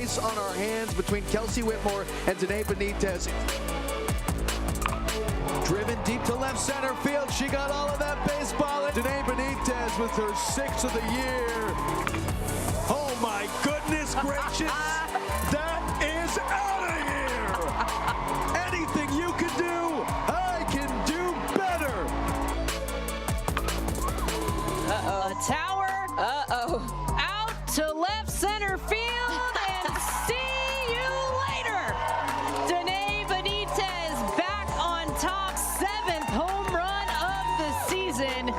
race on our hands between Kelsey Whitmore and Danae Benites. Driven deep to left center field. She got all of that baseball. Danae Benites with her 6th of the year. Oh my goodness gracious. That is out of here. Anything you can do, I can do better. A tower. Out to left center field and see you later. Danae Benites back on top, 7th home run of the season.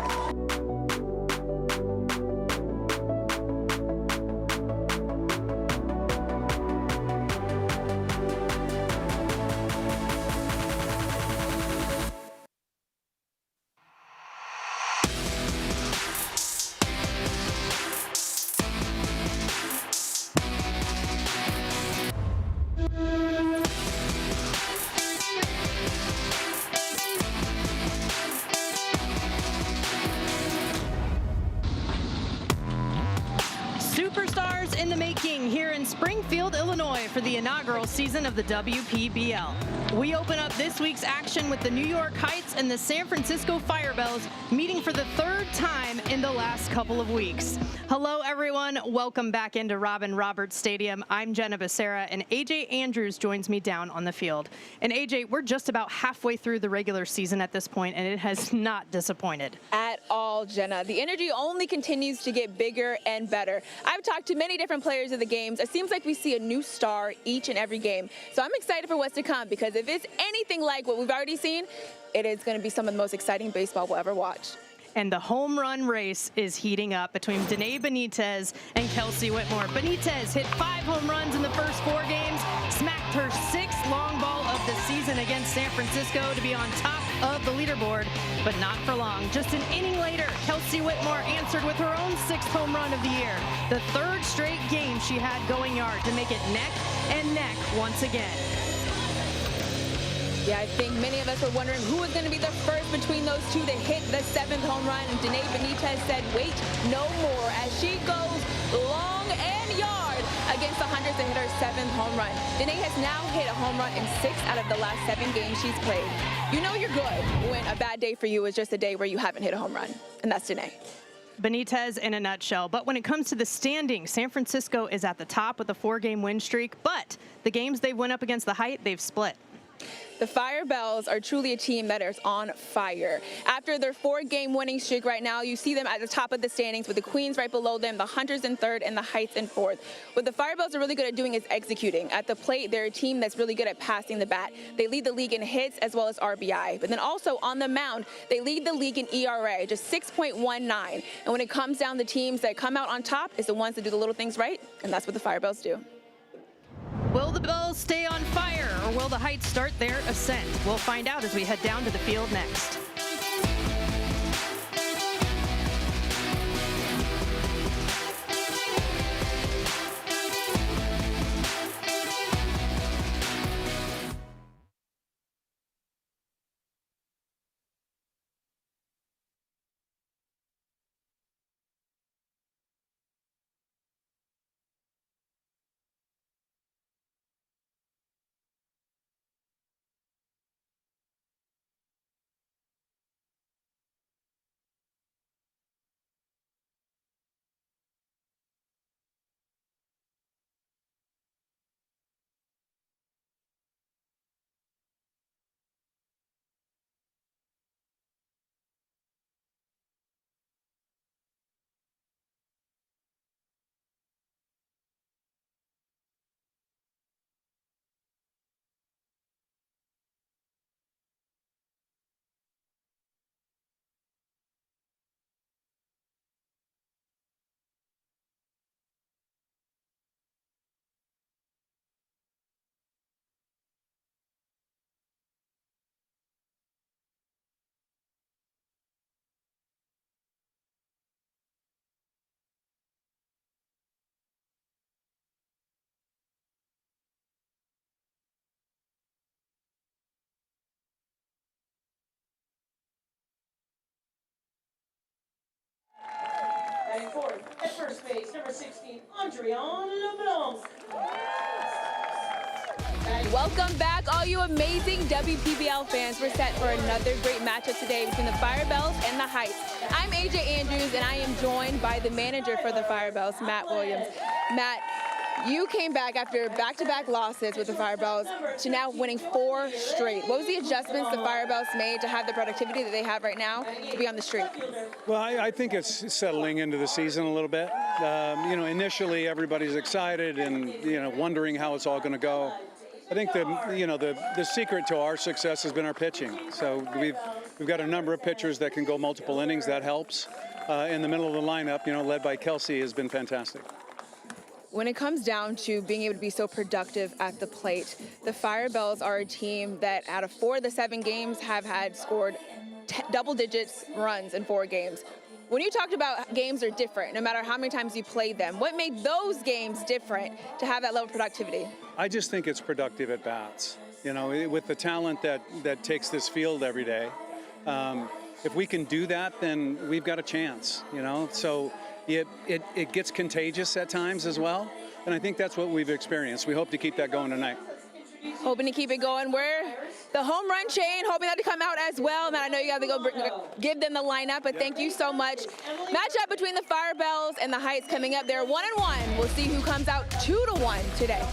Superstars in the making here in Springfield, Illinois for the inaugural season of the WPBL. We open up this week's action with the New York Heights and the San Francisco Firebells meeting for the 3rd time in the last couple of weeks. Hello, everyone. Welcome back into Robin Roberts Stadium. I'm Jenna Becerra, and AJ Andrews joins me down on the field. And AJ, we're just about halfway through the regular season at this point, and it has not disappointed. At all, Jenna. The energy only continues to get bigger and better. I've talked to many different players of the games. It seems like we see a new star each and every game. So I'm excited for what's to come, because if it's anything like what we've already seen, it is going to be some of the most exciting baseball we'll ever watch. And the home run race is heating up between Danae Benites and Kelsey Whitmore. Benites hit 5 home runs in the first 4 games, smacked her 6th long ball of the season against San Francisco to be on top of the leaderboard, but not for long. Just an inning later, Kelsey Whitmore answered with her own 6th home run of the year, the 3rd straight game she had going yard to make it neck and neck once again. Yeah, I think many of us were wondering who was going to be the first between those two to hit the 7th home run. And Danae Benites said, wait no more, as she goes long and yard against the Hunters to hit her 7th home run. Danae has now hit a home run in 6 out of the last 7 games she's played. You know you're good when a bad day for you is just a day where you haven't hit a home run, and that's Danae. Benites in a nutshell. But when it comes to the standings, San Francisco is at the top with a 4-game win streak, but the games they've went up against the Height, they've split. The Firebells are truly a team that is on fire. After their 4-game winning streak right now, you see them at the top of the standings with the Queens right below them, the Hunters in 3rd, and the Heights in 4th. What the Firebells are really good at doing is executing. At the plate, they're a team that's really good at passing the bat. They lead the league in hits as well as RBI. But then also on the mound, they lead the league in ERA, just 6.19. And when it comes down to teams that come out on top, is the ones that do the little things right, and that's what the Firebells do. Will the Bells stay on fire, or will the Heights start their ascent? We'll find out as we head down to the field next. fourth, at first base, number 16, Andrian LeBlanc. Welcome back, all you amazing WPBL fans. We're set for another great matchup today between the Firebells and the Heights. I'm AJ Andrews, and I am joined by the manager for the Firebells, Matt Williams. Matt, you came back after back-to-back losses with the Firebells to now winning 4 straight. What was the adjustments the Firebells made to have the productivity that they have right now to be on the streak? Well, I think it's settling into the season a little bit. Initially everybody's excited and, wondering how it's all going to go. I think the secret to our success has been our pitching. So we've got a number of pitchers that can go multiple innings. That helps. In the middle of the lineup, led by Kelsey, has been fantastic. When it comes down to being able to be so productive at the plate, the Firebells are a team that out of 4 of the 7 games have had scored double digits runs in 4 games. When you talked about games are different, no matter how many times you played them, what made those games different to have that level of productivity? I just think it's productive at bats. With the talent that takes this field every day, if we can do that, then we've got a chance. So it gets contagious at times as well, and I think that's what we've experienced. We hope to keep that going tonight. Hoping to keep it going. We're the home run chain, hoping that to come out as well. Matt, I know you got to go give them the lineup, but thank you so much. Matchup between the Firebells and the Heights coming up. They're 1-1. We'll see who comes out 2-1 today.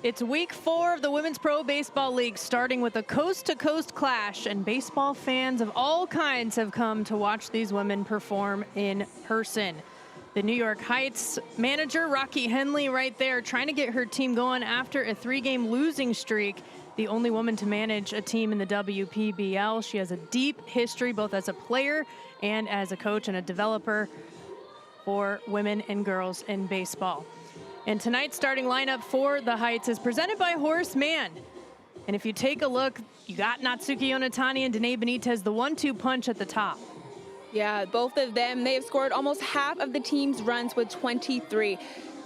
It's week 4 of the Women's Pro Baseball League, starting with a coast-to-coast clash, and baseball fans of all kinds have come to watch these women perform in person. The New York Heights manager, Rocky Henley, right there, trying to get her team going after a 3-game losing streak. The only woman to manage a team in the WPBL. She has a deep history, both as a player and as a coach and a developer for women and girls in baseball. And tonight's starting lineup for the Heights is presented by Horace Mann. And if you take a look, you got Natsuki Onatani and Danae Benites, the 1-2 punch at the top. Yeah, both of them, they have scored almost half of the team's runs with 23.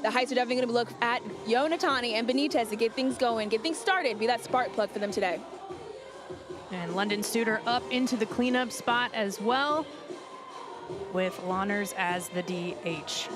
The Heights are definitely going to look at Onatani and Benites to get things going, get things started, be that spark plug for them today. And London Studer up into the cleanup spot as well, with Lawners as the DH.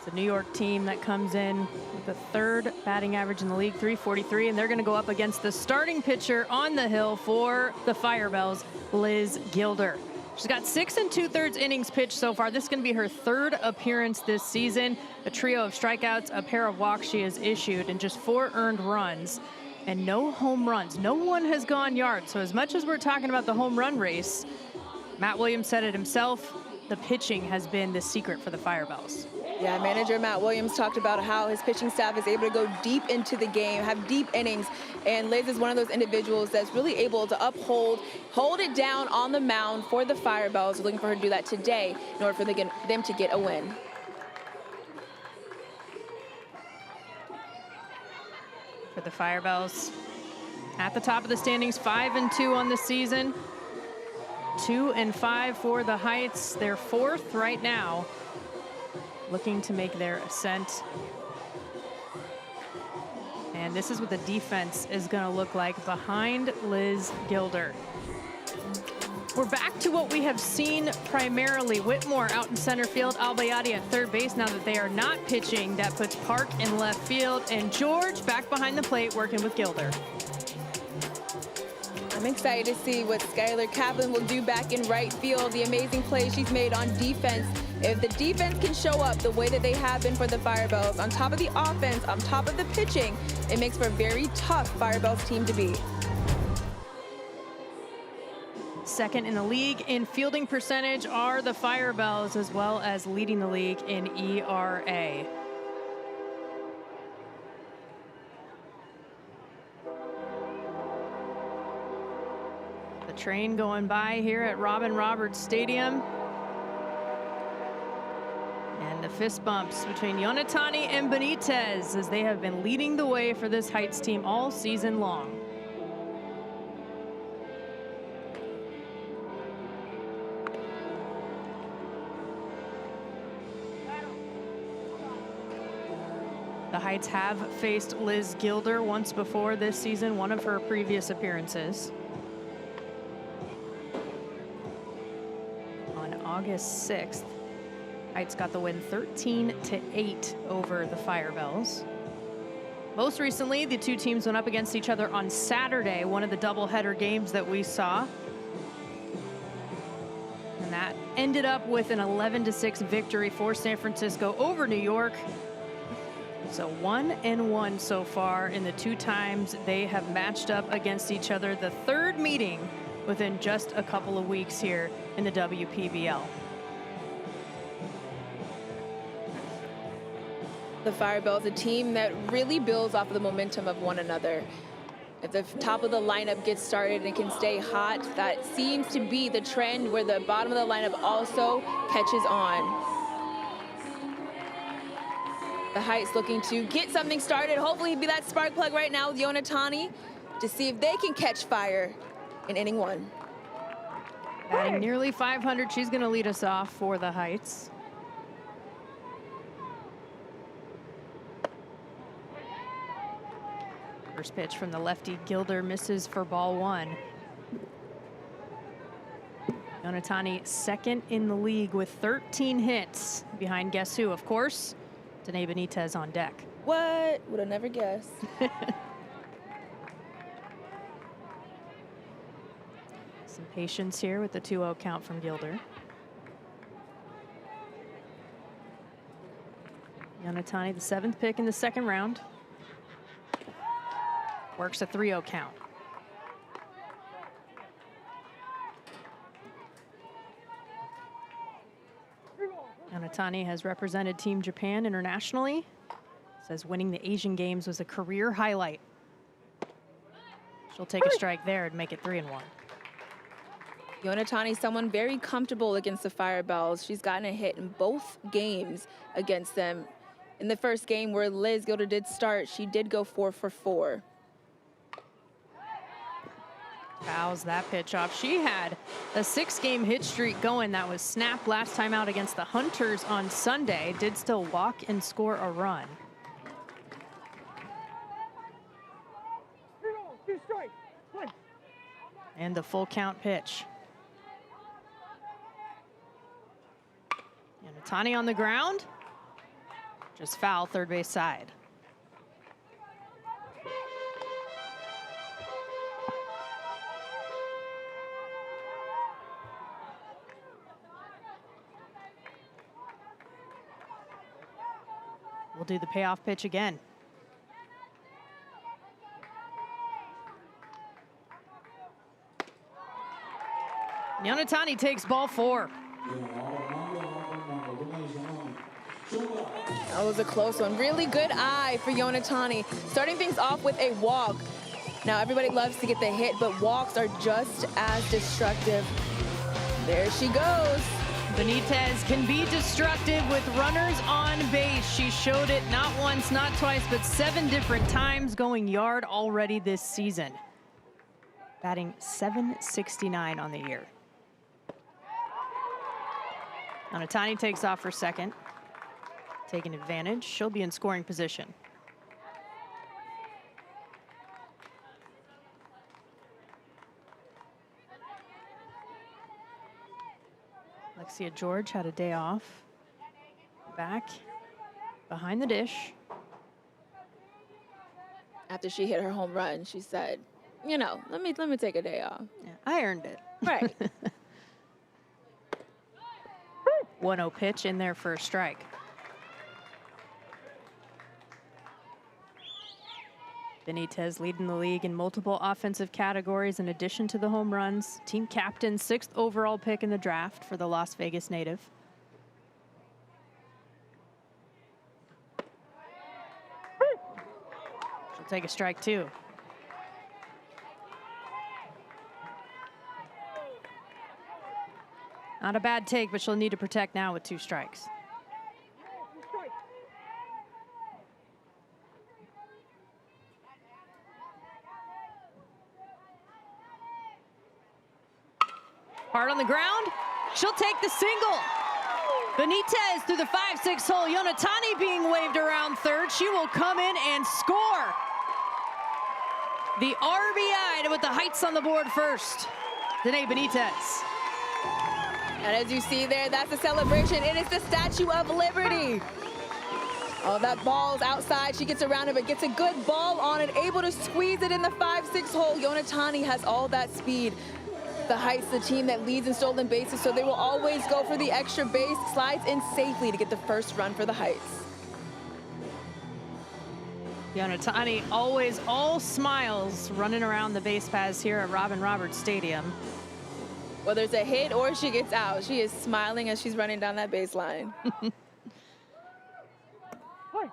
The New York team that comes in with the 3rd batting average in the league, 343, and they're going to go up against the starting pitcher on the hill for the Firebells, Liz Gilder. She's got 6 2/3 innings pitched so far. This is going to be her 3rd appearance this season. A trio of strikeouts, a pair of walks she has issued, and just 4 earned runs, and no home runs. No one has gone yard. So as much as we're talking about the home run race, Matt Williams said it himself, the pitching has been the secret for the Firebells. Yeah, manager Matt Williams talked about how his pitching staff is able to go deep into the game, have deep innings, and Liz is one of those individuals that's really able to hold it down on the mound for the Firebells. We're looking for her to do that today in order for them to get a win. For the Firebells, at the top of the standings, 5-2 on the season, 2-5 for the Heights. They're 4th right now, looking to make their ascent. And this is what the defense is going to look like behind Liz Gilder. We're back to what we have seen primarily. Whitmore out in center field, Albayati at third base now that they are not pitching. That puts Park in left field, and George back behind the plate working with Gilder. I'm excited to see what Skylar Kaplan will do back in right field. The amazing plays she's made on defense. If the defense can show up the way that they have been for the Firebells, on top of the offense, on top of the pitching, it makes for a very tough Firebells team to beat. Second in the league in fielding percentage are the Firebells, as well as leading the league in ERA. The train going by here at Robin Roberts Stadium. And the fist bumps between Yonatani and Benitez as they have been leading the way for this Heights team all season long. The Heights have faced Liz Gilder once before this season, one of her previous appearances. On August 6th, Heights got the win 13-8 over the Firebells. Most recently, the two teams went up against each other on Saturday, one of the doubleheader games that we saw. And that ended up with an 11-6 victory for San Francisco over New York. So 1-1 so far in the two times they have matched up against each other. The third meeting within just a couple of weeks here in the WPBL. The Firebells, a team that really builds off of the momentum of one another. If the top of the lineup gets started and can stay hot, that seems to be the trend where the bottom of the lineup also catches on. The Heights looking to get something started. Hopefully he'd be that spark plug right now with Yonatani to see if they can catch fire in inning one. Batting nearly 500, she's going to lead us off for the Heights. First pitch from the lefty Gilder misses for ball one. Yonatani second in the league with 13 hits behind guess who, of course, Danae Benitez on deck. What? Would have never guessed. Some patience here with the 2-0 count from Gilder. Yonatani, the 7th pick in the second round. Works a 3-0 count. Yonatani has represented Team Japan internationally. Says winning the Asian Games was a career highlight. She'll take a strike there and make it 3-1. Yonatani, someone very comfortable against the Firebells. She's gotten a hit in both games against them. In the first game where Liz Gilder did start, she did go 4 for 4. Fouls that pitch off. She had a 6-game hit streak going that was snapped last time out against the Hunters on Sunday. Did still walk and score a run. And the full count pitch. And Yonatani on the ground. Just foul, third base side. We'll do the payoff pitch again. Yonatani takes ball 4. That was a close one. Really good eye for Yonatani. Starting things off with a walk. Now everybody loves to get the hit, but walks are just as destructive. There she goes. Benitez can be destructive with runners on base. She showed it not once, not twice, but 7 different times, going yard already this season. Batting .769 on the year. Yonatani takes off for second. Taking advantage. She'll be in scoring position. Alexia George had a day off. Back behind the dish. After she hit her home run, she said, you know, let me take a day off. Yeah, I earned it. Right. 1-0 pitch in there for a strike. Benites leading the league in multiple offensive categories in addition to the home runs. Team captain, 6th overall pick in the draft for the Las Vegas native. She'll take a strike too. Not a bad take, but she'll need to protect now with 2 strikes. Hard on the ground. She'll take the single. Benites through the 5-6 hole. Yonatani being waved around third. She will come in and score. The RBI to put the Heights on the board first. Danae Benites. And as you see there, that's the celebration. It is the Statue of Liberty. Oh, that ball's outside. She gets around it, but gets a good ball on it, able to squeeze it in the 5-6 hole. Yonatani has all that speed. The Heights, the team that leads in stolen bases, so they will always go for the extra base, slides in safely to get the first run for the Heights. Yonatani always all smiles running around the base paths here at Robin Roberts Stadium. Whether it's a hit or she gets out, she is smiling as she's running down that baseline. So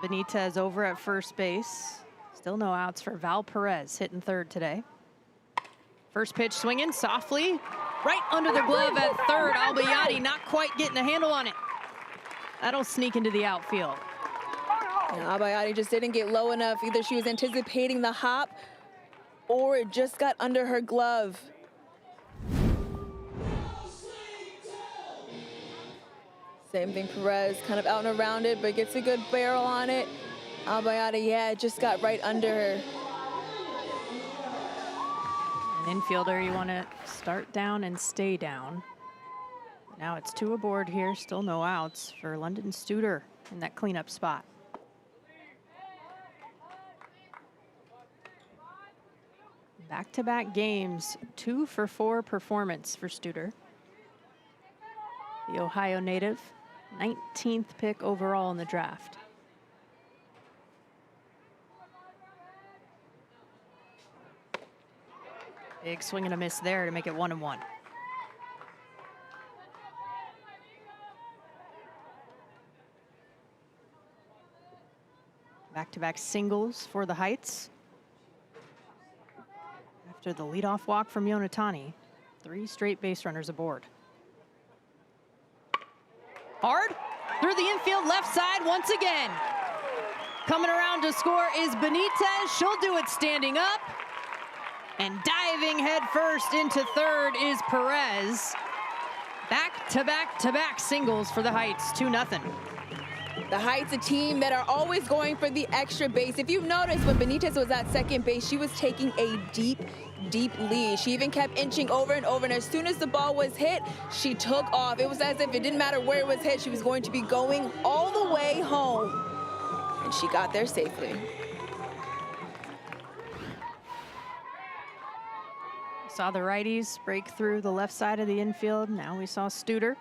Benites over at first base. Still no outs for Val Perez hitting third today. First pitch swinging softly, right under the glove at third. Albayati not quite getting a handle on it. That'll sneak into the outfield. Yeah, Albayati just didn't get low enough. Either she was anticipating the hop or it just got under her glove. Same thing, Perez kind of out and around it, but gets a good barrel on it. Albayati, yeah, it just got right under her. An infielder, you want to start down and stay down. Now it's 2 aboard here, still no outs for London Studer in that cleanup spot. Back-to-back games, 2 for 4 performance for Studer. The Ohio native, 19th pick overall in the draft. Big swing and a miss there to make it 1-1. Back-to-back singles for the Heights. After the leadoff walk from Yonatani, 3 straight base runners aboard. Hard through the infield left side once again. Coming around to score is Benites. She'll do it standing up. And diving head first into third is Perez. Back-to-back-to-back singles for the Heights, 2-0. The Heights, a team that are always going for the extra base. If you notice, when Benites was at second base, she was taking a deep lead. She even kept inching over and over, and as soon as the ball was hit, she took off. It was as if it didn't matter where it was hit, she was going to be going all the way home. And she got there safely. Saw the righties break through the left side of the infield. Now we saw Studer.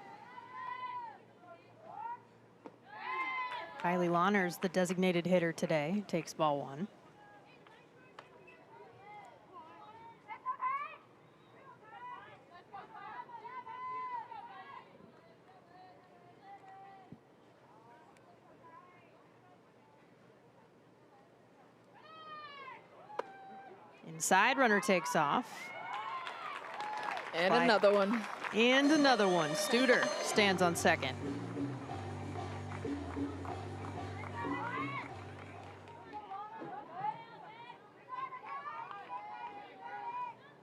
Kylie Lahners, the designated hitter today, takes ball 1. Inside, runner takes off. And another one. And another one. Studer stands on second.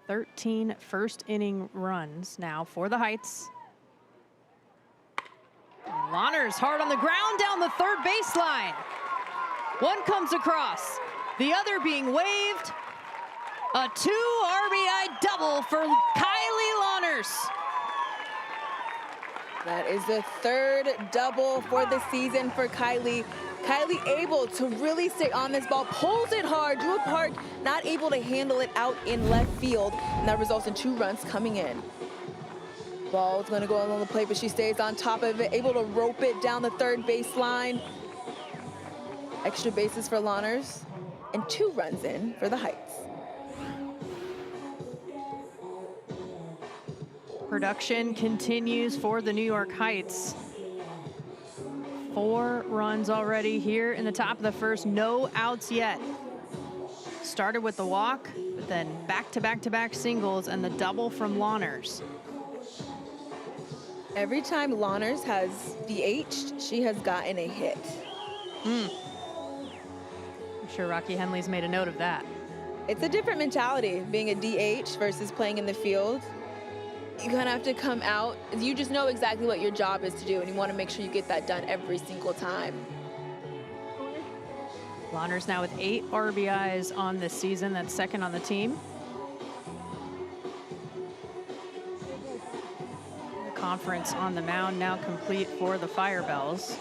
(13 first inning runs now for the Heights. And Lahners hard on the ground down the third baseline. One comes across, the other being waved. A 2 RBI double for Kylie Lahners. That is the third double for the season for Kylie. Kylie able to really stay on this ball, pulls it hard. Jewel Park not able to handle it out in left field, and that results in 2 runs coming in. Ball's gonna go along the plate, but she stays on top of it, able to rope it down the third baseline. Extra bases for Lawners, and 2 runs in for the Heights. Production continues for the New York Heights. 4 runs already here in the top of the first, no outs yet. Started with the walk, but then back-to-back-to-back singles and the double from Lawners. Every time Lawners has DH'd, she has gotten a hit. I'm sure Rocky Henley's made a note of that. It's a different mentality, being a DH versus playing in the field. You kind of have to come out. You just know exactly what your job is to do, and you want to make sure you get that done every single time. Lawners now with 8 RBIs on this season. That's second on the team. The conference on the mound now complete for the Firebells.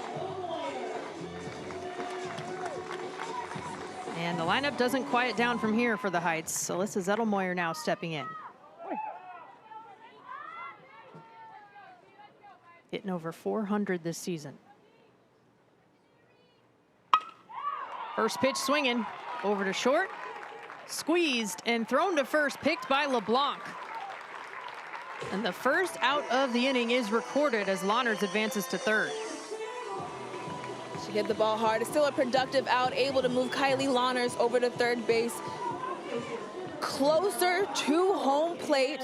And the lineup doesn't quiet down from here for the Heights. Alyssa Zettelmoyer now stepping in. Hitting over 400 this season. First pitch swinging over to short, squeezed and thrown to first, picked by LeBlanc. And the first out of the inning is recorded as Lawners advances to third. She hit the ball hard. It's still a productive out, able to move Kylie Lawners over to third base. Closer to home plate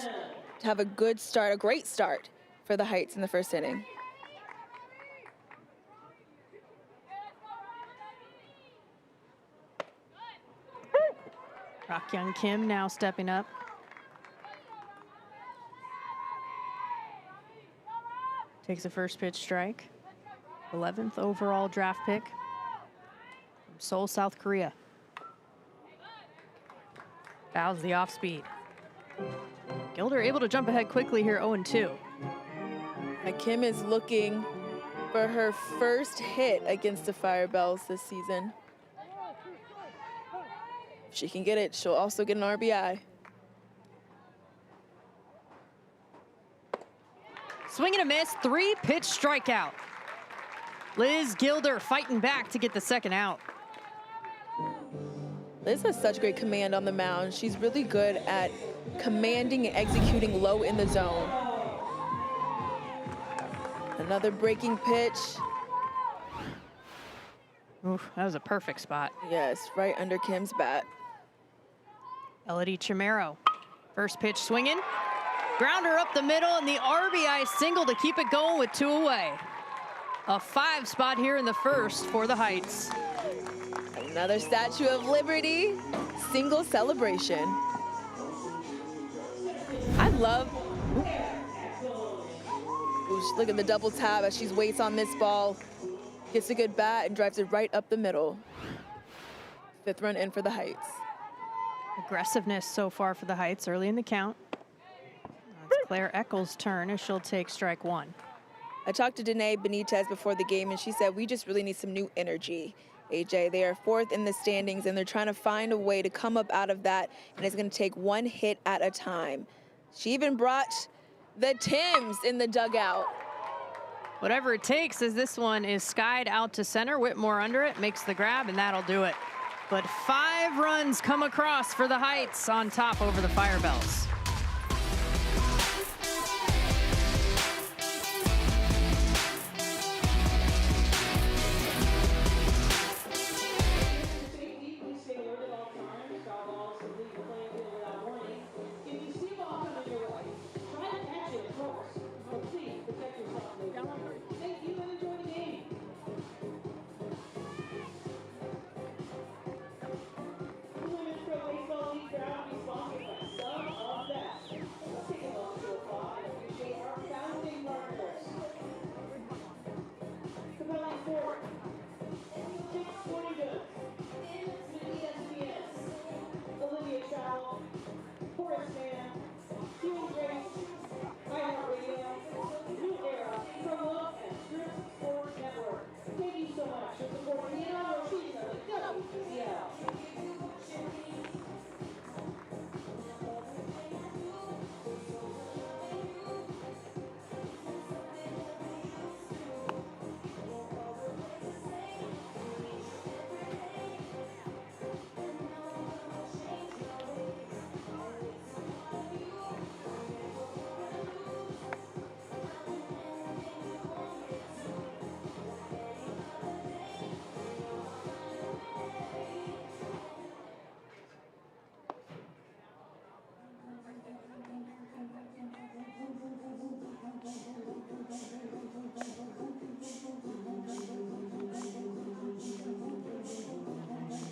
to have a good start, a great start for the Heights in the first inning. Rock-Young Kim now stepping up. Takes a first pitch strike. 11th overall draft pick from Seoul, South Korea. Fouls the off speed. Gilder able to jump ahead quickly here, 0-2. Kim is looking for her first hit against the Firebells this season. If she can get it, she'll also get an RBI. Swing and a miss, 3-pitch strikeout. Liz Gilder fighting back to get the second out. Liz has such great command on the mound. She's really good at commanding and executing low in the zone. Another breaking pitch. Oof, that was a perfect spot. Yes, right under Kim's bat. Elodie Chimero, first pitch swinging. Grounder up the middle and the RBI single to keep it going with 2 away. A 5 spot here in the first for the Heights. Another Statue of Liberty single celebration. I love, look at the double tap as she waits on this ball. Gets a good bat and drives it right up the middle. 5th run in for the Heights. Aggressiveness so far for the Heights early in the count. It's Claire Eccles' turn as she'll take strike 1. I talked to Benites before the game, and she said, we just really need some new energy. AJ, they are 4th in the standings, and they're trying to find a way to come up out of that, and it's going to take 1 hit at a time. She even brought the Tims in the dugout. Whatever it takes, as this one is skied out to center. Whitmore under it, makes the grab, and that'll do it. But 5 runs come across for the Heights on top over the Firebells. so much for supporting the inaugural season of the WPBL.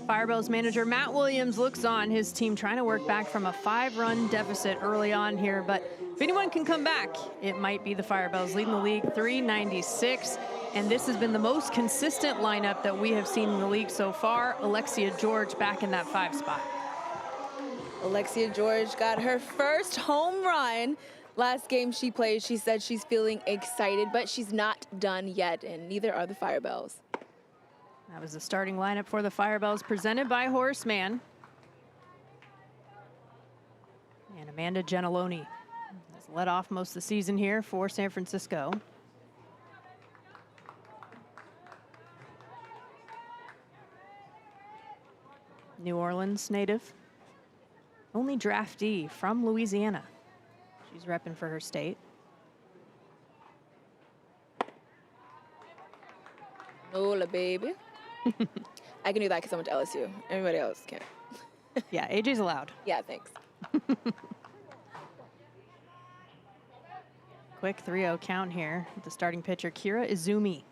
Firebells manager Matt Williams looks on, his team trying to work back from a 5-run deficit early on here, but if anyone can come back, it might be the Firebells, leading the league 396, and this has been the most consistent lineup that we have seen in the league so far. Alexia George back in that 5 spot. Alexia George got her first home run. Last game she played, she said she's feeling excited, but she's not done yet, and neither are the Firebells. That was the starting lineup for the Firebells, presented by Horseman. And Amanda Gentiloni has led off most of the season here for San Francisco. New Orleans native. Only draftee from Louisiana. She's repping for her state. Nola, baby. I can do that because I went to LSU. Everybody else can't. Yeah, AJ's allowed. Yeah, thanks. Quick 3-0 count here with the starting pitcher, Kira Izumi.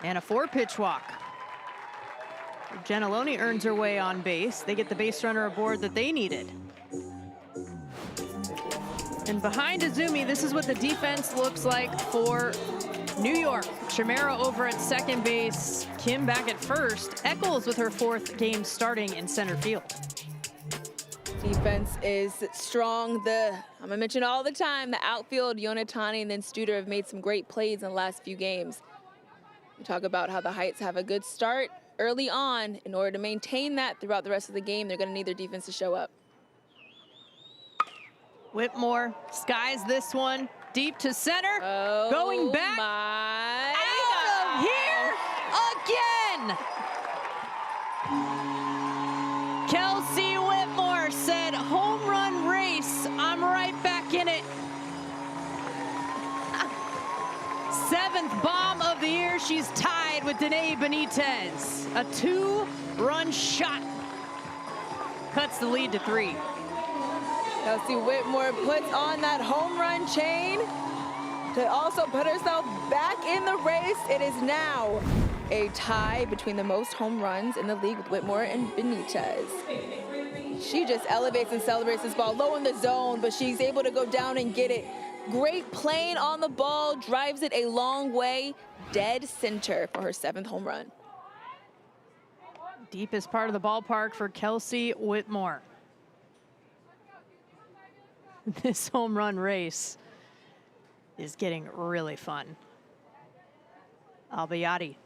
And a 4-pitch walk. Gentiloni earns her way on base. They get the base runner aboard that they needed. And behind Izumi, this is what the defense looks like for New York. Chimera over at second base, Kim back at first. Eccles with her 4th game starting in center field. Defense is strong. I'm gonna mention all the time, the outfield, Yonatani and then Studer have made some great plays in the last few games. We talk about how the Heights have a good start early on. In order to maintain that throughout the rest of the game, they're gonna need their defense to show up. Whitmore skies this one deep to center. Oh, going back my out of here again. Kelsey Whitmore said, home run race, I'm right back in it. 7th bomb of the year. She's tied with Danae Benitez. A 2-run shot cuts the lead to 3. Kelsey Whitmore puts on that home run chain to also put herself back in the race. It is now a tie between the most home runs in the league with Whitmore and Benitez. She just elevates and celebrates this ball low in the zone, but she's able to go down and get it. Great playing on the ball, drives it a long way, dead center for her 7th home run. Deepest part of the ballpark for Kelsey Whitmore. This home run race is getting really fun. Albayati.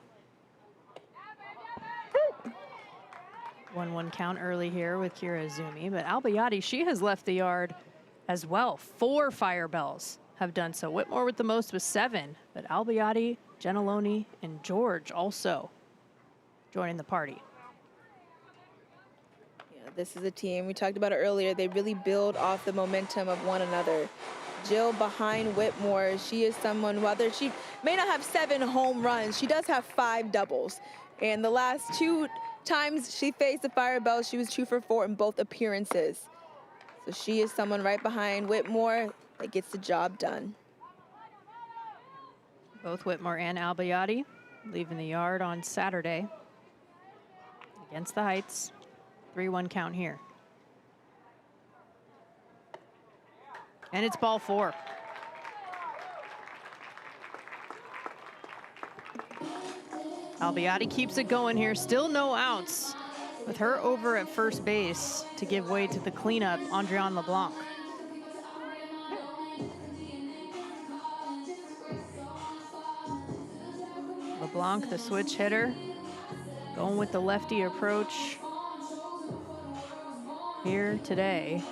1-1 count early here with Kira Izumi, but Albayati, she has left the yard as well. 4 Firebells have done so. Whitmore with the most with 7, but Albayati, Gentiloni, and George also joining the party. This is a team, we talked about it earlier, they really build off the momentum of one another. Jill behind Whitmore, she is someone, whether she may not have 7 home runs, she does have 5 doubles. And the last 2 times she faced the Firebells, she was 2 for 4 in both appearances. So she is someone right behind Whitmore that gets the job done. Both Whitmore and Albayati leaving the yard on Saturday against the Heights. 3-1 count here. And it's ball 4. Albayati keeps it going here. Still no outs with her over at first base to give way to the cleanup, Andrian LeBlanc. LeBlanc, the switch hitter, going with the lefty approach here today.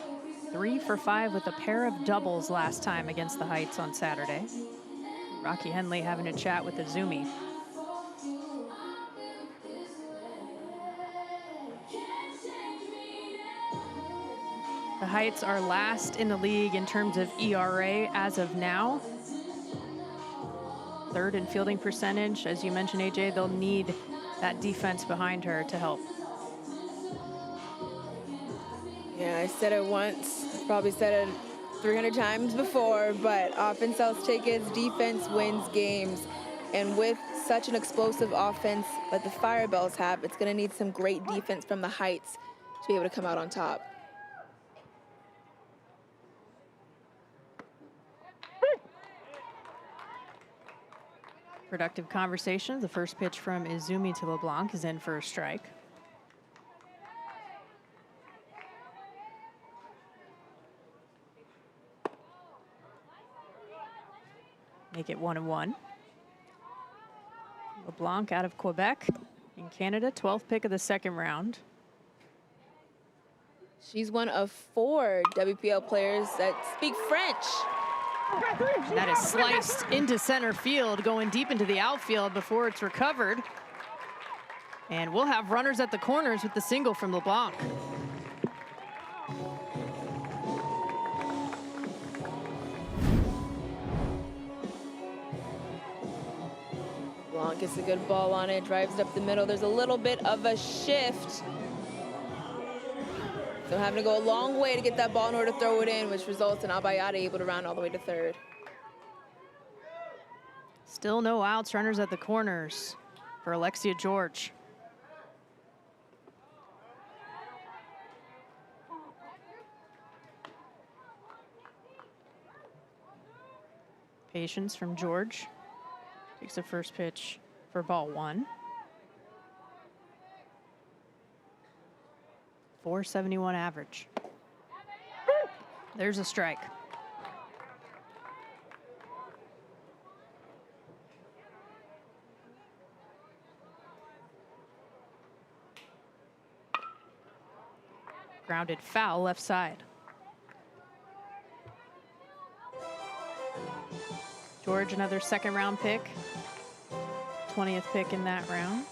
3 for 5 with a pair of doubles last time against the Heights on Saturday. Rocky Henley having a chat with Izumi. The Heights are last in the league in terms of ERA as of now. Third in fielding percentage. As you mentioned, AJ, they'll need that defense behind her to help. Yeah, I said it once, probably said it 300 times before, but offense sells tickets, defense wins games. And with such an explosive offense that the Firebells have, it's gonna need some great defense from the Heights to be able to come out on top. Productive conversation. The first pitch from Izumi to LeBlanc is in for a strike. Make it 1-1. LeBlanc out of Quebec in Canada, 12th pick of the second round. She's one of 4 WPL players that speak French. That is sliced into center field, going deep into the outfield before it's recovered. And we'll have runners at the corners with the single from LeBlanc. LeBlanc gets a good ball on it, drives it up the middle. There's a little bit of a shift. So having to go a long way to get that ball in order to throw it in, which results in Albayade able to round all the way to third. Still no outs, runners at the corners for Alexia George. Patience from George. Takes the first pitch for ball 1. 471 average. There's a strike. Grounded foul left side. George, another second round pick. 20th pick in that round.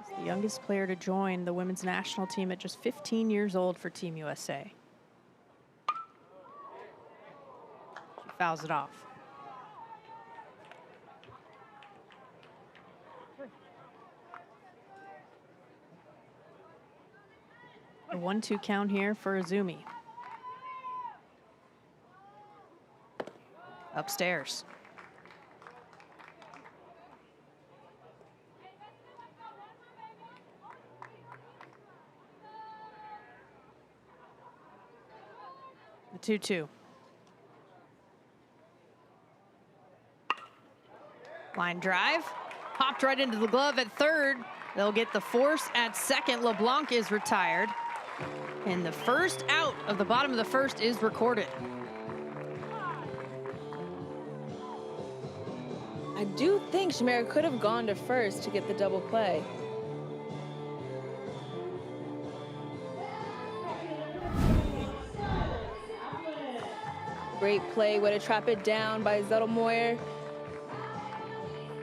He's the youngest player to join the women's national team at just 15 years old for Team USA. She fouls it off. A 1-2 count here for Izumi. Upstairs. The 2-2. Line drive. Popped right into the glove at third. They'll get the force at second. LeBlanc is retired. And the first out of the bottom of the first is recorded. I do think Shamira could have gone to first to get the double play. Great play, way to trap it down by Zettelmoyer.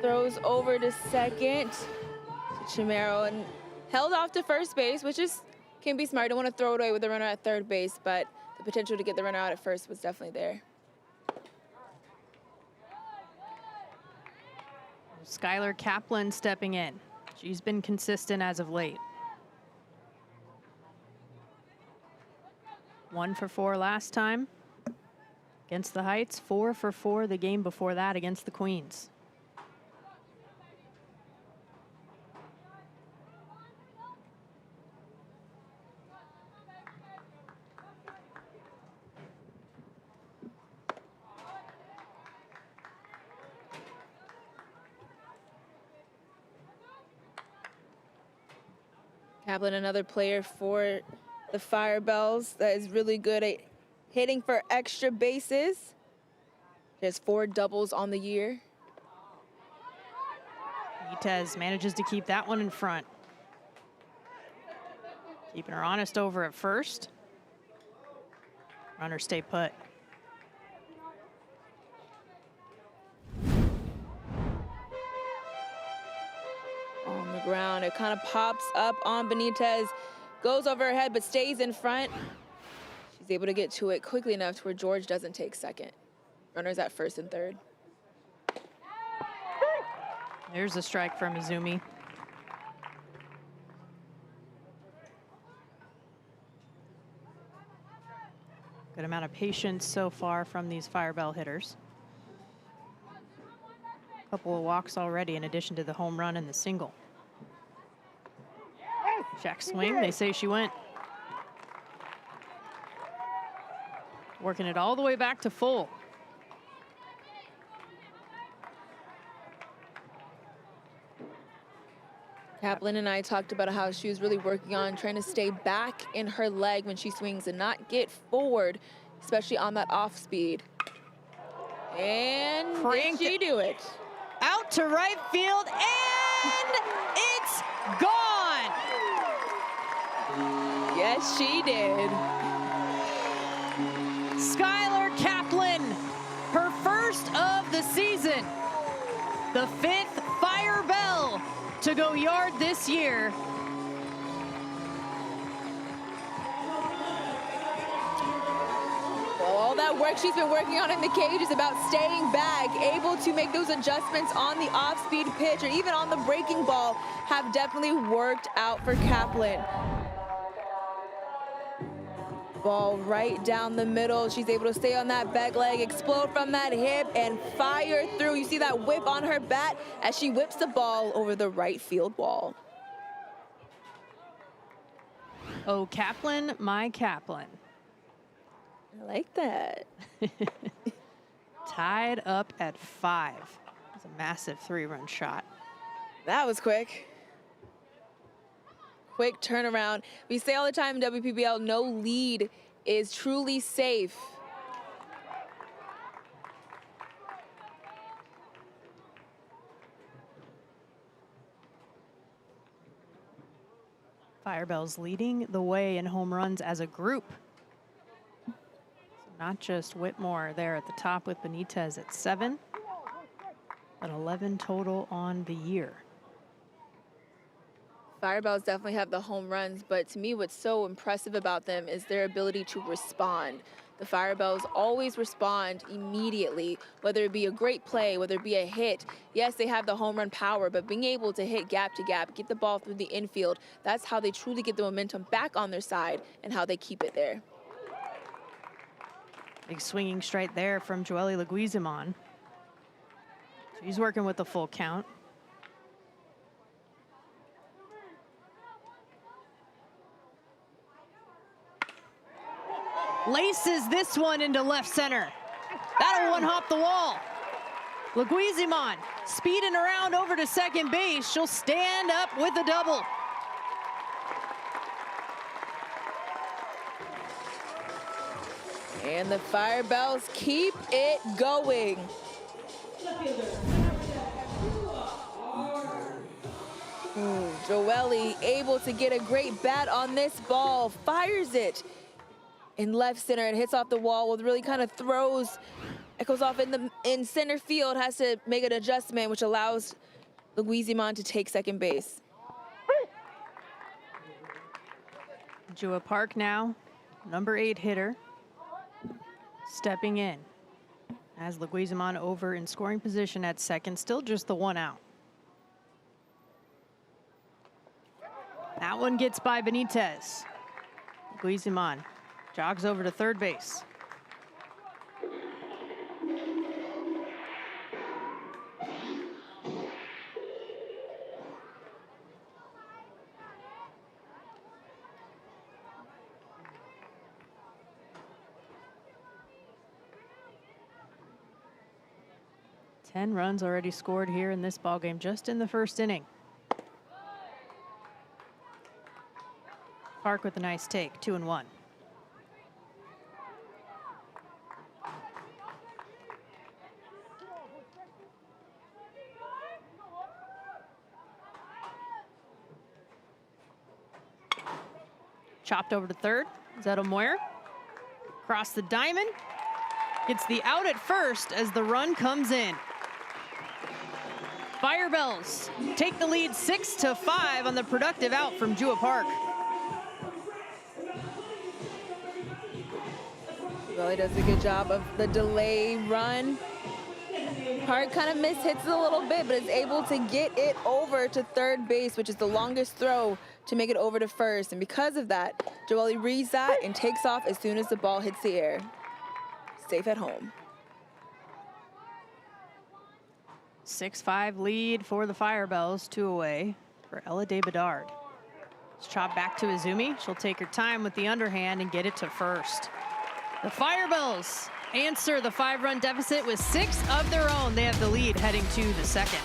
Throws over to second to Chimero and held off to first base, which can be smart. Don't want to throw it away with the runner at third base, but the potential to get the runner out at first was definitely there. Skylar Kaplan stepping in. She's been consistent as of late. 1 for 4 last time against the Heights. 4 for 4 the game before that against the Queens. Kaplan, another player for the Firebells that is really good at hitting for extra bases. He has 4 doubles on the year. Benitez manages to keep that one in front. Keeping her honest over at first. Runners stay put. On the ground, it kind of pops up on Benitez, goes over her head, but stays in front. She's able to get to it quickly enough to where George doesn't take second. Runners at first and third. There's a strike from Izumi. Good amount of patience so far from these Firebell hitters. Couple of walks already in addition to the home run and the single. Check swing, they say she went. Working it all the way back to full. Kaplan and I talked about how she was really working on trying to stay back in her leg when she swings and not get forward, especially on that off speed. And did she do it? Out to right field, and it's gone. Yes, she did. Skylar Kaplan, her first of the season. The 5th Firebell to go yard this year. Well, all that work she's been working on in the cage is about staying back, able to make those adjustments on the off-speed pitch or even on the breaking ball have definitely worked out for Kaplan. Ball right down the middle. She's able to stay on that back leg, explode from that hip, and fire through. You see that whip on her bat as she whips the ball over the right field wall. Oh, Kaplan, my Kaplan. I like that. Tied up at 5. It's a massive 3-run shot. That was quick. Quick turnaround. We say all the time in WPBL, no lead is truly safe. Firebells leading the way in home runs as a group. So not just Whitmore there at the top with Benitez at 7, but 11 total on the year. Firebells definitely have the home runs, but to me what's so impressive about them is their ability to respond. The Firebells always respond immediately, whether it be a great play, whether it be a hit. Yes, they have the home run power, but being able to hit gap to gap, get the ball through the infield, that's how they truly get the momentum back on their side and how they keep it there. Big swinging straight there from Joely Leguizamon. She's working with the full count. Laces this one into left center. That'll one-hop the wall. Leguizamon speeding around over to second base. She'll stand up with a double. And the Firebells keep it going. Joely able to get a great bat on this ball, fires it in left center and hits off the wall with really kind of throws. It goes off in center field, has to make an adjustment, which allows Leguizamon to take second base. Jua Park now, number 8 hitter, stepping in as Leguizamon over in scoring position at second, still just the 1 out. That one gets by Benitez. Leguizamon jogs over to third base. Ten runs already scored here in this ballgame, just in the first inning. Park with a nice take, 2-1. chopped over to third. Zettel Moyer across the diamond. Gets the out at first as the run comes in. Firebells take the lead 6-5 on the productive out from Jua Park. Really does a good job of the delay run. Park kind of mishits it a little bit, but is able to get it over to third base, which is the longest throw to make it over to first. And because of that, Joelle reads that and takes off as soon as the ball hits the air. Safe at home. 6-5 lead for the Firebells, 2 away for Ella De Bedard. It's chopped back to Izumi. She'll take her time with the underhand and get it to first. The Firebells answer the 5-run deficit with 6 of their own. They have the lead heading to the second.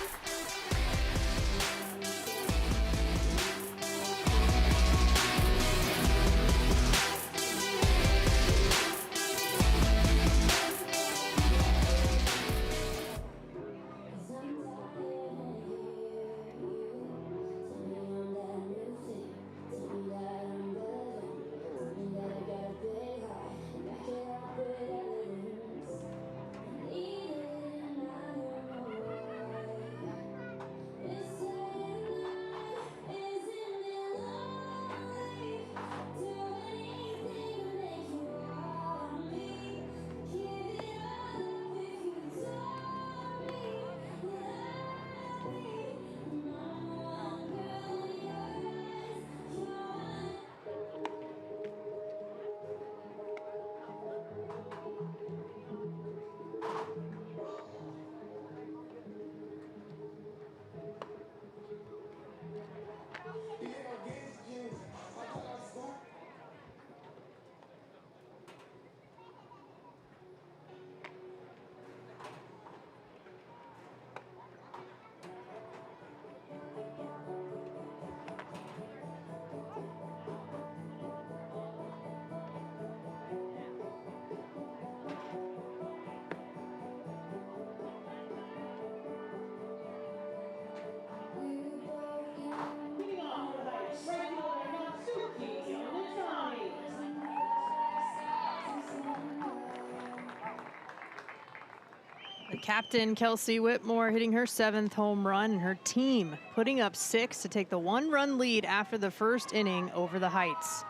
Captain Kelsey Whitmore hitting her 7th home run, and her team putting up 6 to take the 1-run lead after the first inning over the Heights.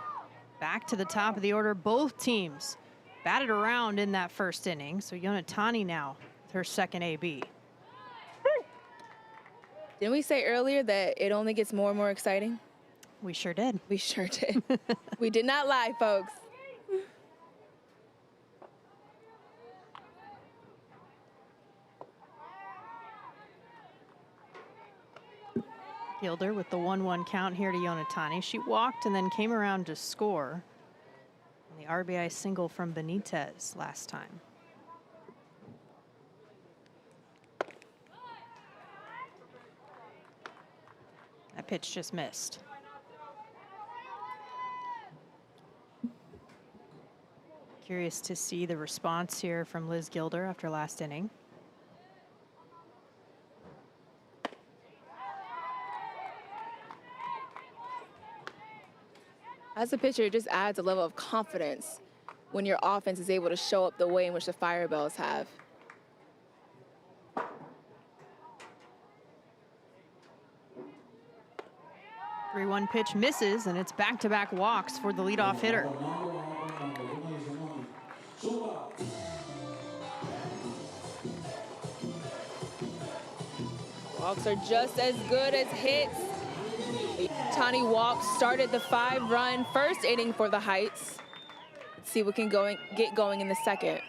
Back to the top of the order, both teams batted around in that first inning. So Yonatani now with her 2nd AB. Didn't we say earlier that it only gets more and more exciting? We sure did. We sure did. We did not lie, folks. Gilder with the 1-1 count here to Yonatani. She walked and then came around to score on the RBI single from Benites last time. That pitch just missed. Curious to see the response here from Liz Gilder after last inning. As a pitcher, it just adds a level of confidence when your offense is able to show up the way in which the Firebells have. The 3-1 pitch misses, and it's back-to-back walks for the leadoff hitter. Walks are just as good as hits. Tani Walks started the 5-run first inning for the Heights. Let's see what can get going in the second.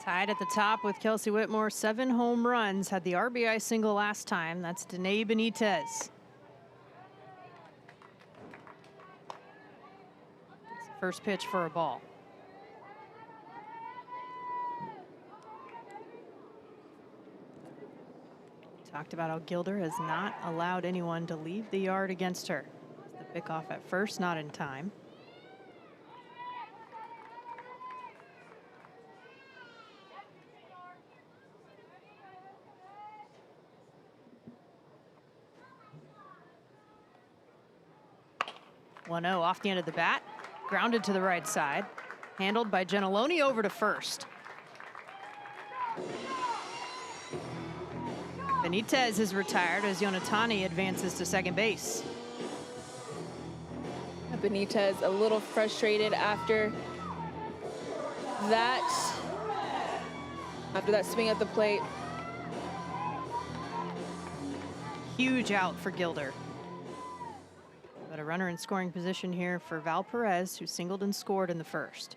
Tied at the top with Kelsey Whitmore, 7 home runs, had the RBI single last time. That's Danae Benites. First pitch for a ball. Talked about how Gilder has not allowed anyone to leave the yard against her. The pick off at first, not in time. 1-0 off the end of the bat, grounded to the right side, handled by Gentiloni over to first. Benites is retired as Yonatani advances to second base. Benites a little frustrated after that swing at the plate. Huge out for Gilder. But a runner in scoring position here for Val Perez, who singled and scored in the first.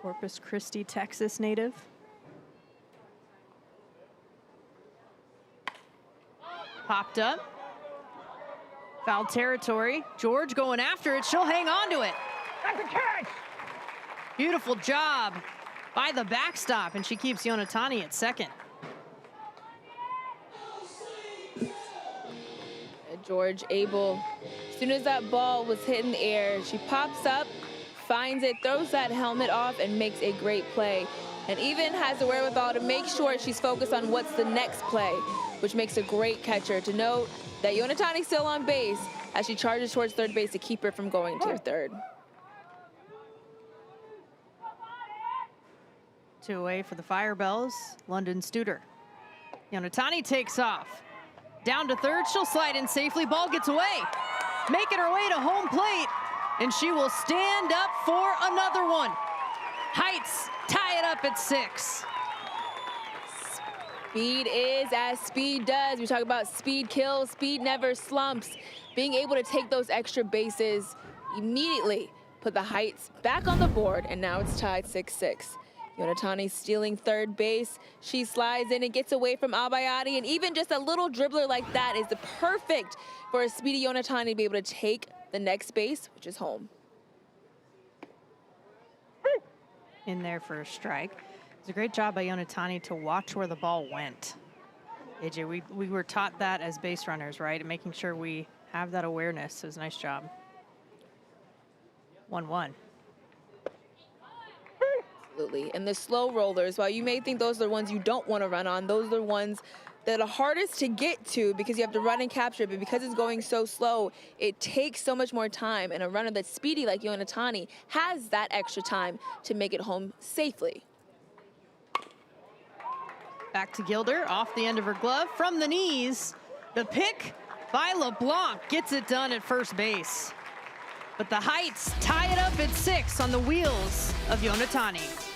Corpus Christi, Texas native. Popped up. Foul territory. George going after it. She'll hang on to it. That's a catch! Beautiful job by the backstop, and she keeps Yonatani at second. George able, as soon as that ball was hit in the air, she pops up, finds it, throws that helmet off, and makes a great play. And even has the wherewithal to make sure she's focused on what's the next play, which makes a great catcher. To note that Yonatani's still on base as she charges towards third base to keep her from going to third. 2 away for the Firebells, London Studer. Yonatani takes off. Down to third, she'll slide in safely, ball gets away. Making her way to home plate, and she will stand up for another one. Heights tie it up at 6. Speed is as speed does. We talk about speed kills, speed never slumps. Being able to take those extra bases immediately put the Heights back on the board, and now it's tied 6-6. Yonatani stealing third base. She slides in and gets away from Albayati, and even just a little dribbler like that is the perfect for a speedy Yonatani to be able to take the next base, which is home. In there for a strike. It's a great job by Yonatani to watch where the ball went. AJ, we were taught that as base runners, right? And making sure we have that awareness is a nice job. 1-1. Absolutely. And the slow rollers, while you may think those are the ones you don't want to run on, those are the ones that are hardest to get to because you have to run and capture it, but because it's going so slow, it takes so much more time, and a runner that's speedy like Yonatani has that extra time to make it home safely. Back to Gilder, off the end of her glove, from the knees. The pick by LeBlanc gets it done at first base. But the Heights tie it up at 6 on the wheels of Yonatani.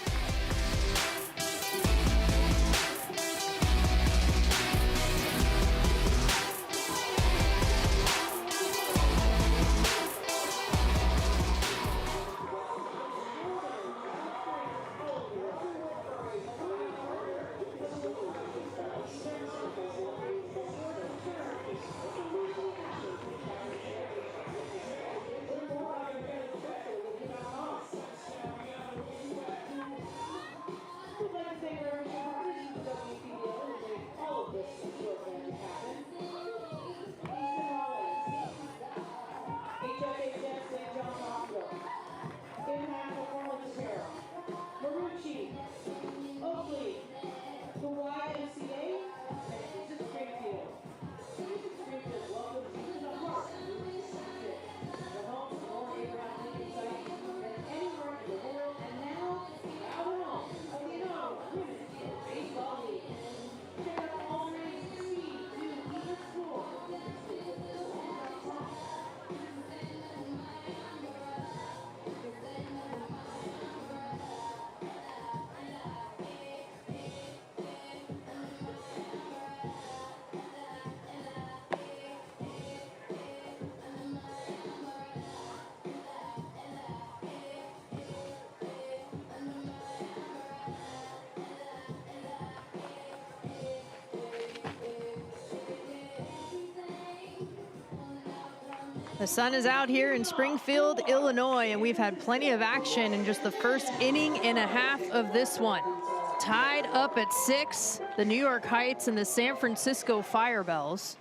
The sun is out here in Springfield, Illinois, and we've had plenty of action in just the first inning and a half of this one. Tied up at 6, the New York Heights and the San Francisco Firebells.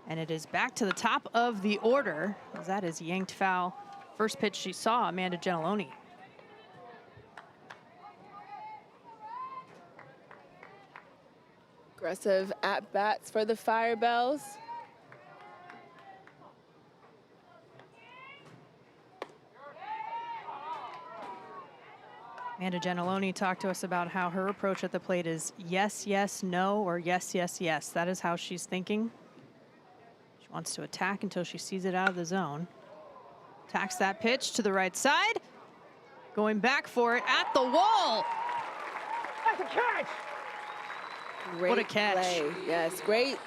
And it is back to the top of the order, as that is yanked foul first pitch she saw Amanda Gentiloni. Aggressive at-bats for the Firebells. Amanda Gentiloni talked to us about how her approach at the plate is yes, yes, no, or yes, yes, yes. That is how she's thinking. She wants to attack until she sees it out of the zone. Attacks that pitch to the right side. Going back for it at the wall. That's a catch! What a catch. Play. Yes, great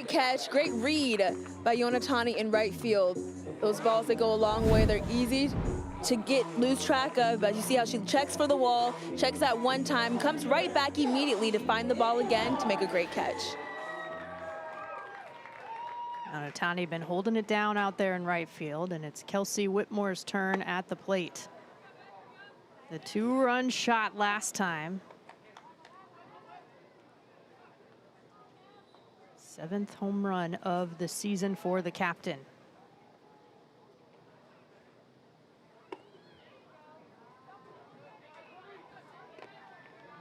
catch, great read by Yonatani in right field. Those balls that go a long way, they're easy to lose track of, but you see how she checks for the wall, checks that one time, comes right back immediately to find the ball again to make a great catch. Yonatani been holding it down out there in right field, and it's Kelsey Whitmore's turn at the plate. The 2-run shot last time. 7th home run of the season for the captain.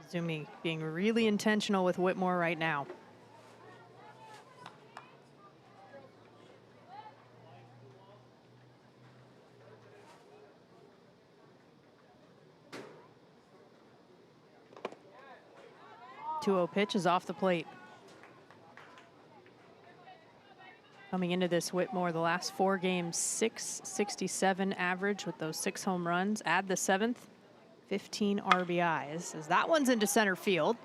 Izumi being really intentional with Whitmore right now. .2-0 pitch is off the plate. Coming into this, Whitmore, the last 4 games, .667 average with those 6 home runs. Add the 7th, 15 RBIs. As that one's into center field.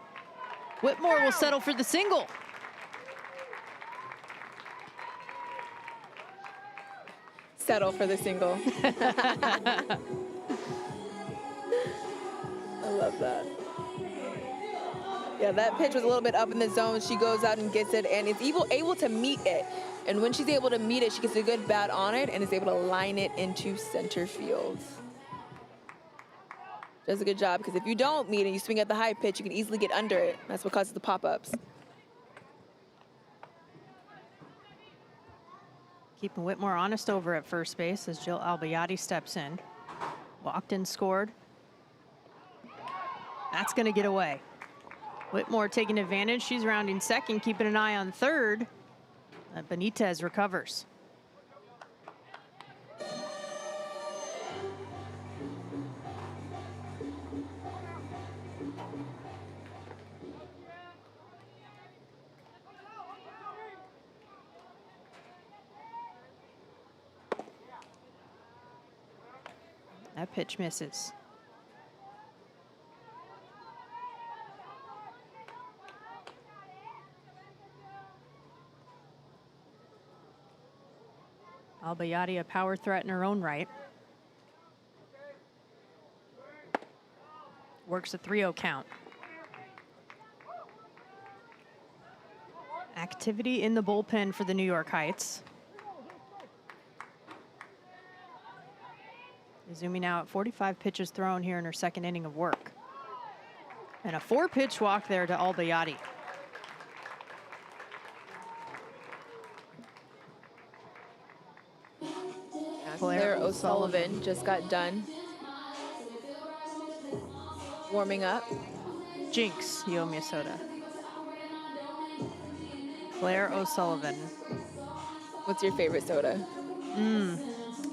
Whitmore will settle for the single. Settle for the single. I love that. Yeah, that pitch was a little bit up in the zone. She goes out and gets it and is able to meet it. And when she's able to meet it, she gets a good bat on it and is able to line it into center field. Does a good job, because if you don't meet it, you swing at the high pitch, you can easily get under it. That's what causes the pop-ups. Keeping Whitmore honest over at first base as Jill Albayati steps in. Walked and scored. That's going to get away. Whitmore taking advantage. She's rounding second, keeping an eye on third. Benites recovers. That pitch misses. Albayati, a power threat in her own right. Works a 3-0 count. Activity in the bullpen for the New York Heights. Izumi now at 45 pitches thrown here in her second inning of work. And a 4-pitch walk there to Albayati. Claire O'Sullivan just got done warming up. Jinx, you owe me a soda. Claire O'Sullivan. What's your favorite soda?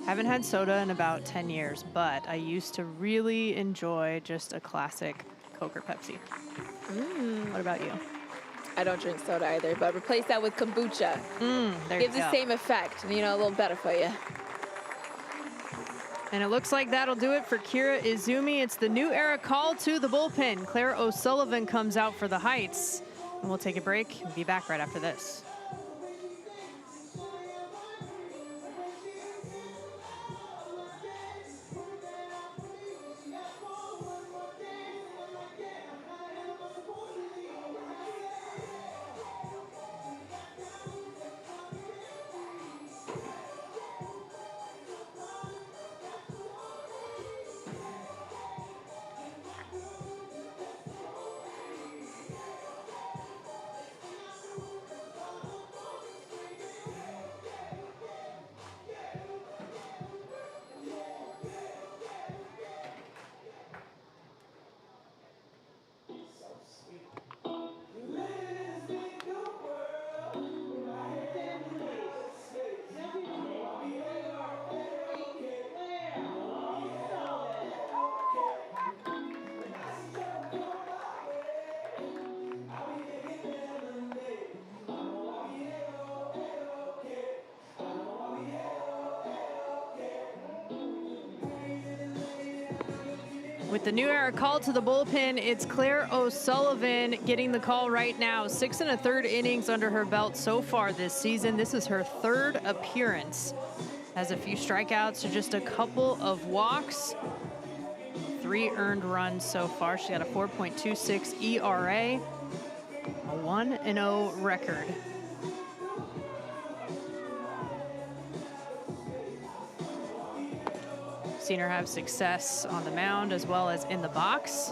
Haven't had soda in about 10 years, but I used to really enjoy just a classic Coke or Pepsi. What about you? I don't drink soda either, but replace that with kombucha. There Gives you the go. same effect, and, you know, a little better for you. And it looks like that'll do it for Kira Izumi. It's the new era call to the bullpen. Claire O'Sullivan comes out for the Heights. And we'll take a break and be back right after this. With the new era called to the bullpen, it's Claire O'Sullivan getting the call right now. 6 1/3 innings under her belt so far this season. This is her 3rd appearance. Has a few strikeouts to just a couple of walks. 3 earned runs so far. She got a 4.26 ERA, a 1-0 record. Seen her have success on the mound as well as in the box.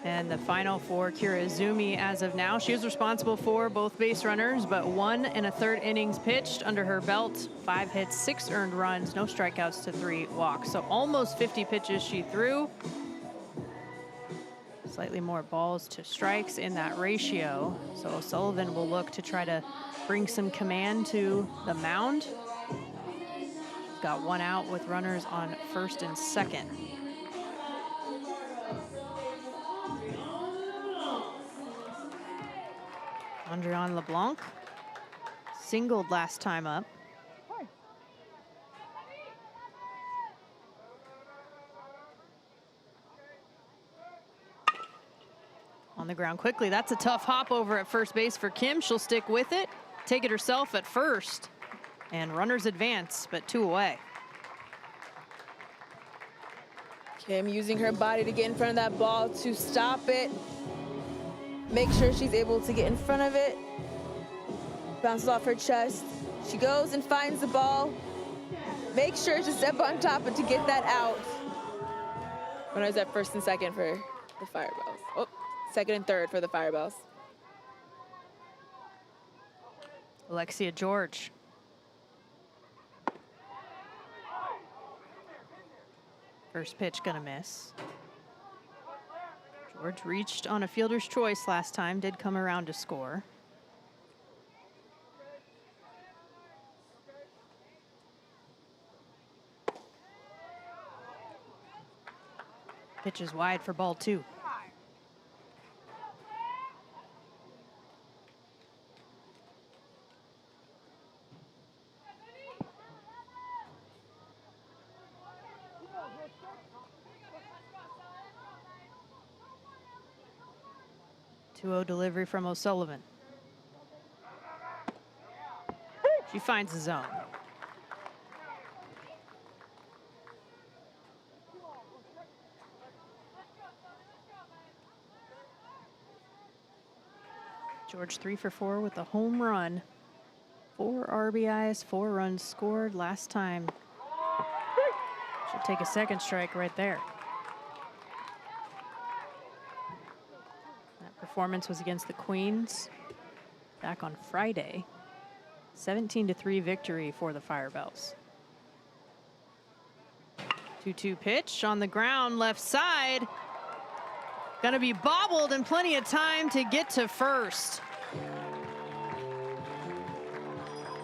And the final for Kira Izumi as of now. She is responsible for both base runners, but 1 1/3 innings pitched under her belt. 5 hits, 6 earned runs, no strikeouts to 3 walks. So almost 50 pitches she threw. Slightly more balls to strikes in that ratio. So O'Sullivan will look to try to bring some command to the mound. She's got 1 out with runners on 1st and 2nd. Andrian LeBlanc singled last time up. On the ground quickly. That's a tough hop over at first base for Kim. She'll stick with it, take it herself at first, and runners advance, but 2 away. Kim using her body to get in front of that ball to stop it. Make sure she's able to get in front of it. Bounces off her chest. She goes and finds the ball. Make sure to step on top of it to get that out. Runners at 1st and 2nd for the Firebells. Oh, 2nd and 3rd for the Firebells. Alexia George. First pitch gonna miss. George reached on a fielder's choice last time, did come around to score. Pitch is wide for ball 2. Delivery from O'Sullivan. She finds the zone. George 3 for 4 with a home run. 4 RBIs, 4 runs scored last time. She'll take a 2nd strike right there. Performance was against the Queens back on Friday. 17-3 victory for the Firebells. 2-2 pitch on the ground, left side. Gonna be bobbled and plenty of time to get to first.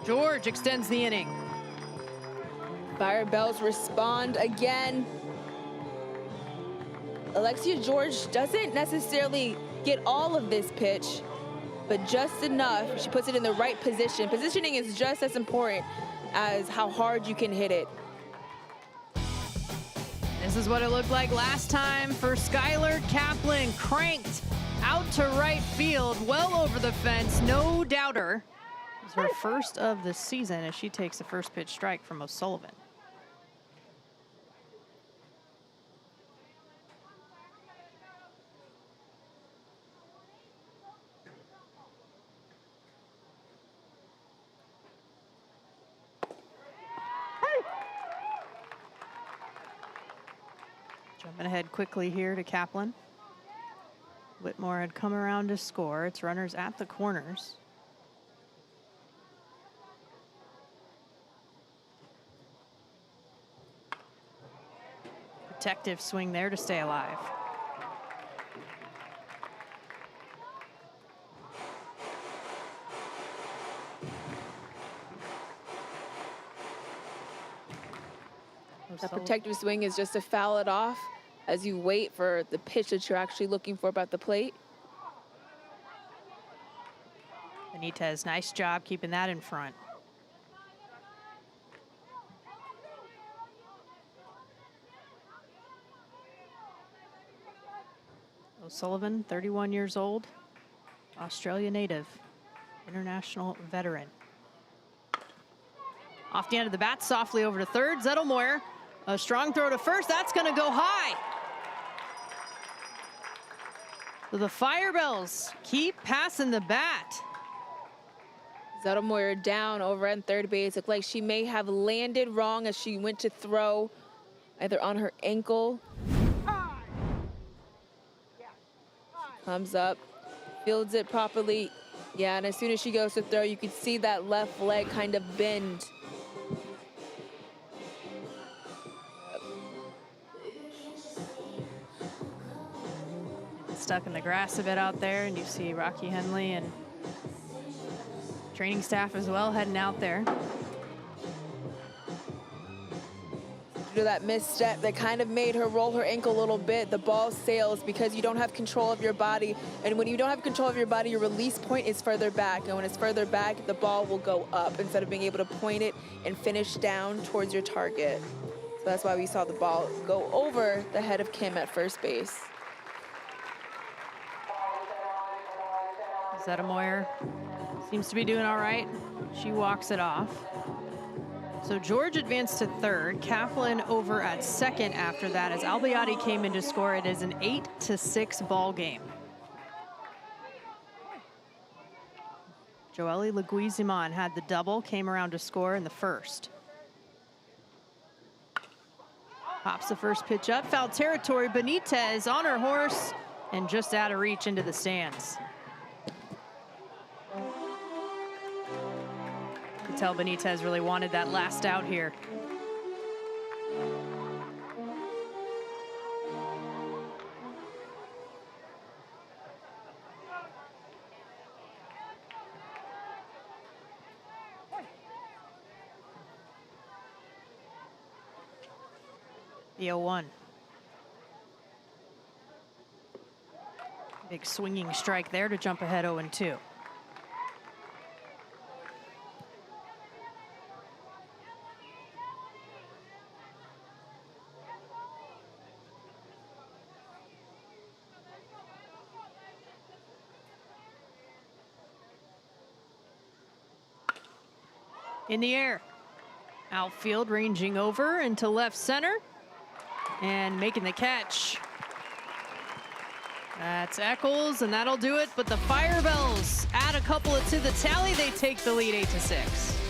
George extends the inning. Firebells respond again. Alexia George doesn't necessarily get all of this pitch, but just enough. She puts it in the right position. Positioning is just as important as how hard you can hit it. This is what it looked like last time for Skylar Kaplan. Cranked out to right field, well over the fence, no doubter. It's her first of the season as she takes the first pitch strike from O'Sullivan. Jumping ahead quickly here to Kaplan. Whitmore had come around to score. It's runners at the corners. Protective swing there to stay alive. That protective swing is just to foul it off as you wait for the pitch that you're actually looking for about the plate. Benites, nice job keeping that in front. O'Sullivan, 31 years old, Australia native, international veteran. Off the end of the bat, softly over to third. Zettelmoyer, a strong throw to first. That's going to go high. So the Firebells keep passing the bat. Zettelmoyer down over at third base. Looked like she may have landed wrong as she went to throw, either on her ankle. Comes up, fields it properly. Yeah, and as soon as she goes to throw, you can see that left leg kind of bend. Stuck in the grass a bit out there, and you see Rocky Henley and training staff as well heading out there. Due to that misstep that kind of made her roll her ankle a little bit, the ball sails because you don't have control of your body. And when you don't have control of your body, your release point is further back. And when it's further back, the ball will go up instead of being able to point it and finish down towards your target. So that's why we saw the ball go over the head of Kim at first base. Zettelmoyer seems to be doing all right. She walks it off. So George advanced to third. Kaplan over at second after that as Albiati came in to score. It is an 8-6 ball game. Joely Leguizamon had the double, came around to score in the first. Pops the first pitch up, foul territory. Benites on her horse and just out of reach into the stands. You can tell Benites really wanted that last out here. The 0-1. Big swinging strike there to jump ahead 0-2. In the air. Outfield ranging over into left center and making the catch. That's Eccles, and that'll do it. But the Firebells add a couple to the tally. They take the lead 8-6.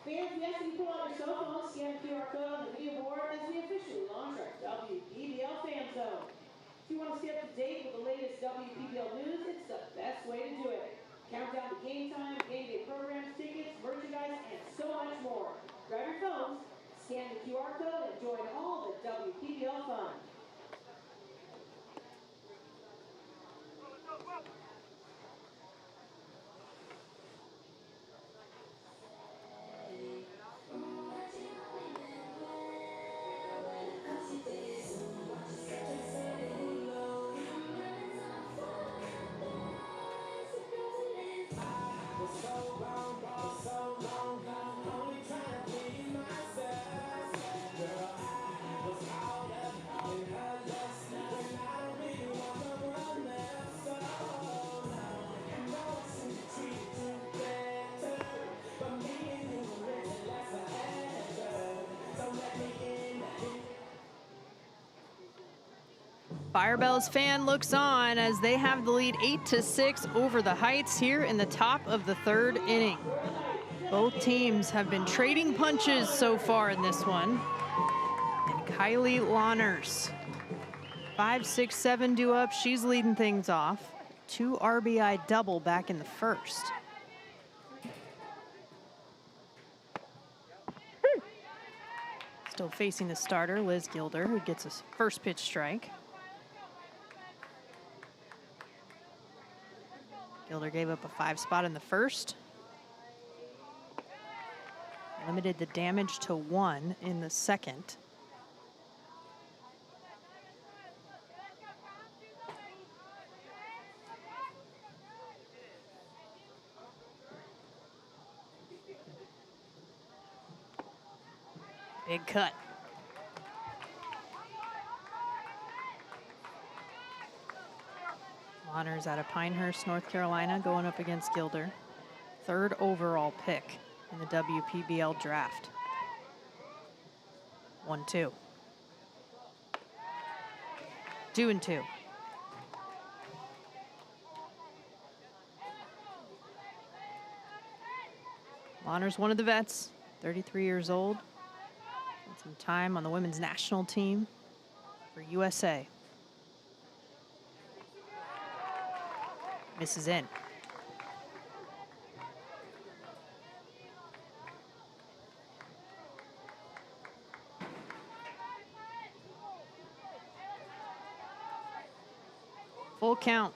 Fans, we ask that you pull out your cell phone, scan the QR code on the video board as we officially launch our WPBL Fan Zone. If you want to stay up to date with the latest WPBL news, it's the best way to do it. Count down the game time, game day programs, tickets, merchandise, and so much more. Grab your phones, scan the QR code, and join all the WPBL fun. Firebells fan looks on as they have the lead 8-6 over the Heights here in the top of the third inning. Both teams have been trading punches so far in this one. And Kylie Lawners, 5-6-7 due up. She's leading things off. 2 RBI double back in the first. Still facing the starter, Liz Gilder, who gets a first pitch strike. Gilder gave up a 5 spot in the first. Limited the damage to 1 in the second. Big cut. Honors out of Pinehurst, North Carolina, going up against Gilder. 3rd overall pick in the WPBL draft. 1-2. 2-2. Honors one of the vets, 33 years old. Spent some time on the women's national team for USA. Misses in. Full count.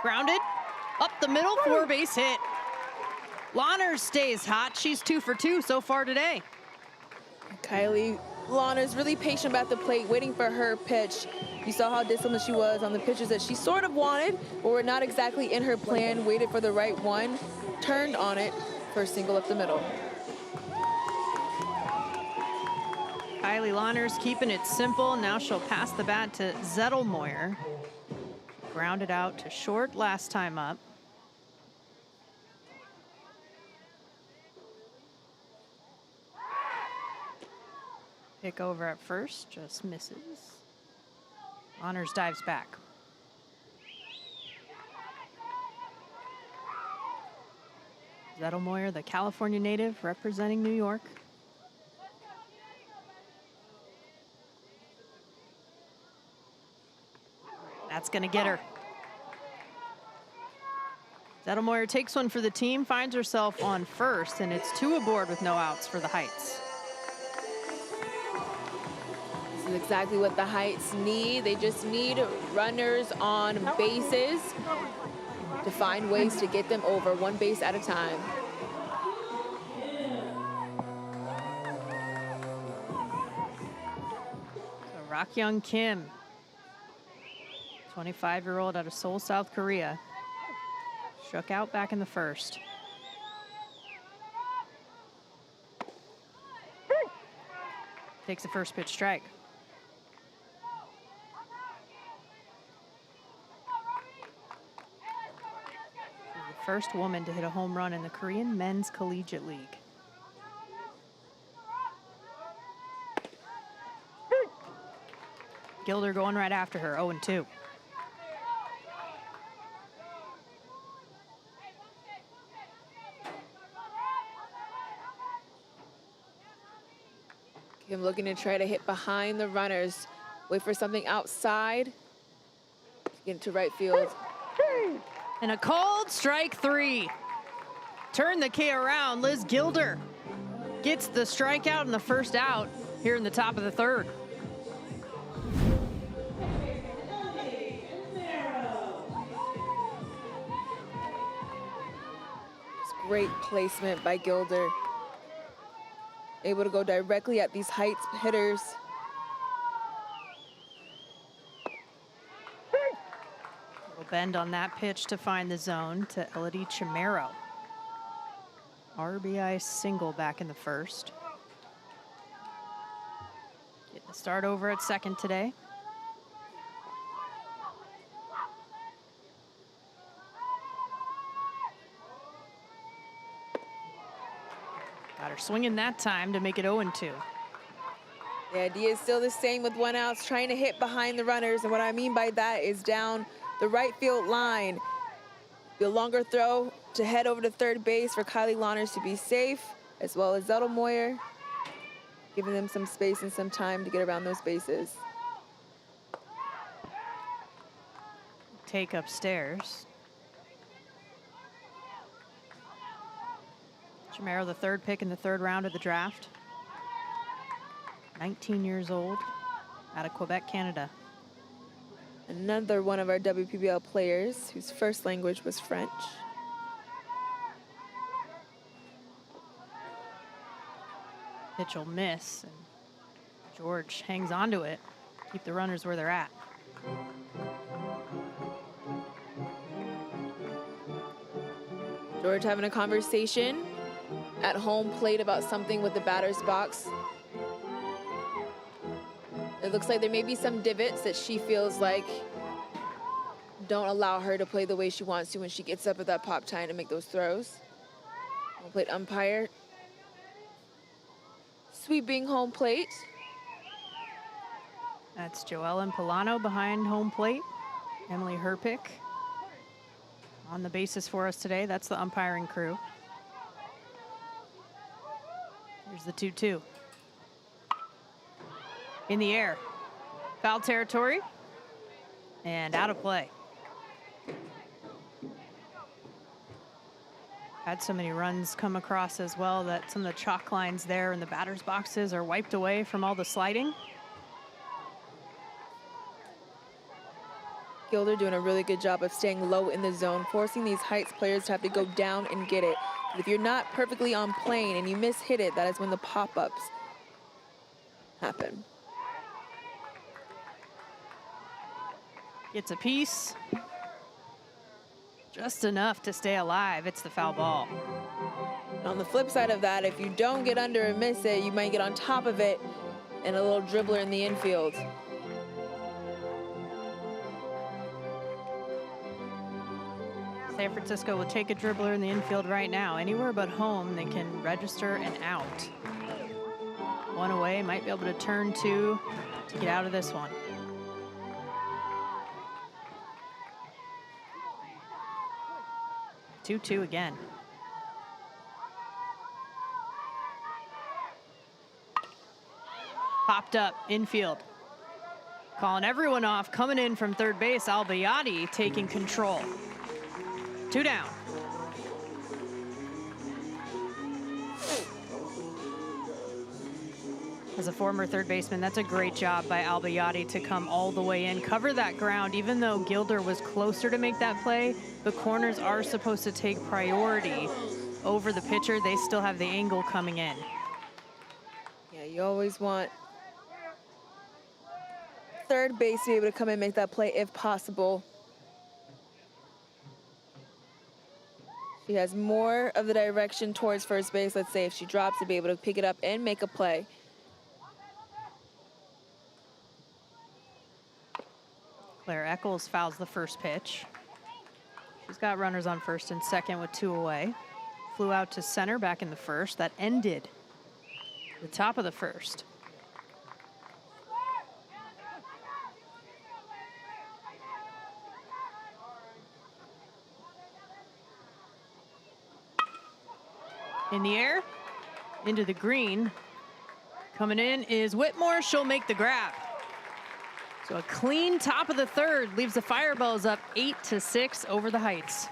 Grounded, up the middle, 4-base hit. Lawners stays hot. She's 2 for 2 so far today. Kylie Lawners really patient about the plate, waiting for her pitch. You saw how disciplined she was on the pitches that she sort of wanted, but were not exactly in her plan. Waited for the right one, turned on it for a single up the middle. Kylie Lawners keeping it simple. Now she'll pass the bat to Zettelmoyer. Grounded out to short last time up. Pick over at first, just misses. Honors dives back. Zettelmoyer, the California native, representing New York. That's gonna get her. Zettelmoyer takes one for the team, finds herself on first, and it's 2 aboard with no outs for the Heights. This is exactly what the Heights need. They just need runners on bases to find ways to get them over, 1 base at a time. So Rakyoung Kim, 25-year-old out of Seoul, South Korea, struck out back in the first. Takes the first pitch strike. She's the first woman to hit a home run in the Korean Men's Collegiate League. Gilder going right after her, 0-2. Kim looking to try to hit behind the runners. Wait for something outside. Get into right field. And a called strike 3. Turn the K around. Liz Gilder gets the strikeout and the first out here in the top of the 3rd. Great placement by Gilder. Able to go directly at these Heights hitters. Little bend on that pitch to find the zone to Elodie Chimero. RBI single back in the first. Getting the start over at second today. Got her swinging that time to make it 0-2. The idea is still the same with 1 out, trying to hit behind the runners. And what I mean by that is down the right field line. The longer throw to head over to third base for Kylie Lawners to be safe, as well as Zettelmoyer, giving them some space and some time to get around those bases. Take upstairs. Chimero, the 3rd pick in the 3rd round of the draft. 19 years old, out of Quebec, Canada. Another one of our WPBL players whose first language was French. Pitch will miss, and George hangs on to it. Keep the runners where they're at. George having a conversation at home plate about something with the batter's box. It looks like there may be some divots that she feels like don't allow her to play the way she wants to when she gets up at that pop time to make those throws. Home plate umpire sweeping home plate. That's Joellen Polano behind home plate. Emily Herpick on the bases for us today. That's the umpiring crew. Here's the 2-2. In the air. Foul territory. And out of play. Had so many runs come across as well that some of the chalk lines there in the batter's boxes are wiped away from all the sliding. Gilder doing a really good job of staying low in the zone, forcing these Heights players to have to go down and get it. If you're not perfectly on plane and you miss-hit it, that is when the pop-ups happen. Gets a piece. Just enough to stay alive. It's the foul ball. On the flip side of that, if you don't get under and miss it, you might get on top of it and a little dribbler in the infield. San Francisco will take a dribbler in the infield right now. Anywhere but home, they can register an out. One away, might be able to turn two to get out of this one. Two again. Popped up infield. Calling everyone off, coming in from third base, Albayati taking control. 2 down. As a former third baseman, that's a great job by Albayati to come all the way in, cover that ground. Even though Gilder was closer to make that play, the corners are supposed to take priority over the pitcher. They still have the angle coming in. Yeah, you always want third base to be able to come and make that play if possible. She has more of the direction towards first base. Let's say if she drops to be able to pick it up and make a play. Claire Eccles fouls the first pitch. She's got runners on first and second with 2 away. Flew out to center back in the first. That ended the top of the first. In the air, into the green. Coming in is Whitmore. She'll make the grab. So a clean top of the third leaves the Firebells up 8-6 over the Heights.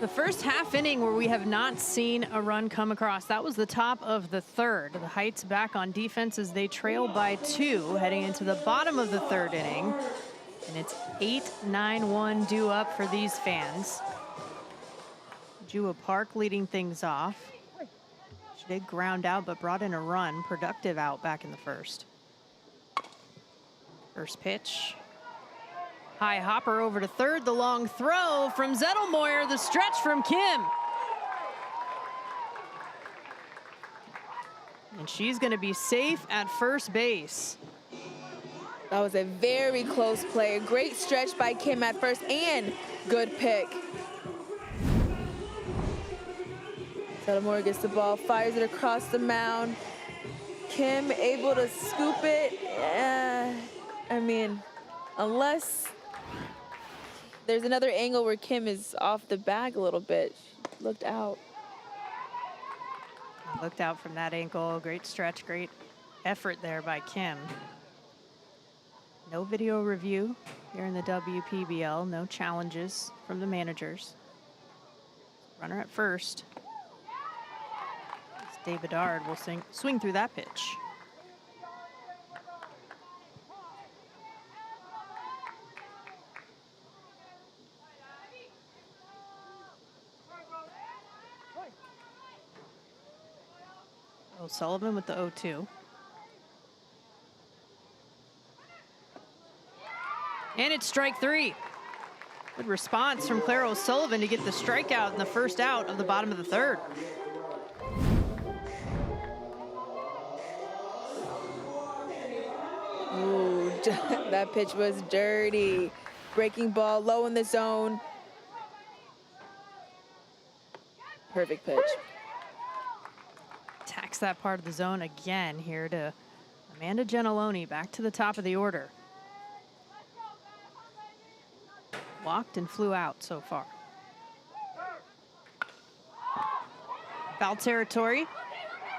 The first half inning where we have not seen a run come across. That was the top of the third. The Heights back on defense as they trail by 2 heading into the bottom of the third inning. And it's 8-9-1 due up for these fans. Jua Park leading things off. She did ground out but brought in a run. Productive out back in the first. First pitch. High hopper over to third, the long throw from Zettelmoyer, the stretch from Kim. And she's gonna be safe at first base. That was a very close play. A great stretch by Kim at first and good pick. Zettelmoyer gets the ball, fires it across the mound. Kim able to scoop it. I mean, unless there's another angle where Kim is off the bag a little bit. She looked out. Looked out from that ankle. Great stretch, great effort there by Kim. No video review here in the WPBL. No challenges from the managers. Runner at first. Dave Bedard will swing through that pitch. O'Sullivan with the 0-2. And it's strike 3. Good response from Claire O'Sullivan to get the strikeout in the first out of the bottom of the third. Ooh, that pitch was dirty. Breaking ball low in the zone. Perfect pitch. Attacks that part of the zone again here to Amanda Gentiloni, back to the top of the order. Walked and flew out so far. Foul territory.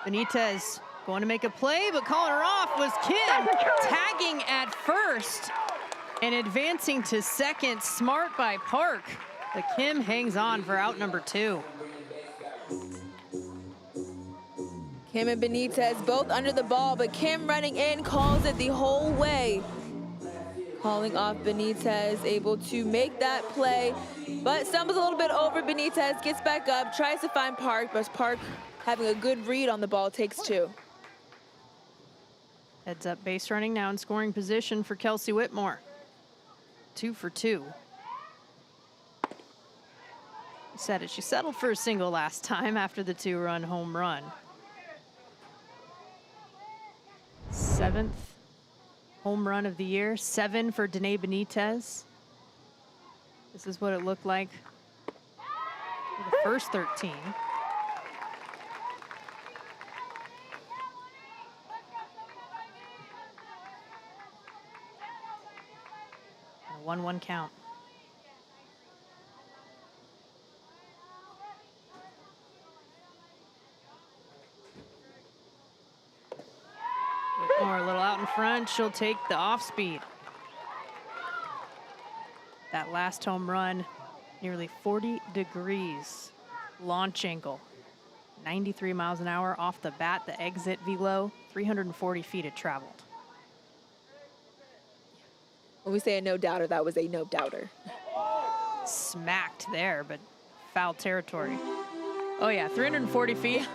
Benites going to make a play, but calling her off was Kim, tagging at first and advancing to second. Smart by Park, but Kim hangs on for out number 2. Kim and Benites both under the ball, but Kim running in calls it the whole way. Calling off Benites, able to make that play, but stumbles a little bit over. Benites gets back up, tries to find Park, but Park having a good read on the ball, takes 2. Heads up base running now in scoring position for Kelsey Whitmore. 2 for 2. Said it, she settled for a single last time after the 2-run home run. 7th home run of the year, 7 for Danae Benites. This is what it looked like for the first 13. A 1-1 count. Whitmore a little out in front. She'll take the off speed. That last home run, nearly 40 degrees launch angle. 93 miles an hour off the bat. The exit velo, 340 feet it traveled. When we say a no-doubter, that was a no-doubter. Smacked there, but foul territory. Oh yeah, 340 feet.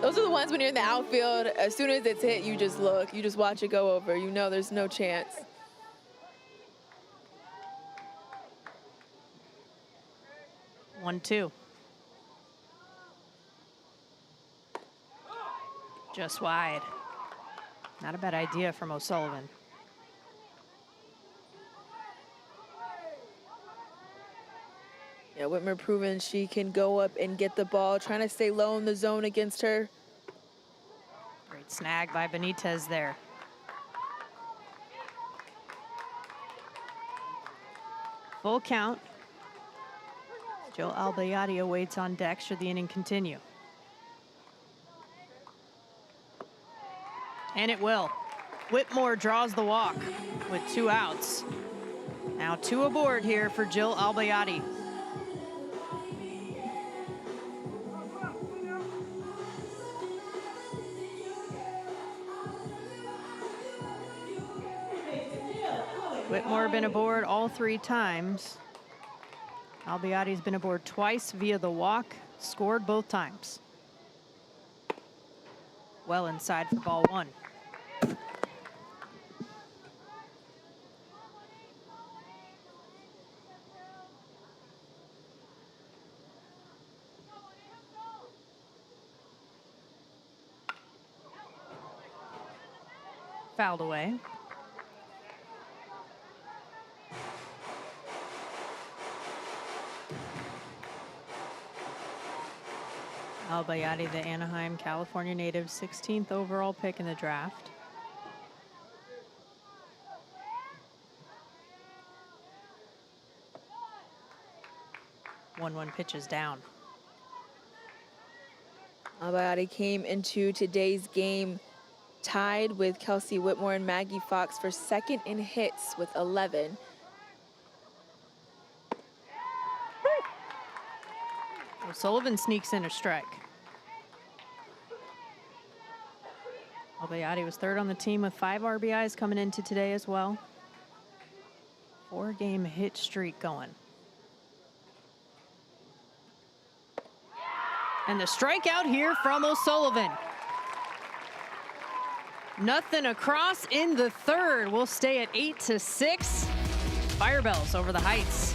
Those are the ones when you're in the outfield, as soon as it's hit, you just look, you just watch it go over. You know there's no chance. One, 2. Just wide. Not a bad idea from O'Sullivan. Yeah, Whitmore proven she can go up and get the ball, trying to stay low in the zone against her. Great snag by Benites there. Full count. Joe Albayati awaits on deck should the inning continue. And it will. Whitmore draws the walk with 2 outs. Now 2 aboard here for Jill Albayati. Whitmore been aboard all 3 times. Albiati's been aboard twice via the walk, scored both times. Well inside for ball 1. Fouled away. Albiati, the Anaheim, California native, 16th overall pick in the draft. One pitches down. Albiati came into today's game tied with Kelsey Whitmore and Maggie Fox for second in hits with 11. O'Sullivan sneaks in a strike. Albiati was 3rd on the team with 5 RBIs coming into today as well. 4-game hit streak going. And the strikeout here from O'Sullivan. Nothing across in the 3rd. We'll stay at 8-6. Firebells over the Heights.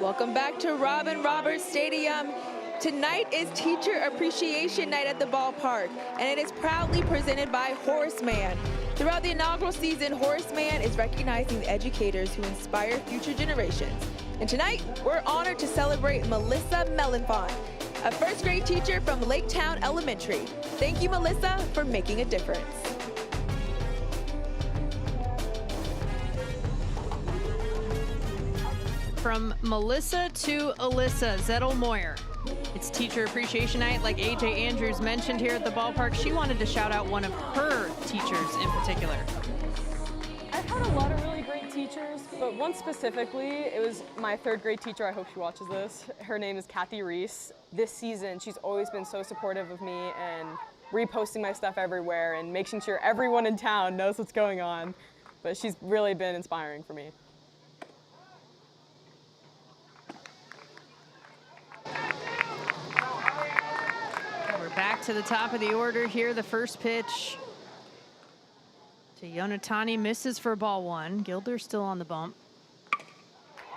Welcome back to Robin Roberts Stadium. Tonight is Teacher Appreciation Night at the ballpark, and it is proudly presented by Horseman. Throughout the inaugural season, Horseman is recognizing the educators who inspire future generations. And tonight, we're honored to celebrate Melissa Melanfont, a first-grade teacher from Laketown Elementary. Thank you, Melissa, for making a difference. From Melissa to Alyssa Zettel-Moyer. It's Teacher Appreciation Night, like AJ Andrews mentioned here at the ballpark. She wanted to shout out one of her teachers in particular. I've had a lot of really great teachers, but one specifically, it was my 3rd grade teacher. I hope she watches this. Her name is Kathy Reese. This season, she's always been so supportive of me and reposting my stuff everywhere and making sure everyone in town knows what's going on. But she's really been inspiring for me. Back to the top of the order here. The first pitch to Yonatani, misses for ball 1. Gilder's still on the bump.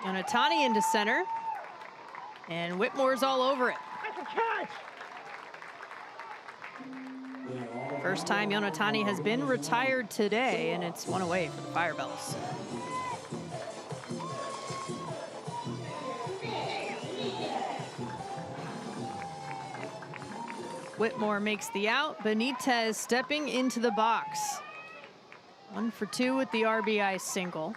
Yonatani into center. And Whitmore's all over it. First time Yonatani has been retired today, and it's 1 away for the Firebells. Whitmore makes the out. Benites stepping into the box. 1 for 2 with the RBI single.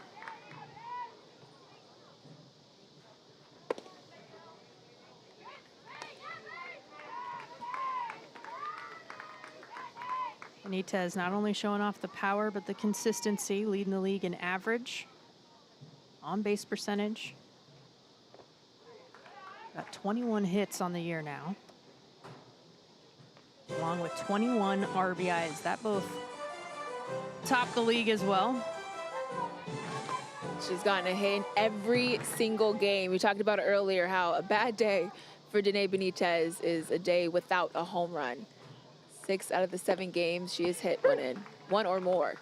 Benites not only showing off the power, but the consistency, leading the league in average, on-base percentage. Got 21 hits on the year now, along with 21 RBIs. That both top the league as well. She's gotten a hit in every single game. We talked about it earlier, how a bad day for Danae Benites is a day without a home run. 6 out of the 7 games she has hit one in, 1 or more.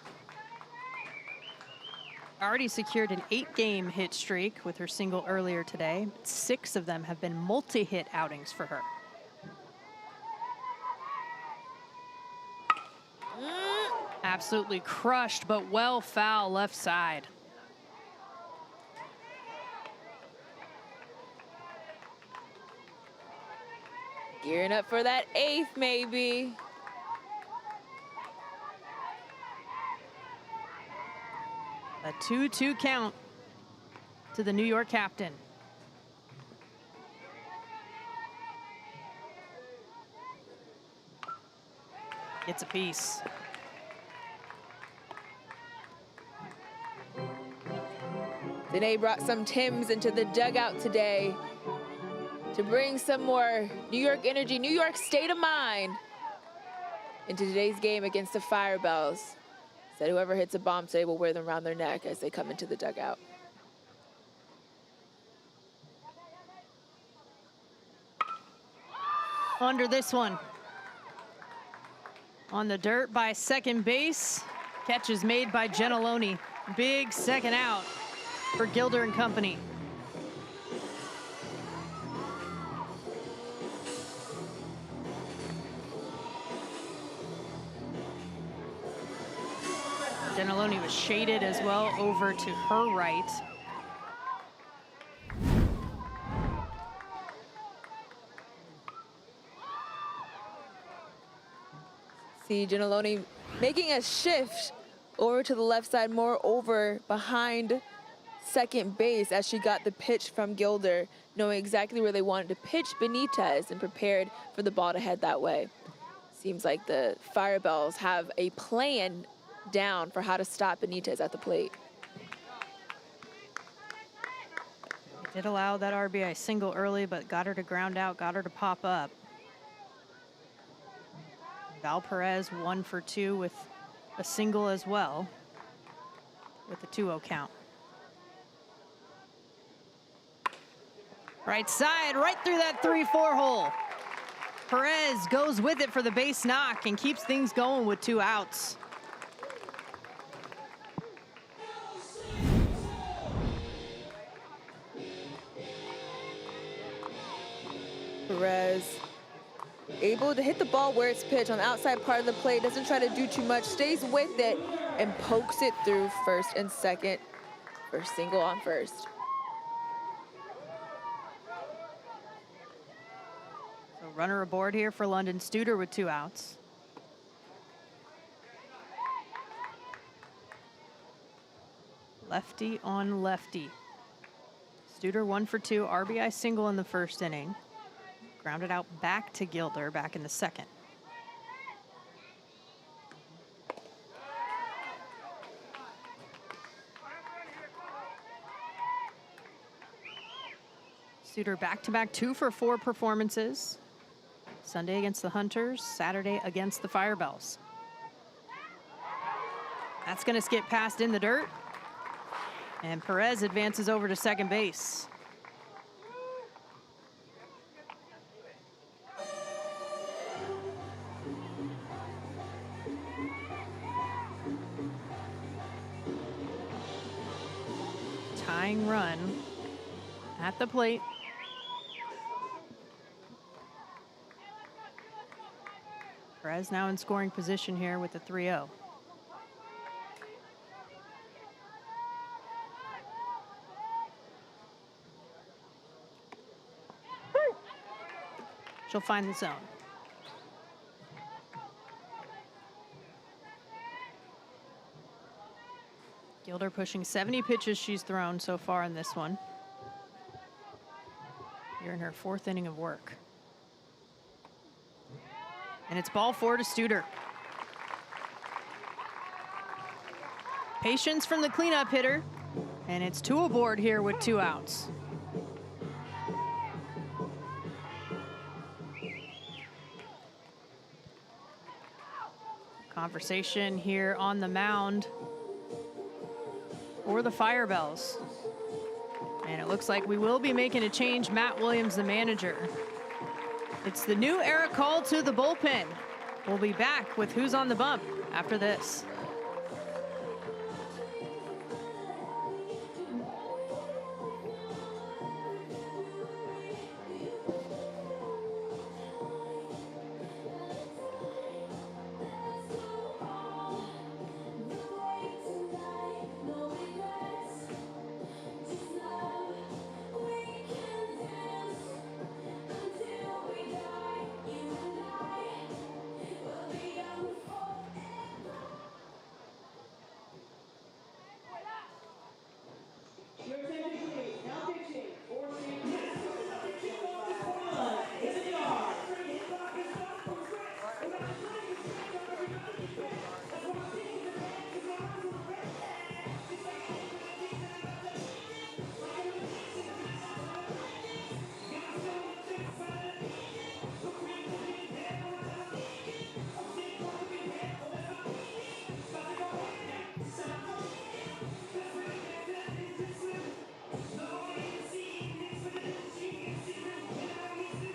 Already secured an 8-game hit streak with her single earlier today. 6 of them have been multi-hit outings for her. Absolutely crushed, but well foul left side. Gearing up for that 8th, maybe. A 2-2 count to the New York captain. Gets a piece. Danae brought some Timbs into the dugout today to bring some more New York energy, New York state of mind into today's game against the Firebells. Said whoever hits a bomb today will wear them around their neck as they come into the dugout. Under this one. On the dirt by second base. Catch is made by Gentiloni. Big second out for Gilder and company. Gentiloni was shaded as well over to her right. See Gentiloni making a shift over to the left side, more over behind second base as she got the pitch from Gilder, knowing exactly where they wanted to pitch Benites and prepared for the ball to head that way. Seems like the Firebells have a plan down for how to stop Benites at the plate. Did allow that RBI single early, but got her to ground out, got her to pop up. Val Perez 1 for 2 with a single as well, with a 2-0 count. Right side, right through that 3-4 hole. Perez goes with it for the base knock and keeps things going with 2 outs. Perez able to hit the ball where it's pitched on the outside part of the plate, doesn't try to do too much, stays with it and pokes it through first and second for single on first. So runner aboard here for London Studer with 2 outs. Lefty on lefty. Studer 1 for 2, RBI single in the first inning. Grounded out back to Gilder back in the second. Studer back-to-back 2 for 4 performances. Sunday against the Hunters, Saturday against the Firebells. That's going to skip past in the dirt. And Perez advances over to second base. Tying run at the plate. Perez now in scoring position here with the 3-0. She'll find the zone. Gilder pushing 70 pitches she's thrown so far in this one. You're in her 4th inning of work. And it's ball 4 to Studer. Patience from the cleanup hitter. And it's 2 aboard here with 2 outs. Conversation here on the mound for the Firebells. And it looks like we will be making a change. Matt Williams, the manager. It's the new era call to the bullpen. We'll be back with Who's on the Bump after this. Your attention please. Now pitching.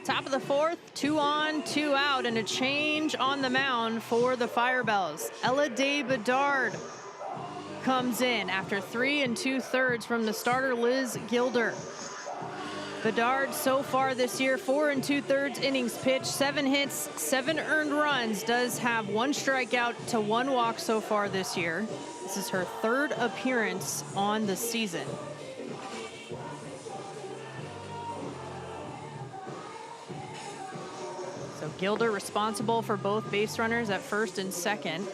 Top of the fourth, 2 on, 2 out, and a change on the mound for the Firebells. Ella Day Bedard comes in after 3 2/3 from the starter Liz Gilder. Bedard so far this year, 4 2/3 innings pitched, 7 hits, 7 earned runs, does have 1 strikeout to 1 walk so far this year. This is her 3rd appearance on the season. So Gilder responsible for both base runners at first and second.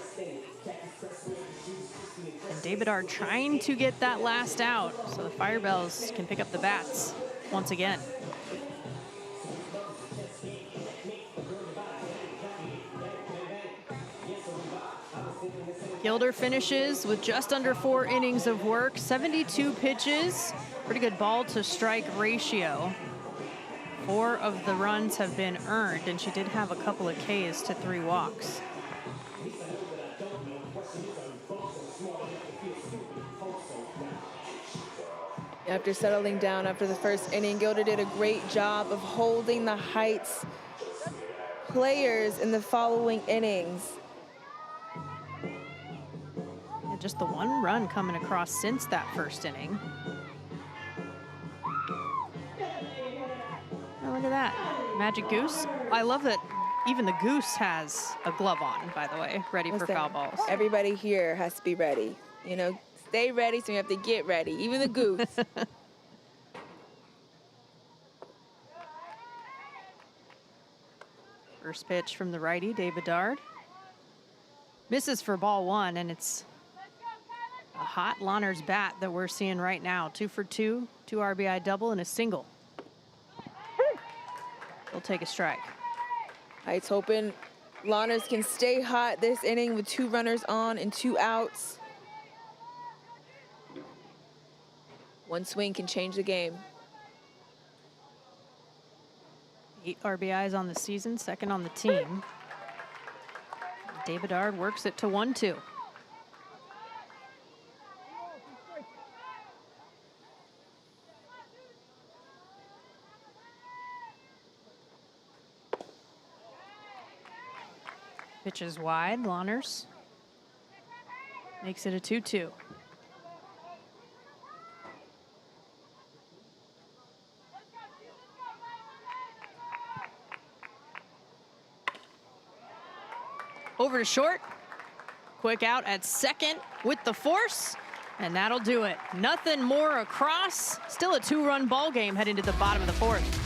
And Day Bedard trying to get that last out so the Firebells can pick up the bats once again. Gilder finishes with just under 4 innings of work, 72 pitches, pretty good ball to strike ratio. 4 of the runs have been earned, and she did have a couple of Ks to 3 walks. After settling down after the first inning, Gilder did a great job of holding the Heights players in the following innings. And just the 1 run coming across since that first inning. Oh, look at that. Magic Goose. I love that even the goose has a glove on, by the way, ready for foul balls. Everybody here has to be ready. You know, stay ready, so you have to get ready. Even the goose. First pitch from the righty, Day Bedard. Misses for ball 1, and it's a hot Lahners bat that we're seeing right now. 2 for 2, 2 RBI double, and a single. He'll take a strike. Heights hoping Lahners can stay hot this inning with 2 runners on and 2 outs. 1 swing can change the game. 8 RBIs on the season, 2nd on the team. Day Bedard works it to 1-2. Pitch is wide, Lahners makes it a 2-2. Over to short. Quick out at second with the force, and that'll do it. Nothing more across. Still a 2-run ball game heading to the bottom of the 4th.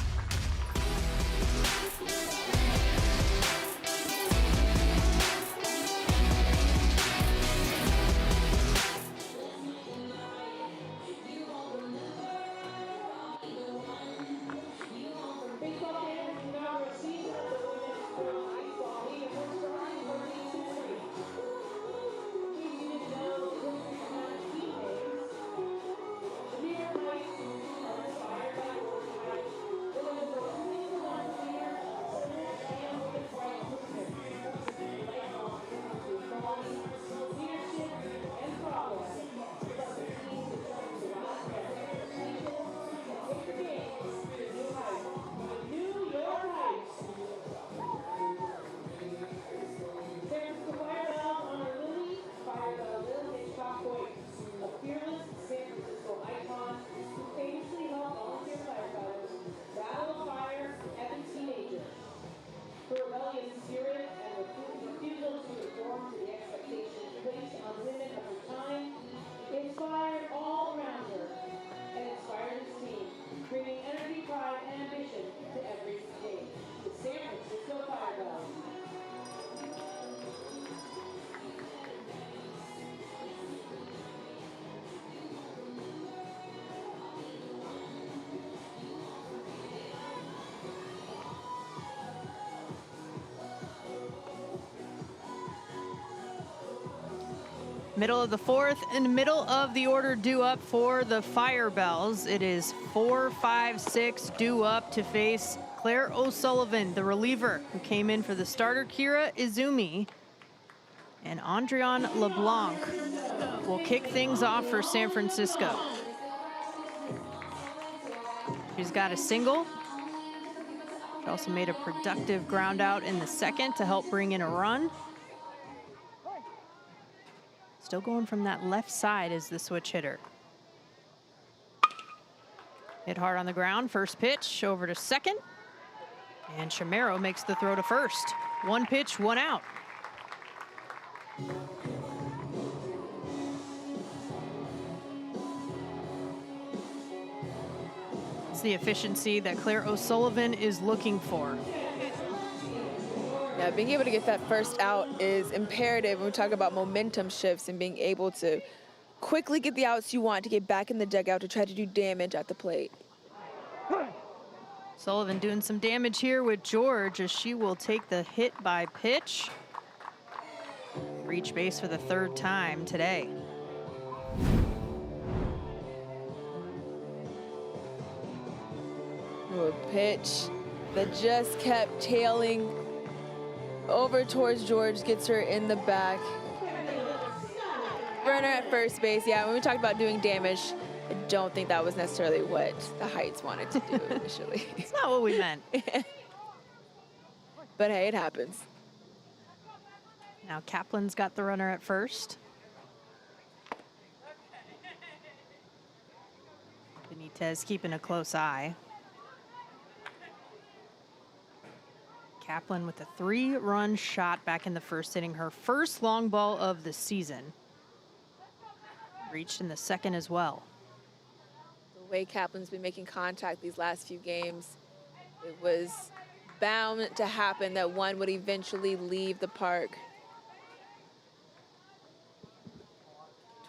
Middle of the fourth and middle of the order due up for the Firebells. It is 4, 5, 6 due up to face Claire O'Sullivan, the reliever, who came in for the starter, Kira Izumi. And Andrian LeBlanc will kick things off for San Francisco. She's got a single. She also made a productive ground out in the second to help bring in a run. Still going from that left side is the switch hitter. Hit hard on the ground, first pitch over to second. And Chamero makes the throw to first. One pitch, one out. It's the efficiency that Claire O'Sullivan is looking for. Yeah, being able to get that first out is imperative when we talk about momentum shifts and being able to quickly get the outs you want to get back in the dugout to try to do damage at the plate. Sullivan doing some damage here with George as she will take the hit by pitch. Reach base for the third time today. Ooh, a pitch that just kept tailing over towards George, gets her in the back. Runner at first base. Yeah, when we talked about doing damage, I don't think that was necessarily what the Heights wanted to do initially. It's not what we meant. But hey, it happens. Now Kaplan's got the runner at first. Benitez keeping a close eye. Kaplan with a 3-run shot back in the first inning, her first long ball of the season. Reached in the second as well. The way Kaplan's been making contact these last few games, it was bound to happen that one would eventually leave the park.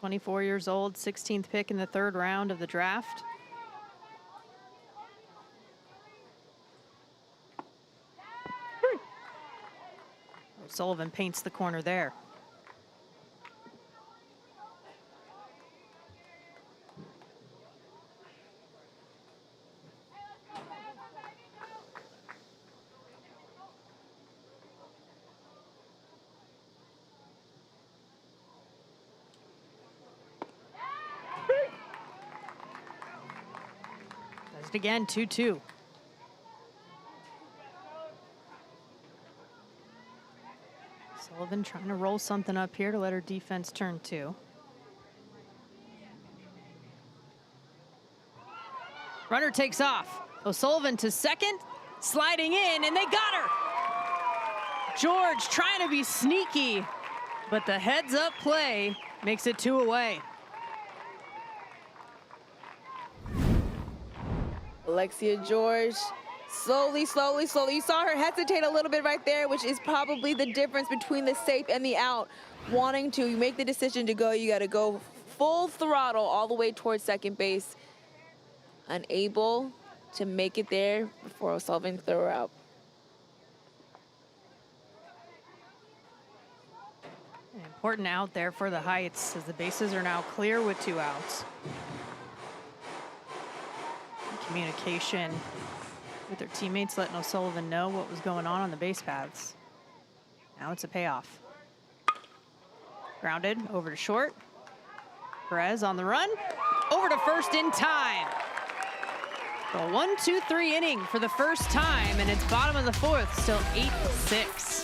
24 years old, 16th pick in the third round of the draft. Sullivan paints the corner there. Does it again, 2-2. Sullivan trying to roll something up here to let her defense turn 2. Runner takes off. O'Sullivan to second, sliding in, and they got her. George trying to be sneaky, but the heads-up play makes it 2 away. Alexia George, slowly. You saw her hesitate a little bit right there, which is probably the difference between the safe and the out. Wanting to, you make the decision to go, you got to go full throttle all the way towards second base. Unable to make it there before O'Sullivan threw her out. An important out there for the Heights as the bases are now clear with 2 outs. Communication with their teammates, letting O'Sullivan know what was going on the base paths. Now it's a payoff. Grounded over to short. Perez on the run. Over to first in time. A 1-2-3 inning for the first time, and it's bottom of the fourth, still 8-6.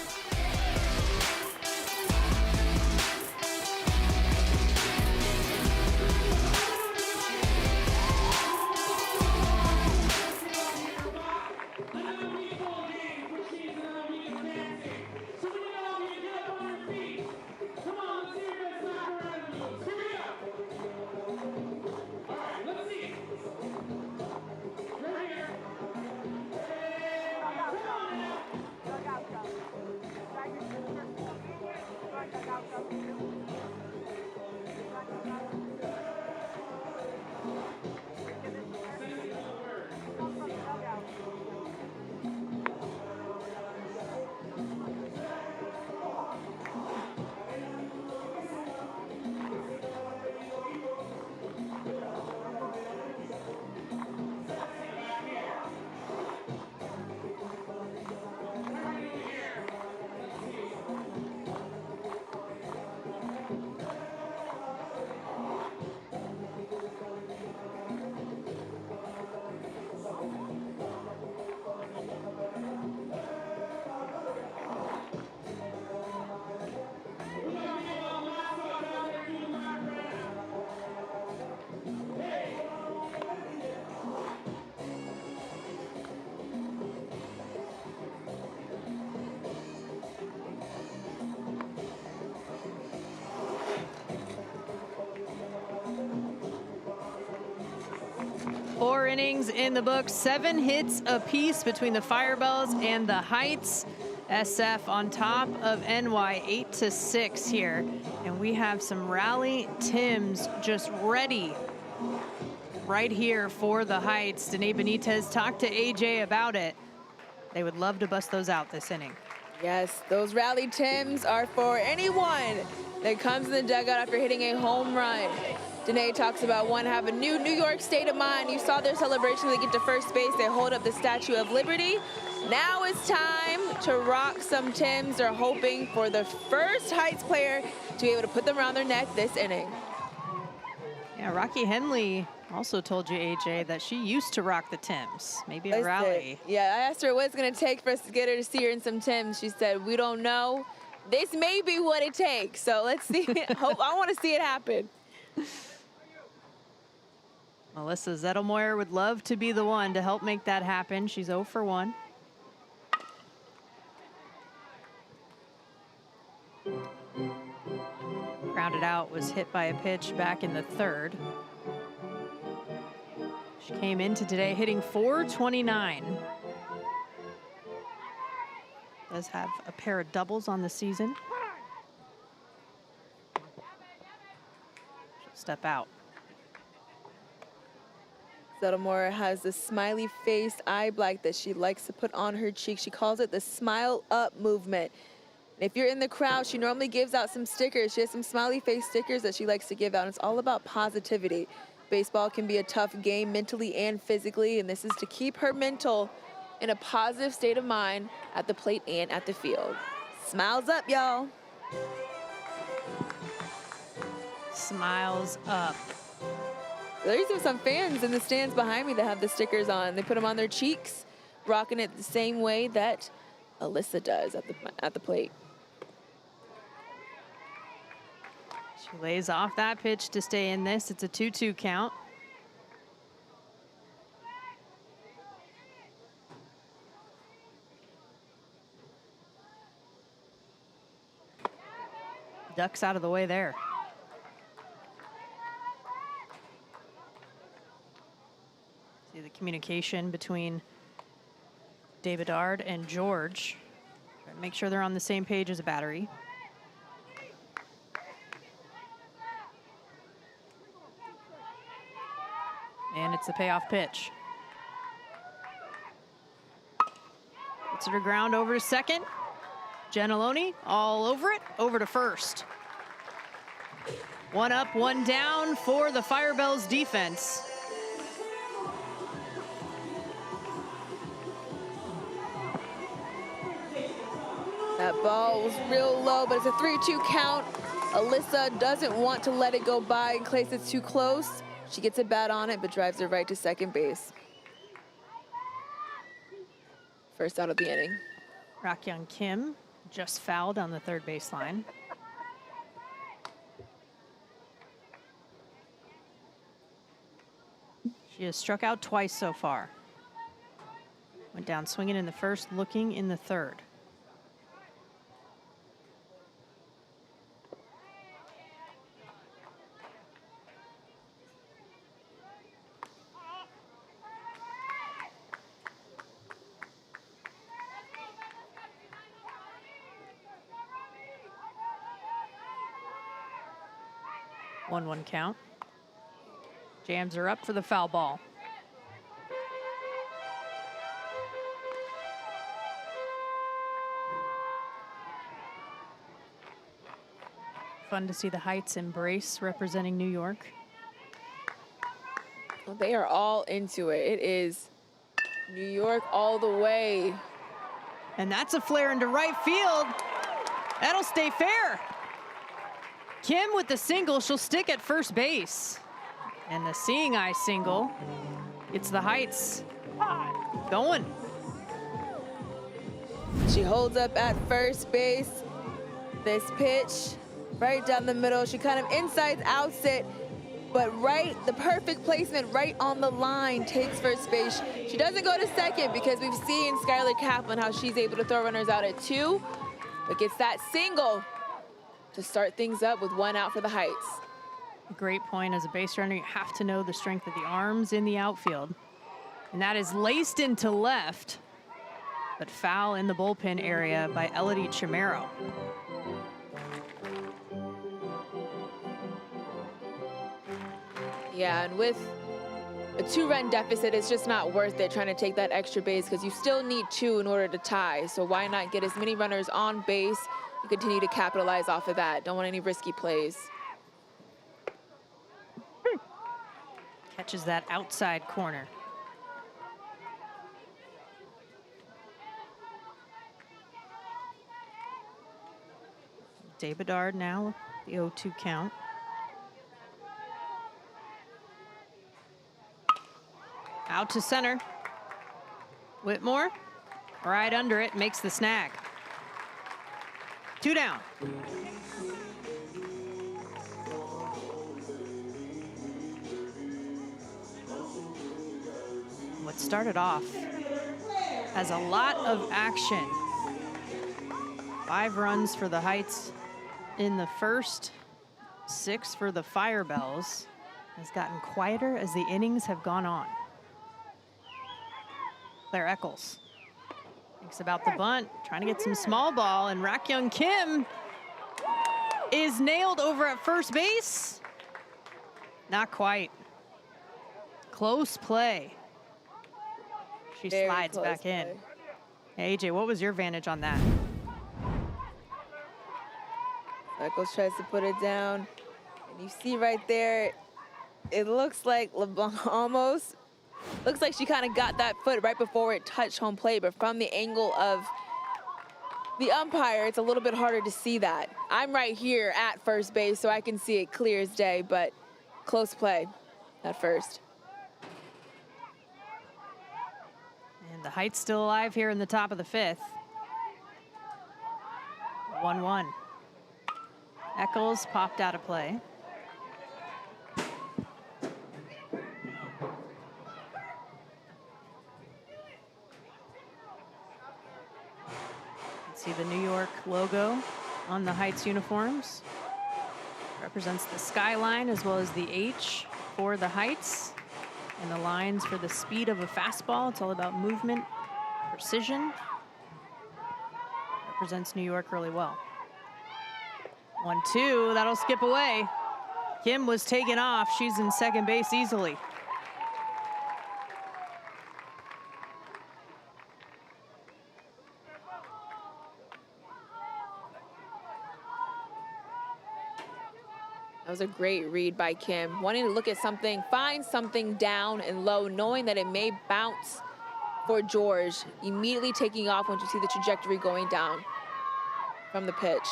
4 innings in the book, 7 hits apiece between the Firebells and the Heights. SF on top of NY 8-6 here. And we have some rally Tims just ready right here for the Heights. Danae Benitez talked to AJ about it. They would love to bust those out this inning. Yes, those rally Tims are for anyone that comes in the dugout after hitting a home run. Danae talks about one have a new New York state of mind. You saw their celebration when they get to first base. They hold up the Statue of Liberty. Now it's time to rock some Tims. They're hoping for the first Heights player to be able to put them around their neck this inning. Yeah, Rocky Henley also told you, AJ, that she used to rock the Tims. Maybe a rally. Yeah, I asked her what it's going to take for us to get her to see her in some Tims. She said, we don't know. This may be what it takes. So let's see. I want to see it happen. Melissa Zettelmoyer would love to be the one to help make that happen. She's 0 for 1. Grounded out, was hit by a pitch back in the 3rd. She came into today hitting .429. Does have a pair of doubles on the season. She'll step out. Zettelmoyer has the smiley face eye black that she likes to put on her cheek. She calls it the smile up movement. If you're in the crowd, she normally gives out some stickers. She has some smiley face stickers that she likes to give out. And it's all about positivity. Baseball can be a tough game mentally and physically, and this is to keep her mental in a positive state of mind at the plate and at the field. Smiles up, y'all. Smiles up. There's even some fans in the stands behind me that have the stickers on. They put them on their cheeks, rocking it the same way that Alyssa does at the plate. She lays off that pitch to stay in this. It's a 2-2 count. Ducks out of the way there. See the communication between David Ard and George. Try to make sure they're on the same page as a battery. And it's the payoff pitch. Puts it to ground over to second. Gentiloni all over it, over to first. 1 up, 1 down for the Firebells defense. That ball was real low, but it's a 3-2 count. Alyssa doesn't want to let it go by in case it's too close. She gets a bat on it, but drives it right to second base. First out of the inning. Rakyeon Kim just fouled on the third baseline. She has struck out twice so far. Went down swinging in the first, looking in the third. One count. Jams are up for the foul ball. Fun to see the Heights embrace representing New York. Well, they are all into it. It is New York all the way. And that's a flare into right field. That'll stay fair. Kim with the single, she'll stick at first base. And the seeing eye single, it's the Heights going. She holds up at first base. This pitch right down the middle. She kind of insides outs it, but the perfect placement right on the line takes first base. She doesn't go to second because we've seen Skylar Kaplan how she's able to throw runners out at 2, but gets that single to start things up with 1 out for the Heights. Great point. As a base runner, you have to know the strength of the arms in the outfield. And that is laced into left, but foul in the bullpen area by Elodie Chimero. Yeah, and with a 2-run deficit, it's just not worth it trying to take that extra base because you still need 2 in order to tie. So why not get as many runners on base and continue to capitalize off of that? Don't want any risky plays. Catches that outside corner. Bedard now, the 0-2 count. Out to center. Whitmore, right under it, makes the snag. 2 down. What started off as a lot of action. 5 runs for the Heights in the first, 6 for the Firebells. Has gotten quieter as the innings have gone on. Claire Eccles thinks about the bunt, trying to get some small ball, and Rakyung Kim is nailed over at first base. Not quite. Close play. She Very slides close back in. play. Hey, AJ, what was your vantage on that? Eccles tries to put it down. And you see right there, it looks like LeBlanc almost, looks like she kind of got that foot right before it touched home plate, but from the angle of the umpire, it's a little bit harder to see that. I'm right here at first base, so I can see it clear as day, but close play at first. And the Heights still alive here in the top of the 5th. 1-1. Eccles popped out of play. See the New York logo on the Heights uniforms. Represents the skyline as well as the H for the Heights. And the lines for the speed of a fastball. It's all about movement, precision. Represents New York really well. 1-2, that'll skip away. Kim was taken off. She's in second base easily. That was a great read by Kim, wanting to look at something, find something down and low, knowing that it may bounce for George, immediately taking off once you see the trajectory going down from the pitch.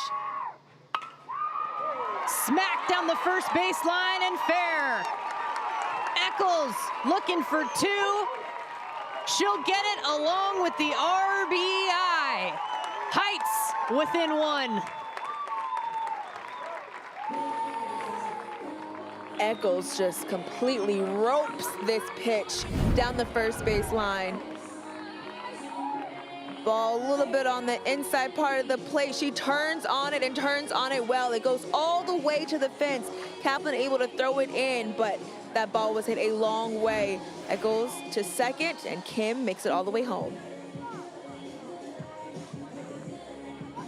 Smack down the first baseline and fair. Eccles looking for 2. She'll get it along with the RBI. Heights within 1. Eccles just completely ropes this pitch down the first base line. Ball a little bit on the inside part of the plate. She turns on it and turns on it well. It goes all the way to the fence. Kaplan able to throw it in, but that ball was hit a long way. Eccles to second, and Kim makes it all the way home.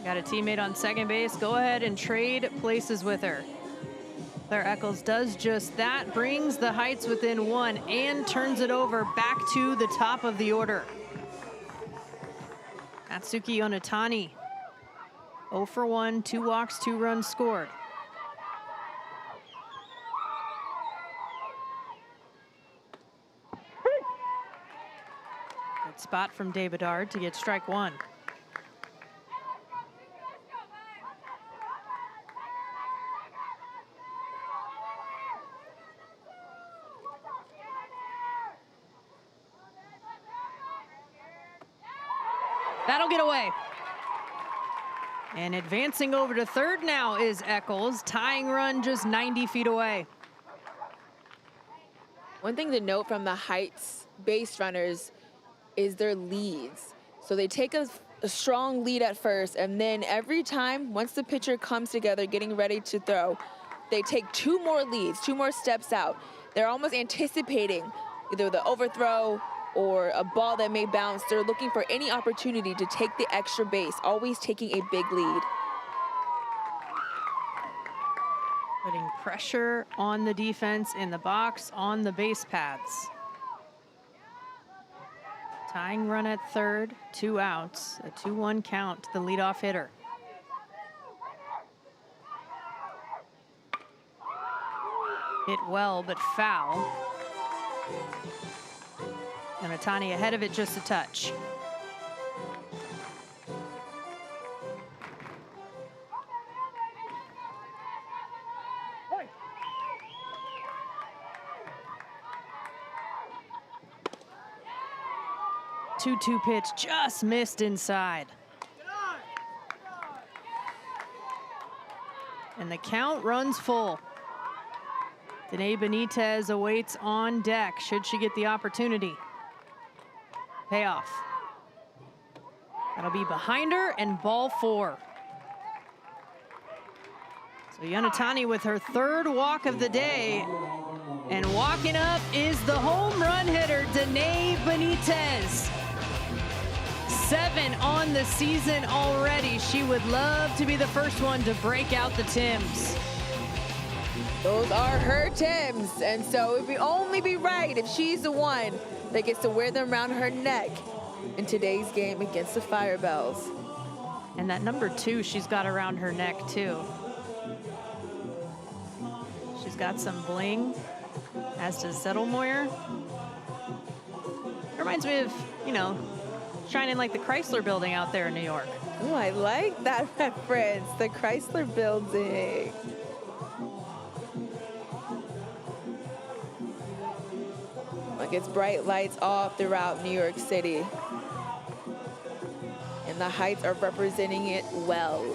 Got a teammate on second base. Go ahead and trade places with her. Claire Eccles does just that, brings the Heights within 1 and turns it over back to the top of the order. Atsuki Onitani, 0 for 1, 2 walks, 2 runs scored. Good spot from Bedard to get strike 1. That'll get away. And advancing over to third now is Eccles. Tying run just 90 feet away. One thing to note from the Heights base runners is their leads. So they take a strong lead at first, and then every time, once the pitcher comes together, getting ready to throw, they take 2 more leads, 2 more steps out, they're almost anticipating either the overthrow or a ball that may bounce. They're looking for any opportunity to take the extra base, always taking a big lead. Putting pressure on the defense in the box, on the base paths. Tying run at third, 2 outs, a 2-1 count to the leadoff hitter. Hit well, but foul. And Otani ahead of it just a touch. Two-two pitch just missed inside. And the count runs full. Danae Benitez awaits on deck should she get the opportunity. Payoff. That'll be behind her and ball 4. So Yanatani with her 3rd walk of the day. And walking up is the home run hitter, Danae Benitez. 7 on the season already. She would love to be the first one to break out the Tims. Those are her Tims, and so it would only be right if she's the one that gets to wear them around her neck in today's game against the Firebells. And that number 2 she's got around her neck too. She's got some bling, as does Zettelmoyer. Reminds me of, you know, shining like the Chrysler building out there in New York. Oh, I like that reference, the Chrysler building. Look, it's bright lights all throughout New York City. And the Heights are representing it well.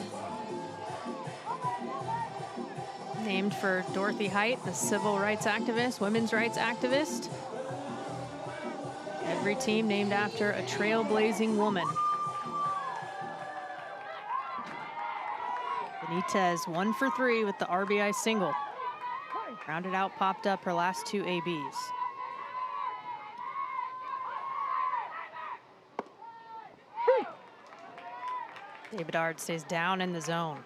Named for Dorothy Height, the civil rights activist, women's rights activist. Every team named after a trailblazing woman. Benitez 1 for 3 with the RBI single. Rounded out, popped up her last 2 ABs. David Ard stays down in the zone.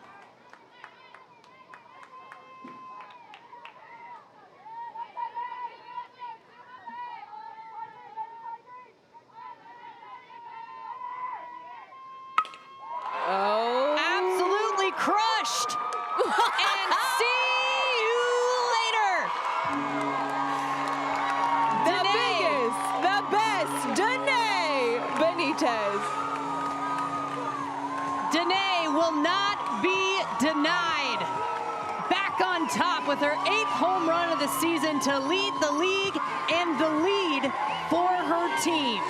Oh. Absolutely crushed. And see you later. The biggest, the best, Danae Benitez. Danae will not be denied. Back on top with her 8th home run of the season to lead the league and the lead for her team.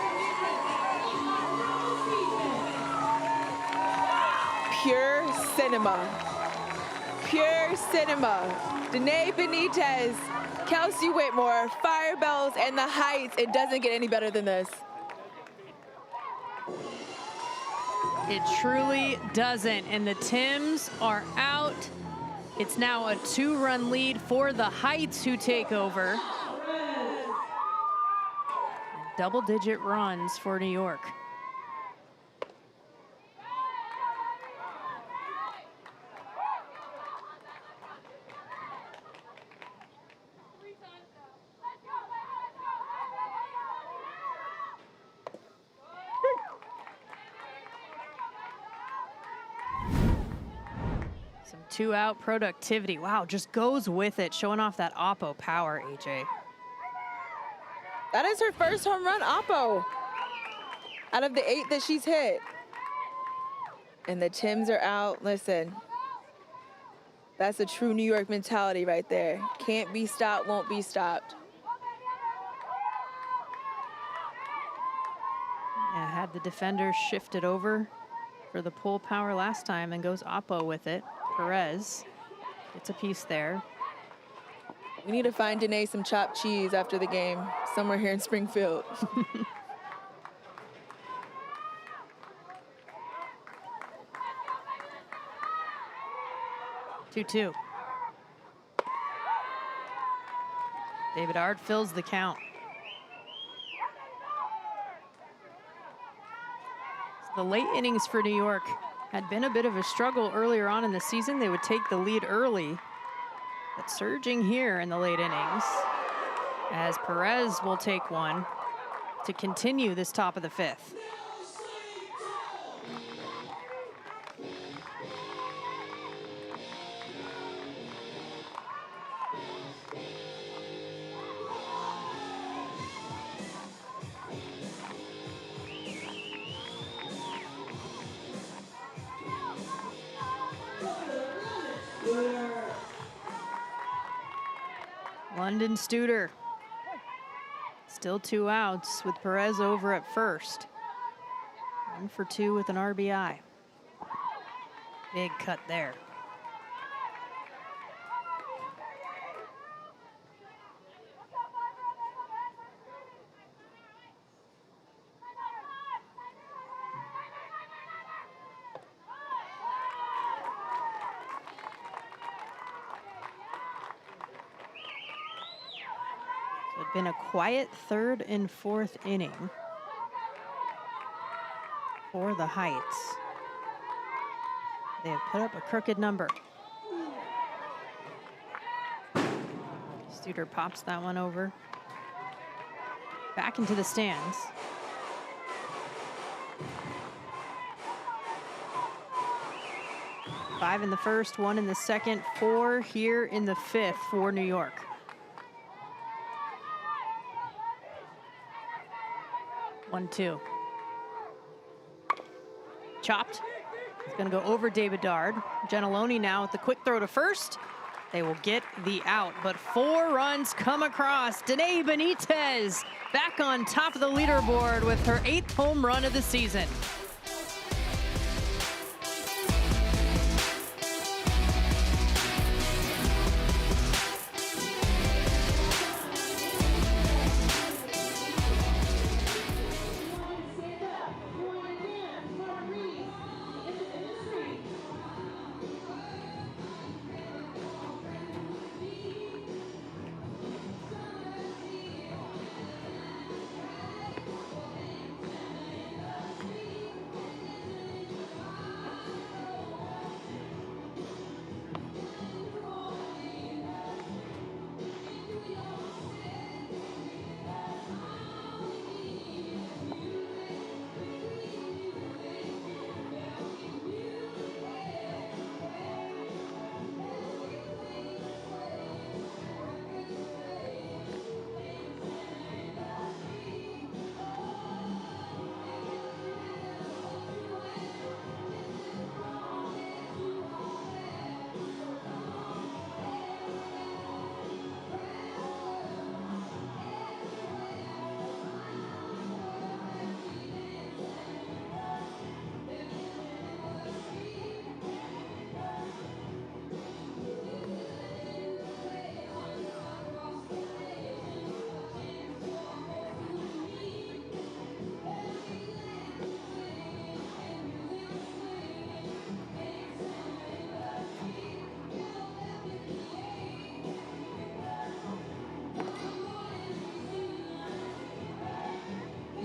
Pure cinema. Pure cinema. Danae Benitez, Kelsey Whitmore, Firebells, and the Heights. It doesn't get any better than this. It truly doesn't, and the Tims are out. It's now a 2-run lead for the Heights, who take over. Double-digit runs for New York. Some 2-out productivity. Wow, just goes with it, showing off that Oppo power, AJ. That is her first home run, Oppo, out of the 8 that she's hit. And the Tims are out. Listen, that's a true New York mentality right there. Can't be stopped, won't be stopped. Yeah, had the defender shifted over for the pull power last time, and goes Oppo with it. Perez gets a piece there. We need to find Danae some chopped cheese after the game somewhere here in Springfield. 2-2. David Ard fills the count. The late innings for New York had been a bit of a struggle earlier on in the season. They would take the lead early, but surging here in the late innings as Perez will take one to continue this top of the fifth. London Studer. Still 2 outs with Perez over at first. 1 for 2 with an RBI. Big cut there. So it's been a quiet third and fourth inning for the Heights. They have put up a crooked number. Studer pops that one over. Back into the stands. Five in the first, 1 in the second, 4 here in the fifth for New York. One, two. Chopped. It's going to go over David Ard. Gentiloni now with the quick throw to first. They will get the out, but 4 runs come across. Danae Benites back on top of the leaderboard with her 8th home run of the season.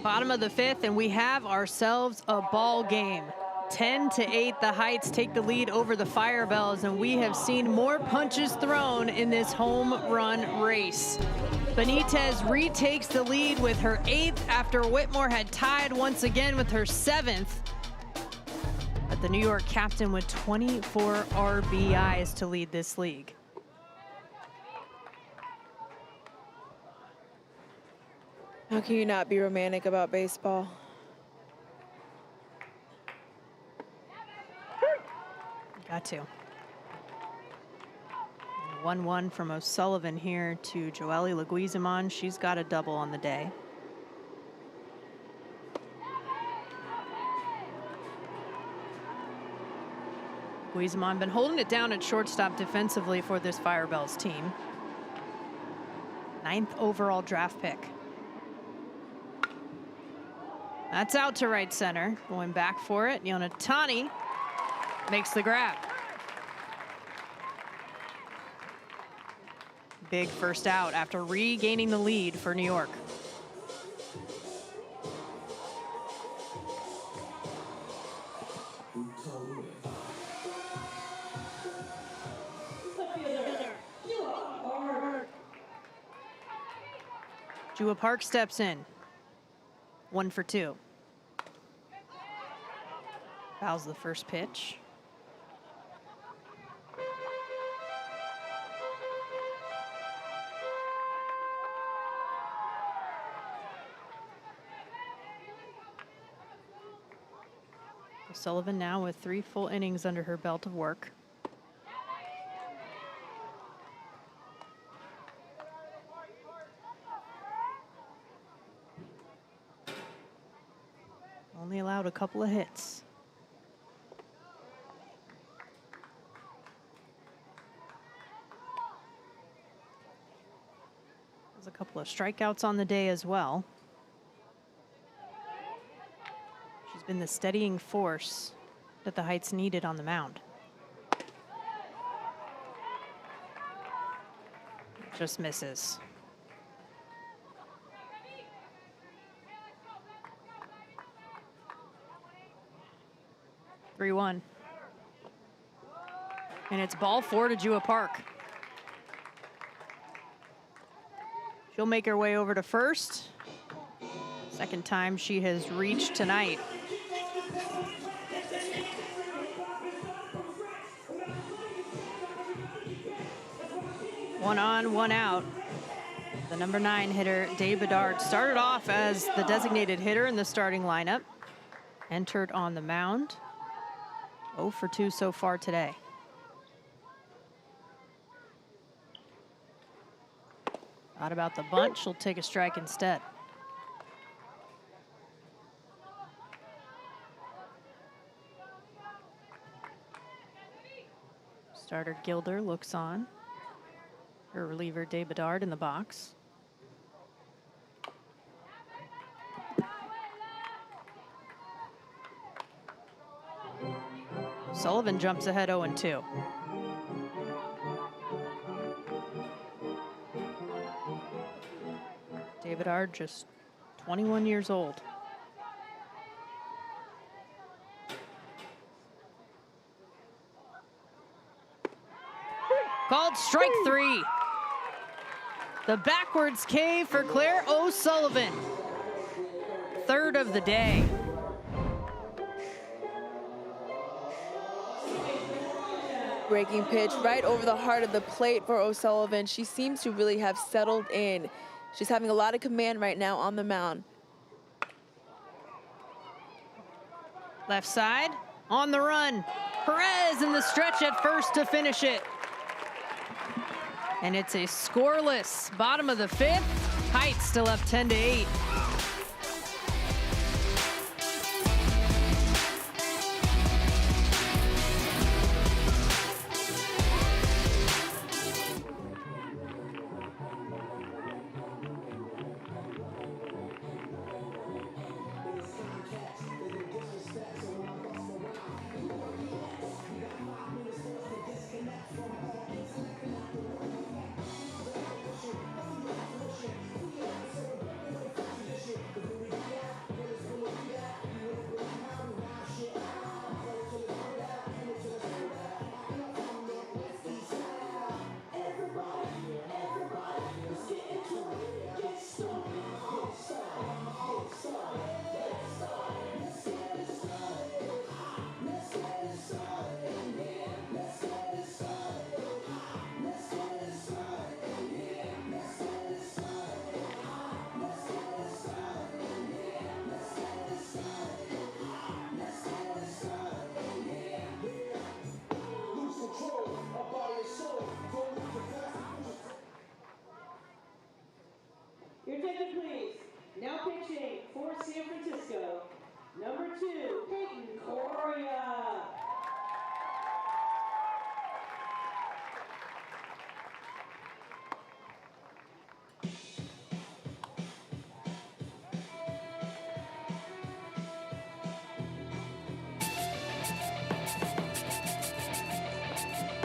Bottom of the fifth, and we have ourselves a ball game. 10-8, the Heights take the lead over the Firebells, and we have seen more punches thrown in this home run race. Benites retakes the lead with her 8th after Whitmore had tied once again with her 7th. But the New York captain with 24 RBIs to lead this league. How can you not be romantic about baseball? Got to. 1-1 from O'Sullivan here to Joelle Leguizamon. She's got a double on the day. Leguizamon been holding it down at shortstop defensively for this Firebells team. 9th overall draft pick. That's out to right center. Going back for it. Yonatani makes the grab. Big first out after regaining the lead for New York. Jua Park steps in. 1 for 2. Fouls the first pitch. Sullivan now with 3 full innings under her belt of work. Only allowed a couple of hits. There's a couple of strikeouts on the day as well. She's been the steadying force that the Heights needed on the mound. Just misses. (3-1). And it's ball 4 to Jua Park. She'll make her way over to first. Second time she has reached tonight. One on, one out. The number 9 hitter, Dave Bedard, started off as the designated hitter in the starting lineup. Entered on the mound. 0 for 2 so far today. Thought about the bunt, she'll take a strike instead. Starter Gilder looks on. Her reliever Dave Bedard in the box. Sullivan jumps ahead 0-2. Dave Bedard just 21 years old. Called strike 3. The backwards K for Claire O'Sullivan. 3rd of the day. Breaking pitch right over the heart of the plate for O'Sullivan. She seems to really have settled in. She's having a lot of command right now on the mound. Left side, on the run. Perez in the stretch at first to finish it. And it's a scoreless bottom of the 5th. Heights still up 10-8.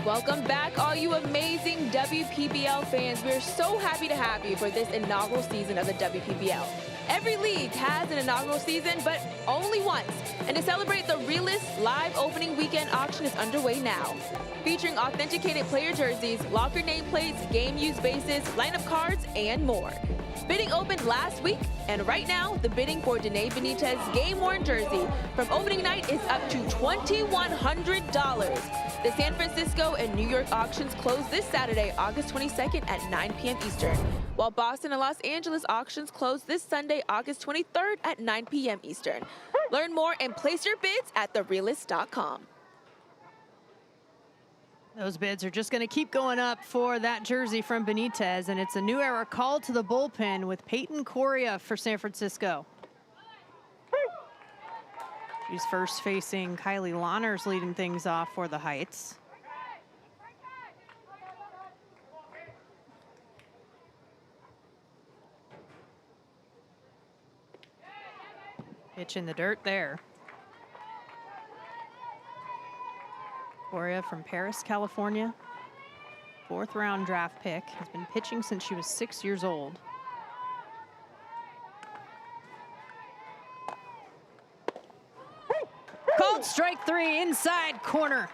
Welcome back, all you amazing WPBL fans. We're so happy to have you for this inaugural season of the WPBL. Every league has an inaugural season, but only once. And to celebrate, the realest live opening weekend auction is underway now. Featuring authenticated player jerseys, locker nameplates, game use bases, lineup cards, and more. Bidding opened last week, and right now, the bidding for Benites' game-worn jersey from opening night is up to $2,100. The San Francisco and New York auctions close this Saturday, August 22nd at 9 p.m. Eastern, while Boston and Los Angeles auctions close this Sunday, August 23rd at 9 p.m. Eastern. Learn more and place your bids at therealist.com. Those bids are just going to keep going up for that jersey from Benites, and it's a new era call to the bullpen with Peyton Correa for San Francisco. She's first facing Kylie Lahners, leading things off for the Heights. Pitch in the dirt there. Correa from Paris, California. 4th round draft pick. Has been pitching since she was 6 years old. Called strike 3, inside corner.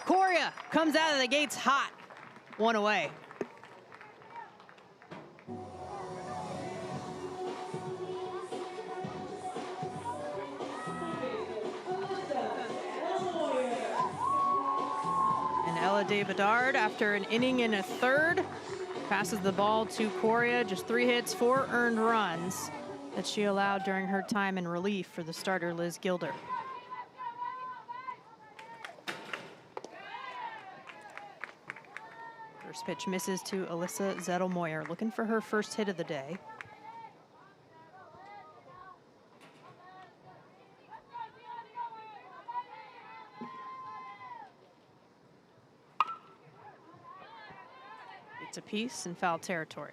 Correa comes out of the gates hot. 1 away. Bedard, after an inning and a third, passes the ball to Correa. Just 3 hits, 4 earned runs that she allowed during her time in relief for the starter, Liz Gilder. First pitch misses to Alyssa Zettelmoyer, looking for her first hit of the day. It's a piece in foul territory.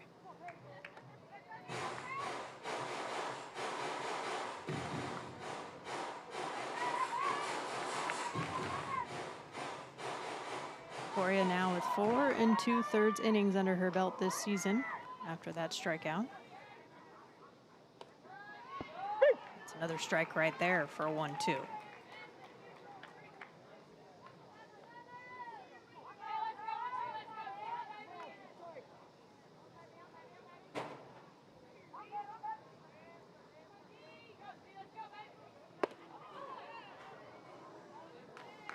Correa now with 4 2/3 innings under her belt this season after that strikeout. It's another strike right there for a 1-2.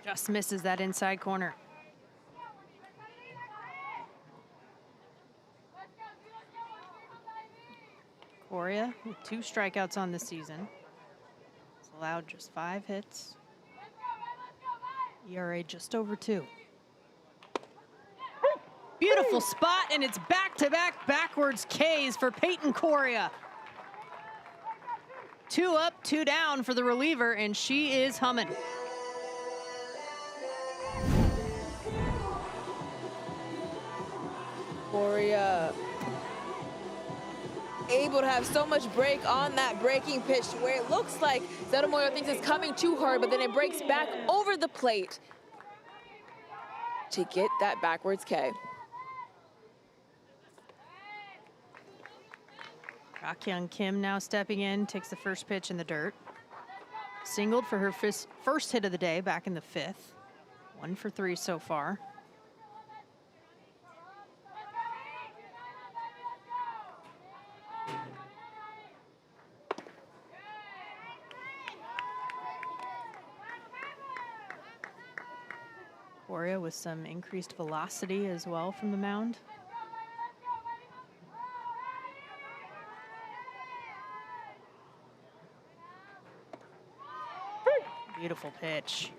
Just misses that inside corner. Correa with 2 strikeouts on the season. Has allowed just 5 hits. ERA just over 2. Beautiful spot, and it's back-to-back backwards Ks for Peyton Correa. 2 up, 2 down for the reliever, and she is humming. Correa able to have so much break on that breaking pitch where it looks like Zettelmoyer thinks it's coming to her, but then it breaks back over the plate to get that backwards K. Rakhyung Kim now stepping in, takes the first pitch in the dirt. Singled for her first hit of the day back in the 5th. 1 for 3 so far. Correa with some increased velocity as well from the mound. Beautiful pitch.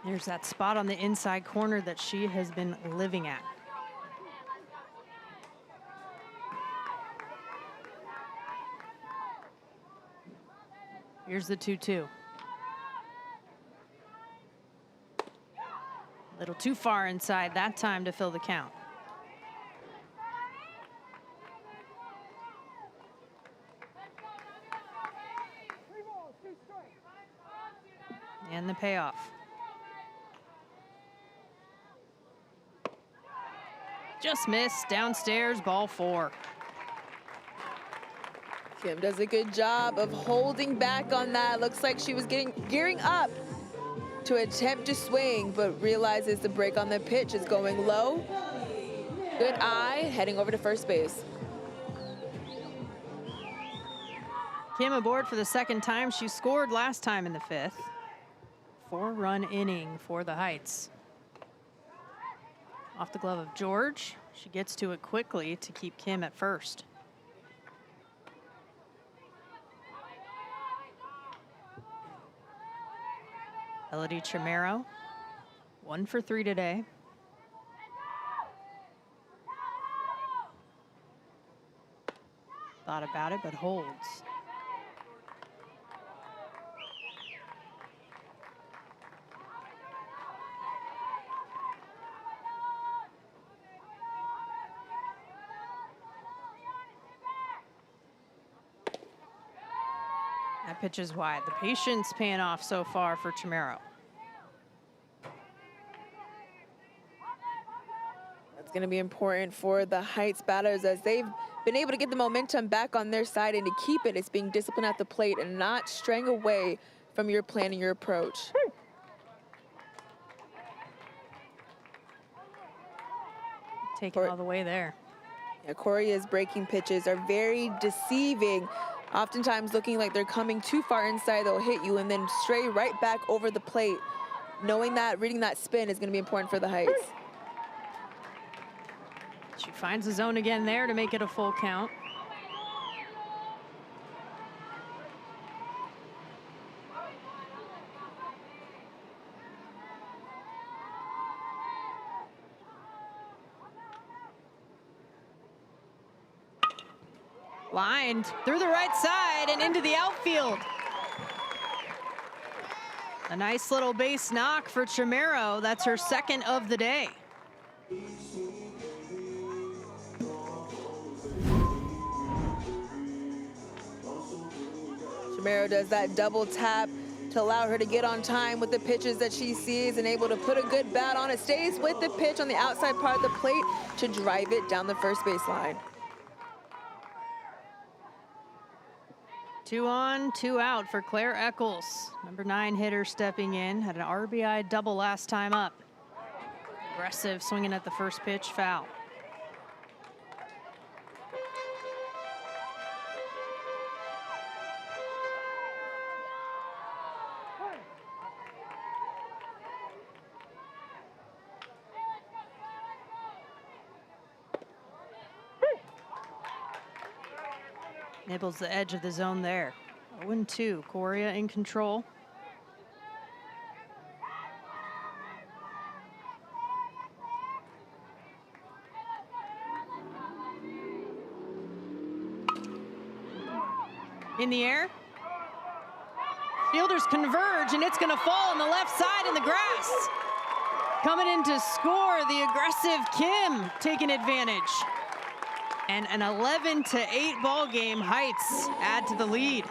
There's that spot on the inside corner that she has been living at. Here's the 2-2. A little too far inside that time to fill the count. And the payoff. Just missed downstairs, ball 4. Kim does a good job of holding back on that. Looks like she was gearing up to attempt to swing, but realizes the break on the pitch is going low. Good eye, heading over to first base. Kim aboard for the second time. She scored last time in the 5th. 4-run inning for the Heights. Off the glove of George. She gets to it quickly to keep Kim at first. Elodie Chimero, 1 for 3 today. Thought about it, but holds. That pitch is wide. The patience paying off so far for Chimero. That's going to be important for the Heights batters as they've been able to get the momentum back on their side, and to keep it, it's being disciplined at the plate and not straying away from your plan and your approach. Take it all the way there. Yeah, Coria's breaking pitches are very deceiving. Oftentimes looking like they're coming too far inside, they'll hit you and then stray right back over the plate. Knowing that, reading that spin is going to be important for the Heights. She finds the zone again there to make it a full count. Lined through the right side and into the outfield. A nice little base knock for Chimero. That's her 2nd of the day. Chimero does that double tap to allow her to get on time with the pitches that she sees and able to put a good bat on it. Stays with the pitch on the outside part of the plate to drive it down the first baseline. 2 on, 2 out for Claire Eccles. Number 9 hitter stepping in. Had an RBI double last time up. Aggressive, swinging at the first pitch, foul. Nibbles the edge of the zone there. 0-2, Coria in control. In the air. Fielders converge and it's gonna fall on the left side in the grass. Coming in to score, the aggressive Kim taking advantage. And an 11-8 ball game. Heights add to the lead.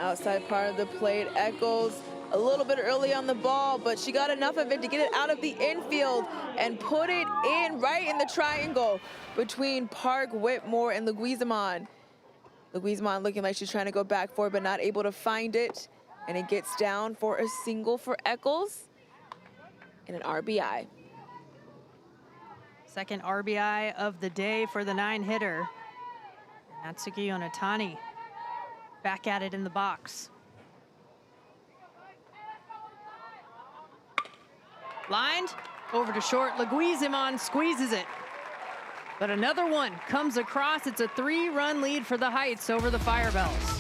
Outside part of the plate, Eccles a little bit early on the ball, but she got enough of it to get it out of the infield and put it in right in the triangle between Park, Whitmore, and Leguizamon. Leguizamon looking like she's trying to go back for it, but not able to find it. And it gets down for a single for Eccles and an RBI. Second RBI of the day for the 9 hitter. Natsuki Onatani back at it in the box. Lined over to short. Leguizamon squeezes it. But another one comes across. It's a 3-run lead for the Heights over the Firebells.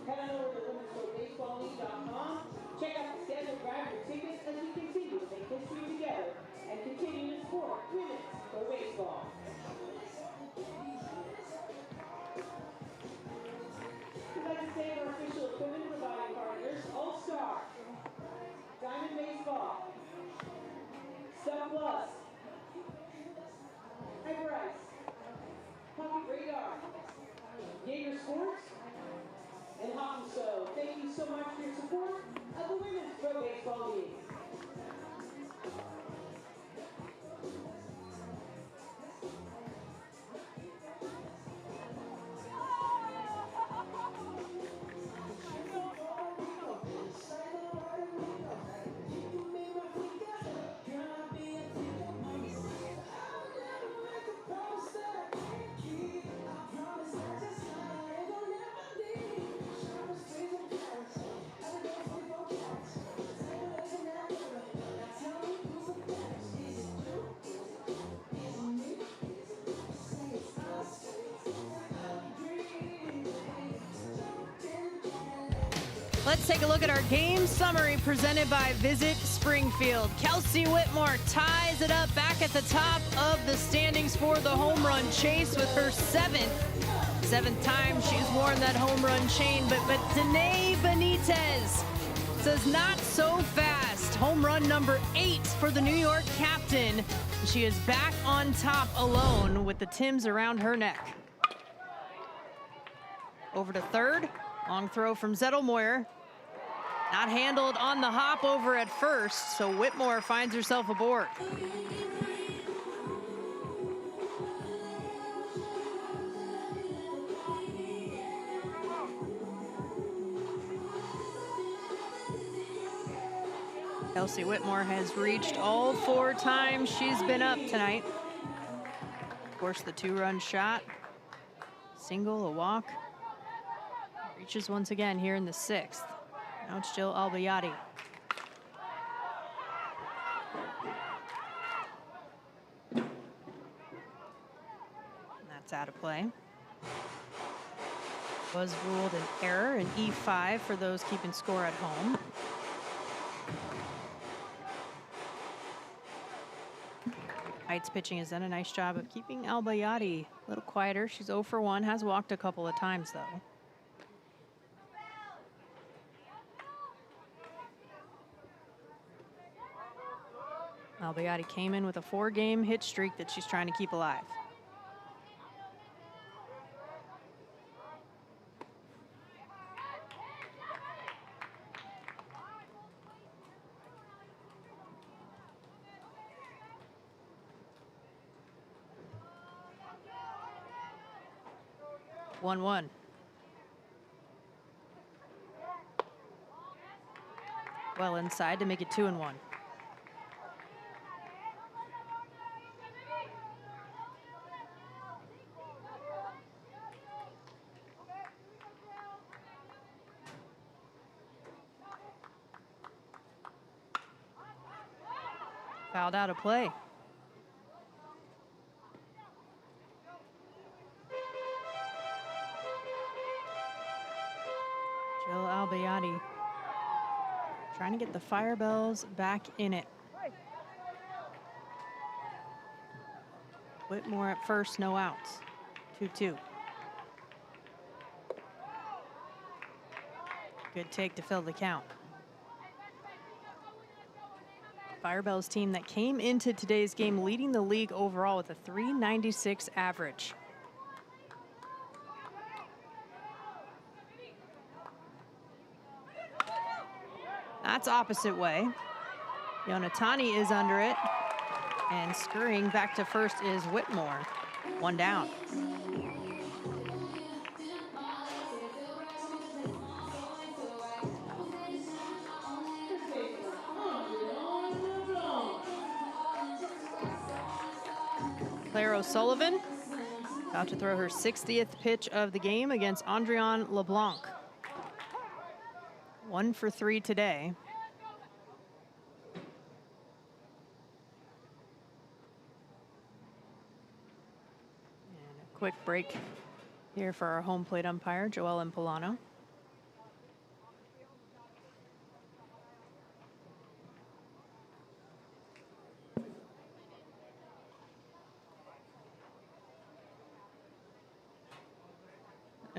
Head on over to womensprobaseballleague.com. Check out the schedule, grab your tickets as we continue to make history together and continue to support women's pro baseball. We'd like to thank our official equipment providing partners, All-Star, Diamond Baseball, Stuff Plus, Hyper Ice, Pocket Radar, Gator Sports, and Hockey So. Thank you so much for your support of the Women's Pro Baseball League. Let's take a look at our game summary presented by Visit Springfield. Kelsey Whitmore ties it up back at the top of the standings for the home run chase with her seventh time she's worn that home run chain. But Danae Benites says not so fast. Home run number 8 for the New York captain. She is back on top alone with the Tims around her neck. Over to third. Long throw from Zettelmoyer. Not handled on the hop over at first, so Whitmore finds herself aboard. Kelsey Whitmore has reached all 4 times she's been up tonight. Of course, the 2-run shot, single, a walk. Reaches once again here in the 6th. Now it's Jill Albayati. That's out of play. Was ruled an error, an E5 for those keeping score at home. Heights pitching has done a nice job of keeping Albayati a little quieter. She's 0 for 1, has walked a couple of times though. Albayati came in with a 4-game hit streak that she's trying to keep alive. One. Well inside to make it 2-1. Fouled out of play. Jill Albayati trying to get the Firebells back in it. Whitmore at first, no outs. 2-2. Good take to fill the count. Firebells team that came into today's game leading the league overall with a .396 average. That's opposite way. Yonatani is under it. And scurrying back to first is Whitmore. 1 down. Claire O'Sullivan about to throw her 60th pitch of the game against Andrian LeBlanc. 1 for 3 today. And a quick break here for our home plate umpire, Joelle Impolano.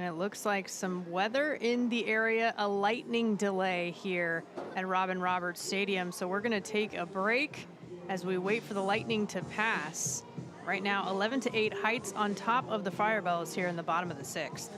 And it looks like some weather in the area, a lightning delay here at Robin Roberts Stadium. So we're going to take a break as we wait for the lightning to pass. Right now, 11-8 Heights on top of the Firebells here in the bottom of the 6th.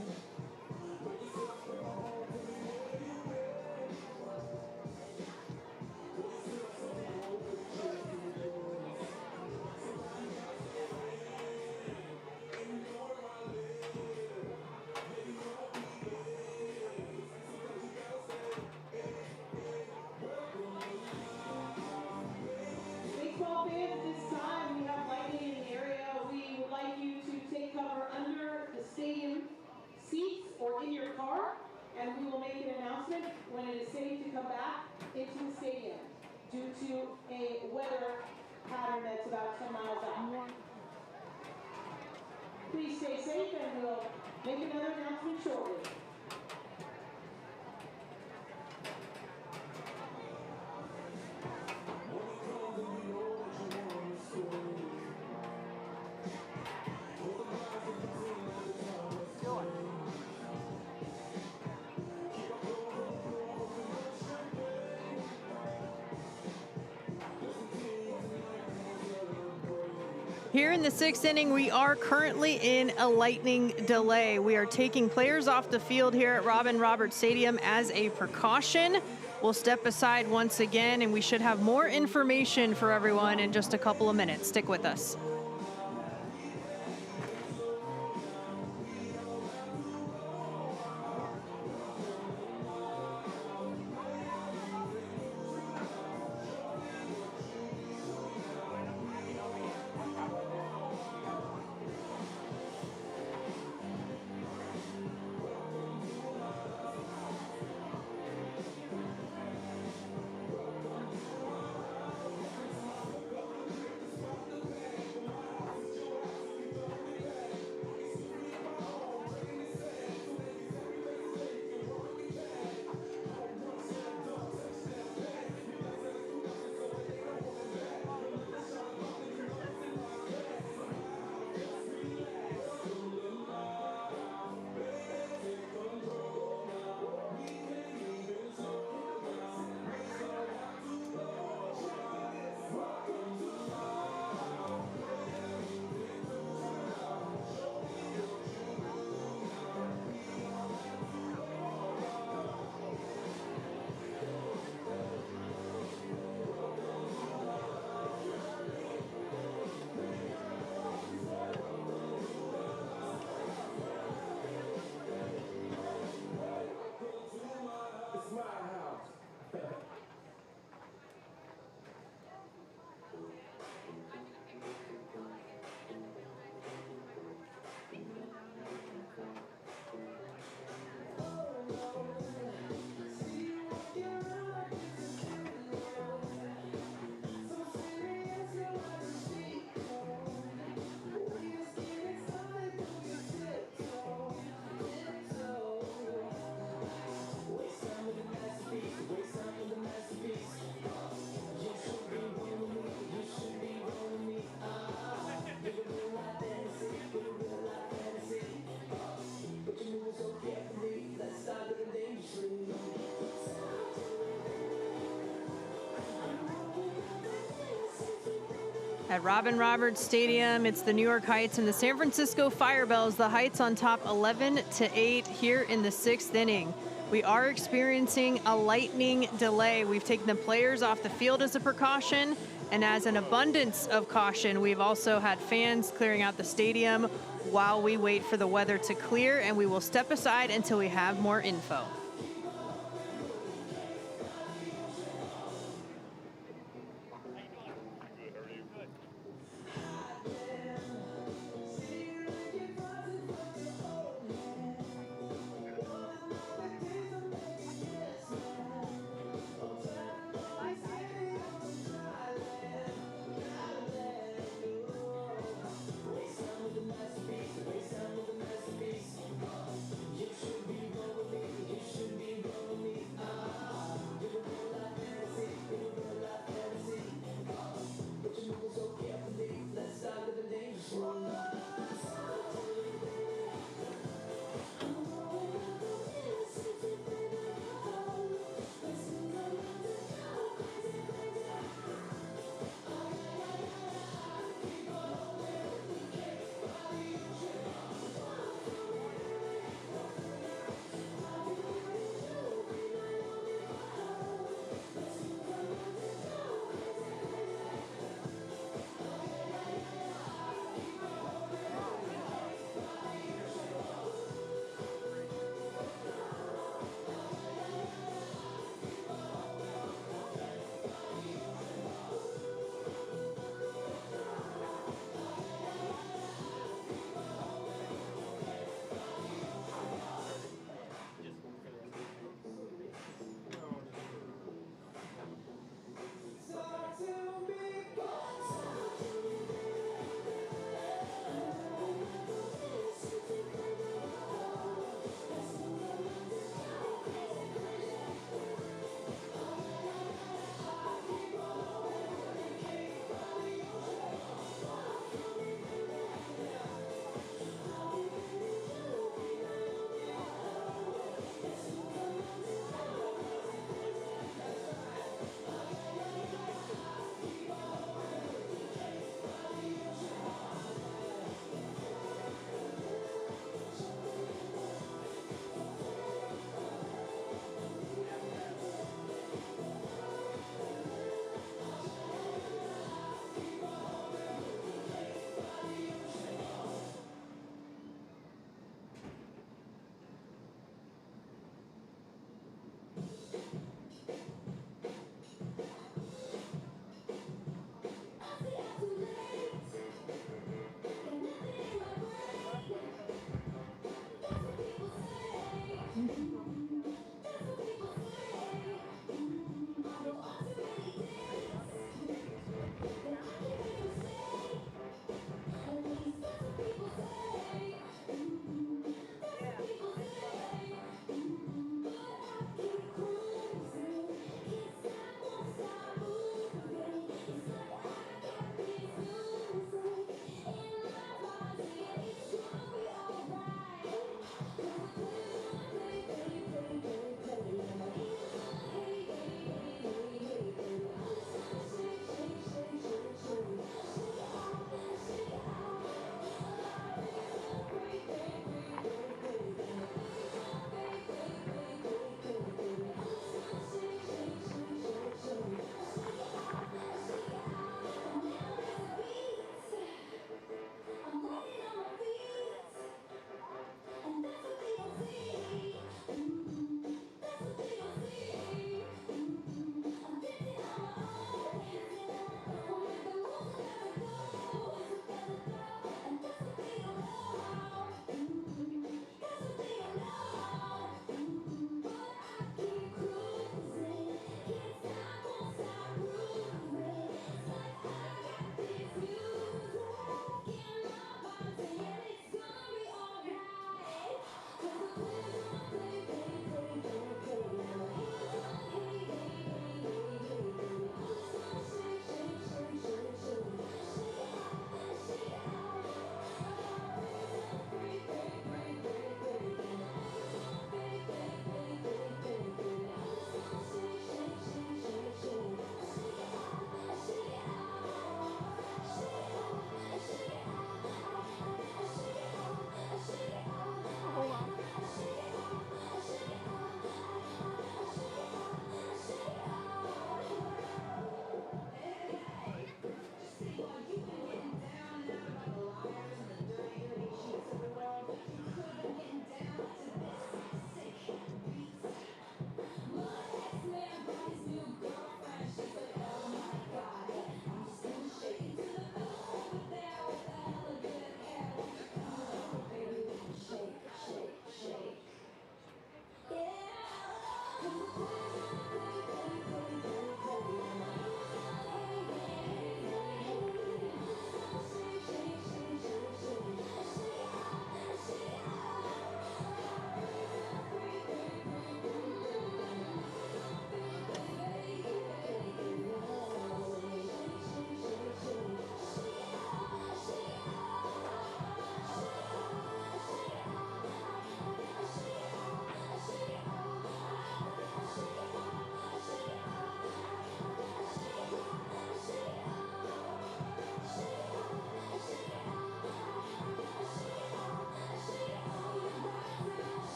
Baseball fans, at this time, we have lightning in the area. We would like you to take cover under the stadium seats or in your car, and we will make an announcement when it is safe to come back into the stadium due to a weather pattern that's about 10 miles out. Please stay safe, and we'll make another announcement shortly. Here in the 6th inning, we are currently in a lightning delay. We are taking players off the field here at Robin Roberts Stadium as a precaution. We'll step aside once again, and we should have more information for everyone in just a couple of minutes. Stick with us. At Robin Roberts Stadium, it's the New York Heights and the San Francisco Firebells. The Heights on top 11-8 here in the 6th inning. We are experiencing a lightning delay. We've taken the players off the field as a precaution, and as an abundance of caution, we've also had fans clearing out the stadium while we wait for the weather to clear, and we will step aside until we have more info.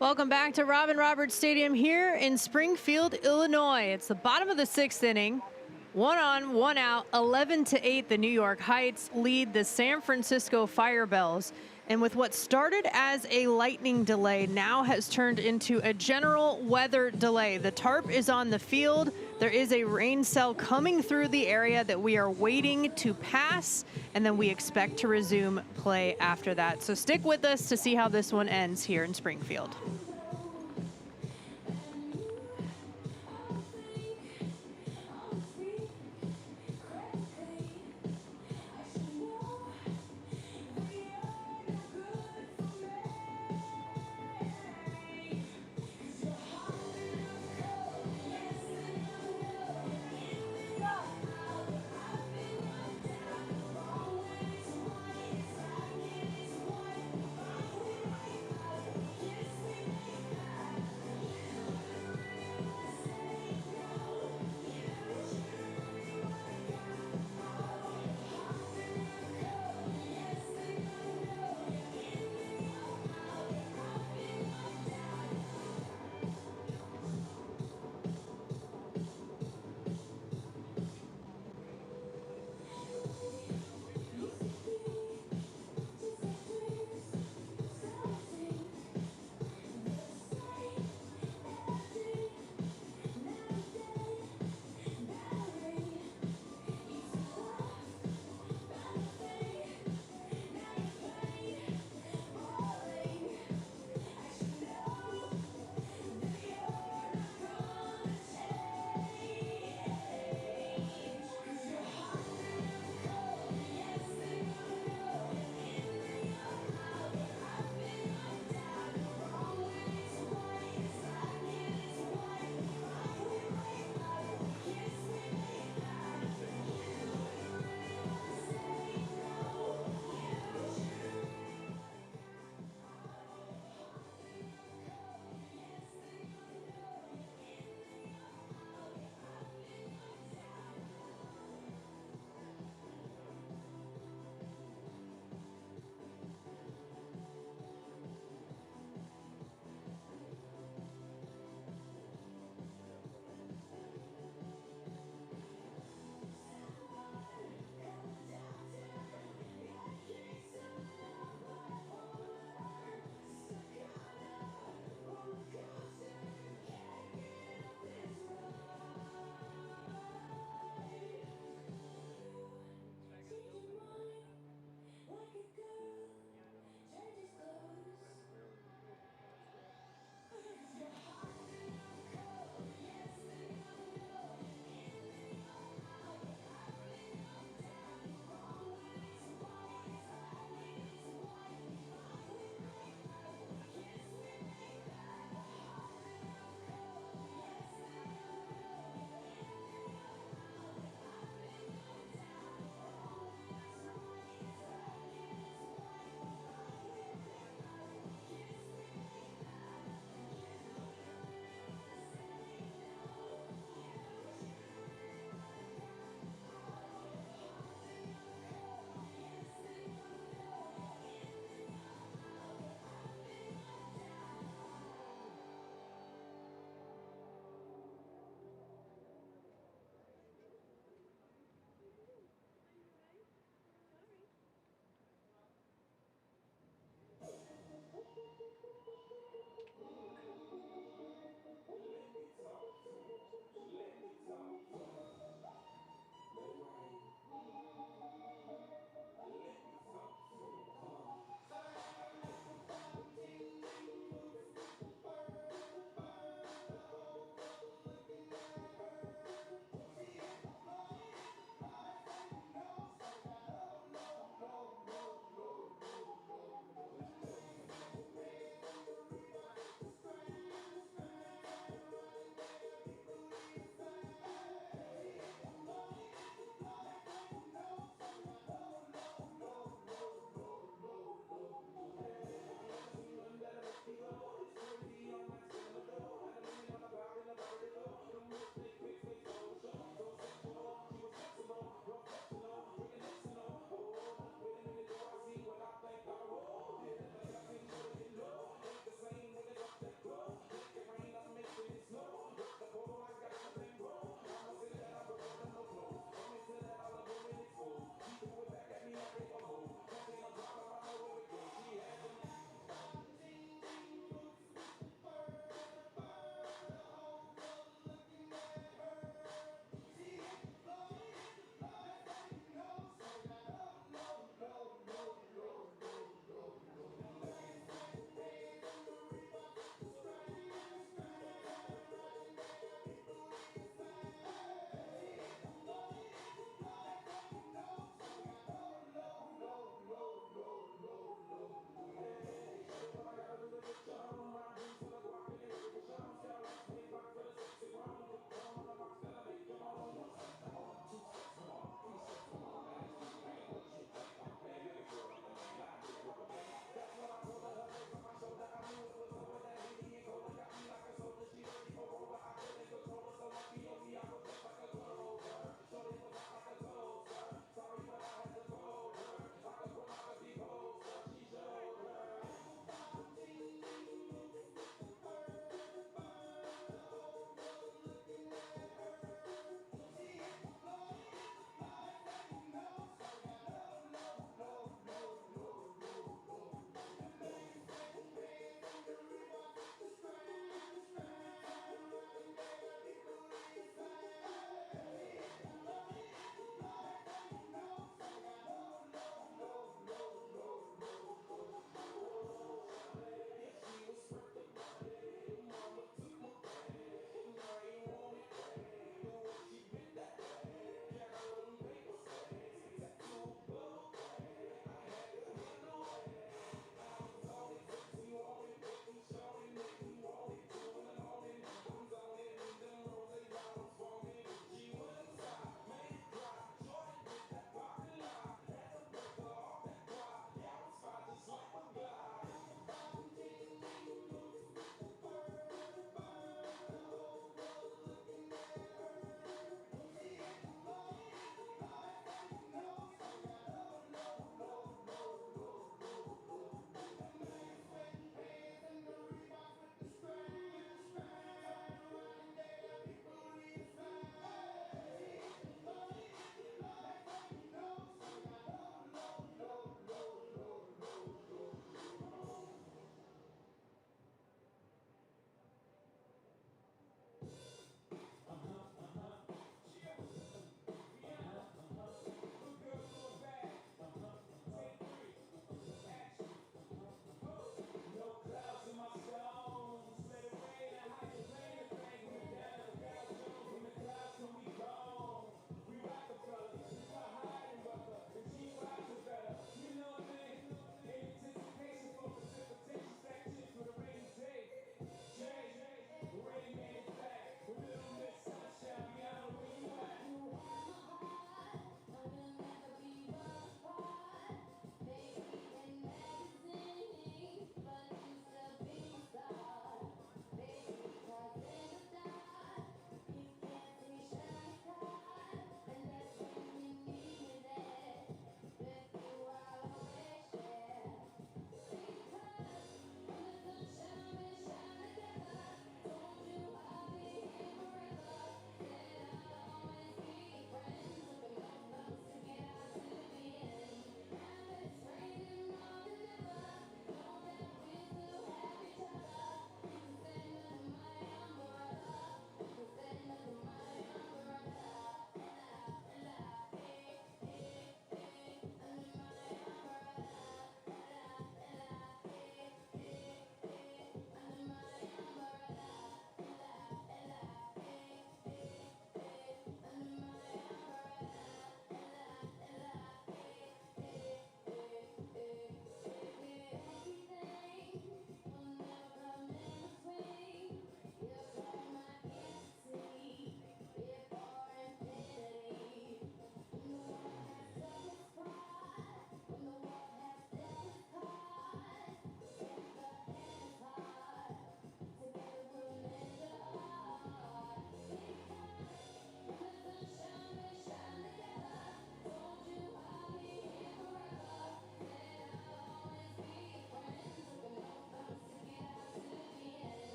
Welcome back to Robin Roberts Stadium here in Springfield, Illinois. It's the bottom of the 6th inning. 1 on, 1 out, 11-8. The New York Heights lead the San Francisco Firebells. And with what started as a lightning delay now has turned into a general weather delay. The tarp is on the field. There is a rain cell coming through the area that we are waiting to pass, and then we expect to resume play after that. So stick with us to see how this one ends here in Springfield.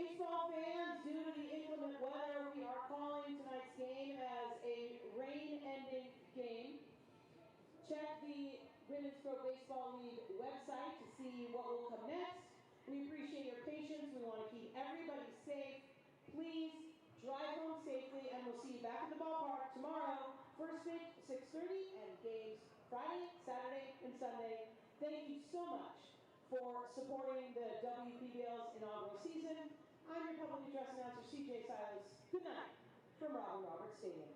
Baseball fans, due to the inclement weather, we are calling tonight's game as a rain-ending game. Check the Women's Pro Baseball League website to see what will come next. We appreciate your patience. We want to keep everybody safe. Please drive home safely, and we'll see you back at the ballpark tomorrow. First pitch, 6:30, and games Friday, Saturday, and Sunday. Thank you so much for supporting the WPBL's inaugural season. I'm your public address announcer, CJ Silas. Good night from Robin Roberts Stadium.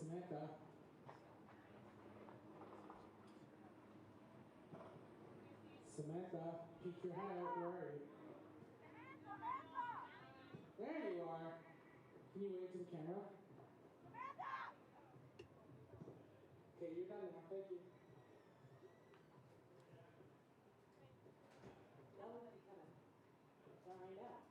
Samantha. Samantha, keep your head out. Where are you? There you are. Can you wave to the camera? Samantha! Okay, you're done now. Thank you. Now we're going to kind of find out.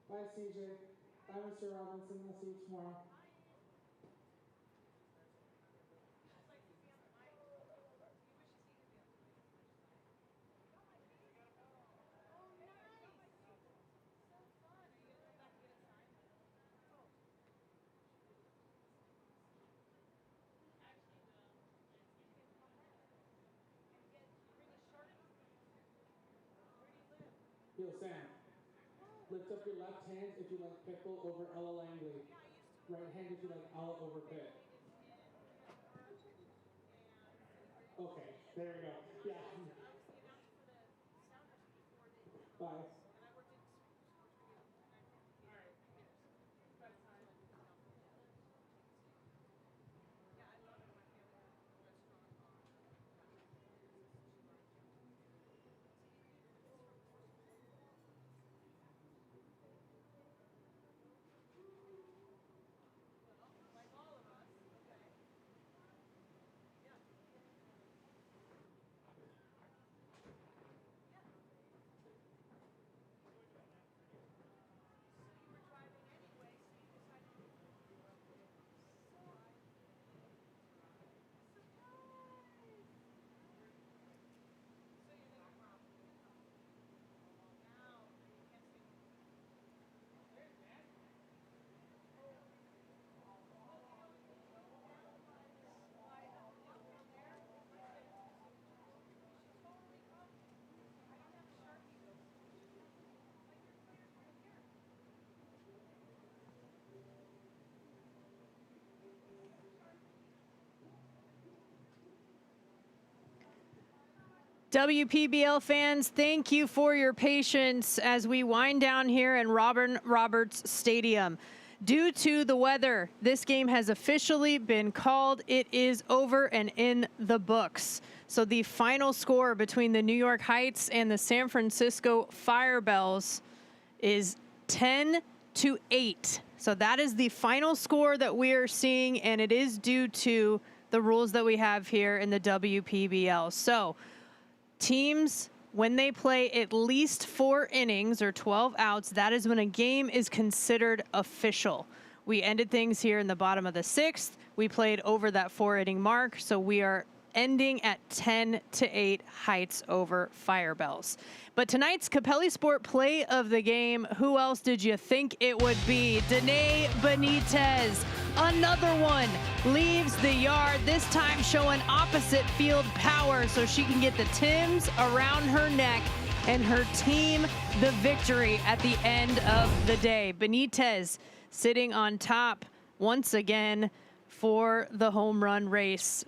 Bye, CJ. Bye, Mr. Robinson. I'll see you tomorrow. Yo, Sam. Lift up your left hand if you like pickle over Ella Langley. Right hand if you like Ella over Pitt. Okay, there we go. Yeah. Bye. WPBL fans, thank you for your patience as we wind down here in Robin Roberts Stadium. Due to the weather, this game has officially been called. It is over and in the books. So the final score between the New York Heights and the San Francisco Firebells is 10-8. So that is the final score that we are seeing, and it is due to the rules that we have here in the WPBL. So teams, when they play at least 4 innings or 12 outs, that is when a game is considered official. We ended things here in the bottom of the 6th. We played over that 4-inning mark, so we are ending at 10-8 Heights over Firebells. But tonight's Capelli Sport play of the game, who else did you think it would be? Danae Benites, another one, leaves the yard, this time showing opposite field power so she can get the Tims around her neck and her team the victory at the end of the day. Benites sitting on top once again for the home run race.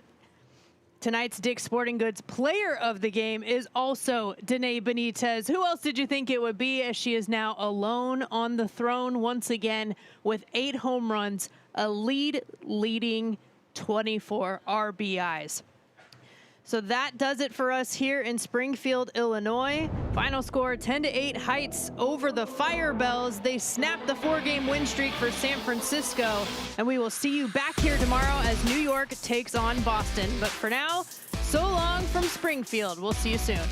Tonight's Dick's Sporting Goods player of the game is also Danae Benites. Who else did you think it would be, as she is now alone on the throne once again with 8 home runs, a leading 24 RBIs. So that does it for us here in Springfield, Illinois. Final score 10-8 Heights over the Firebells. They snapped the 4-game win streak for San Francisco, and we will see you back here tomorrow as New York takes on Boston. But for now, so long from Springfield. We'll see you soon.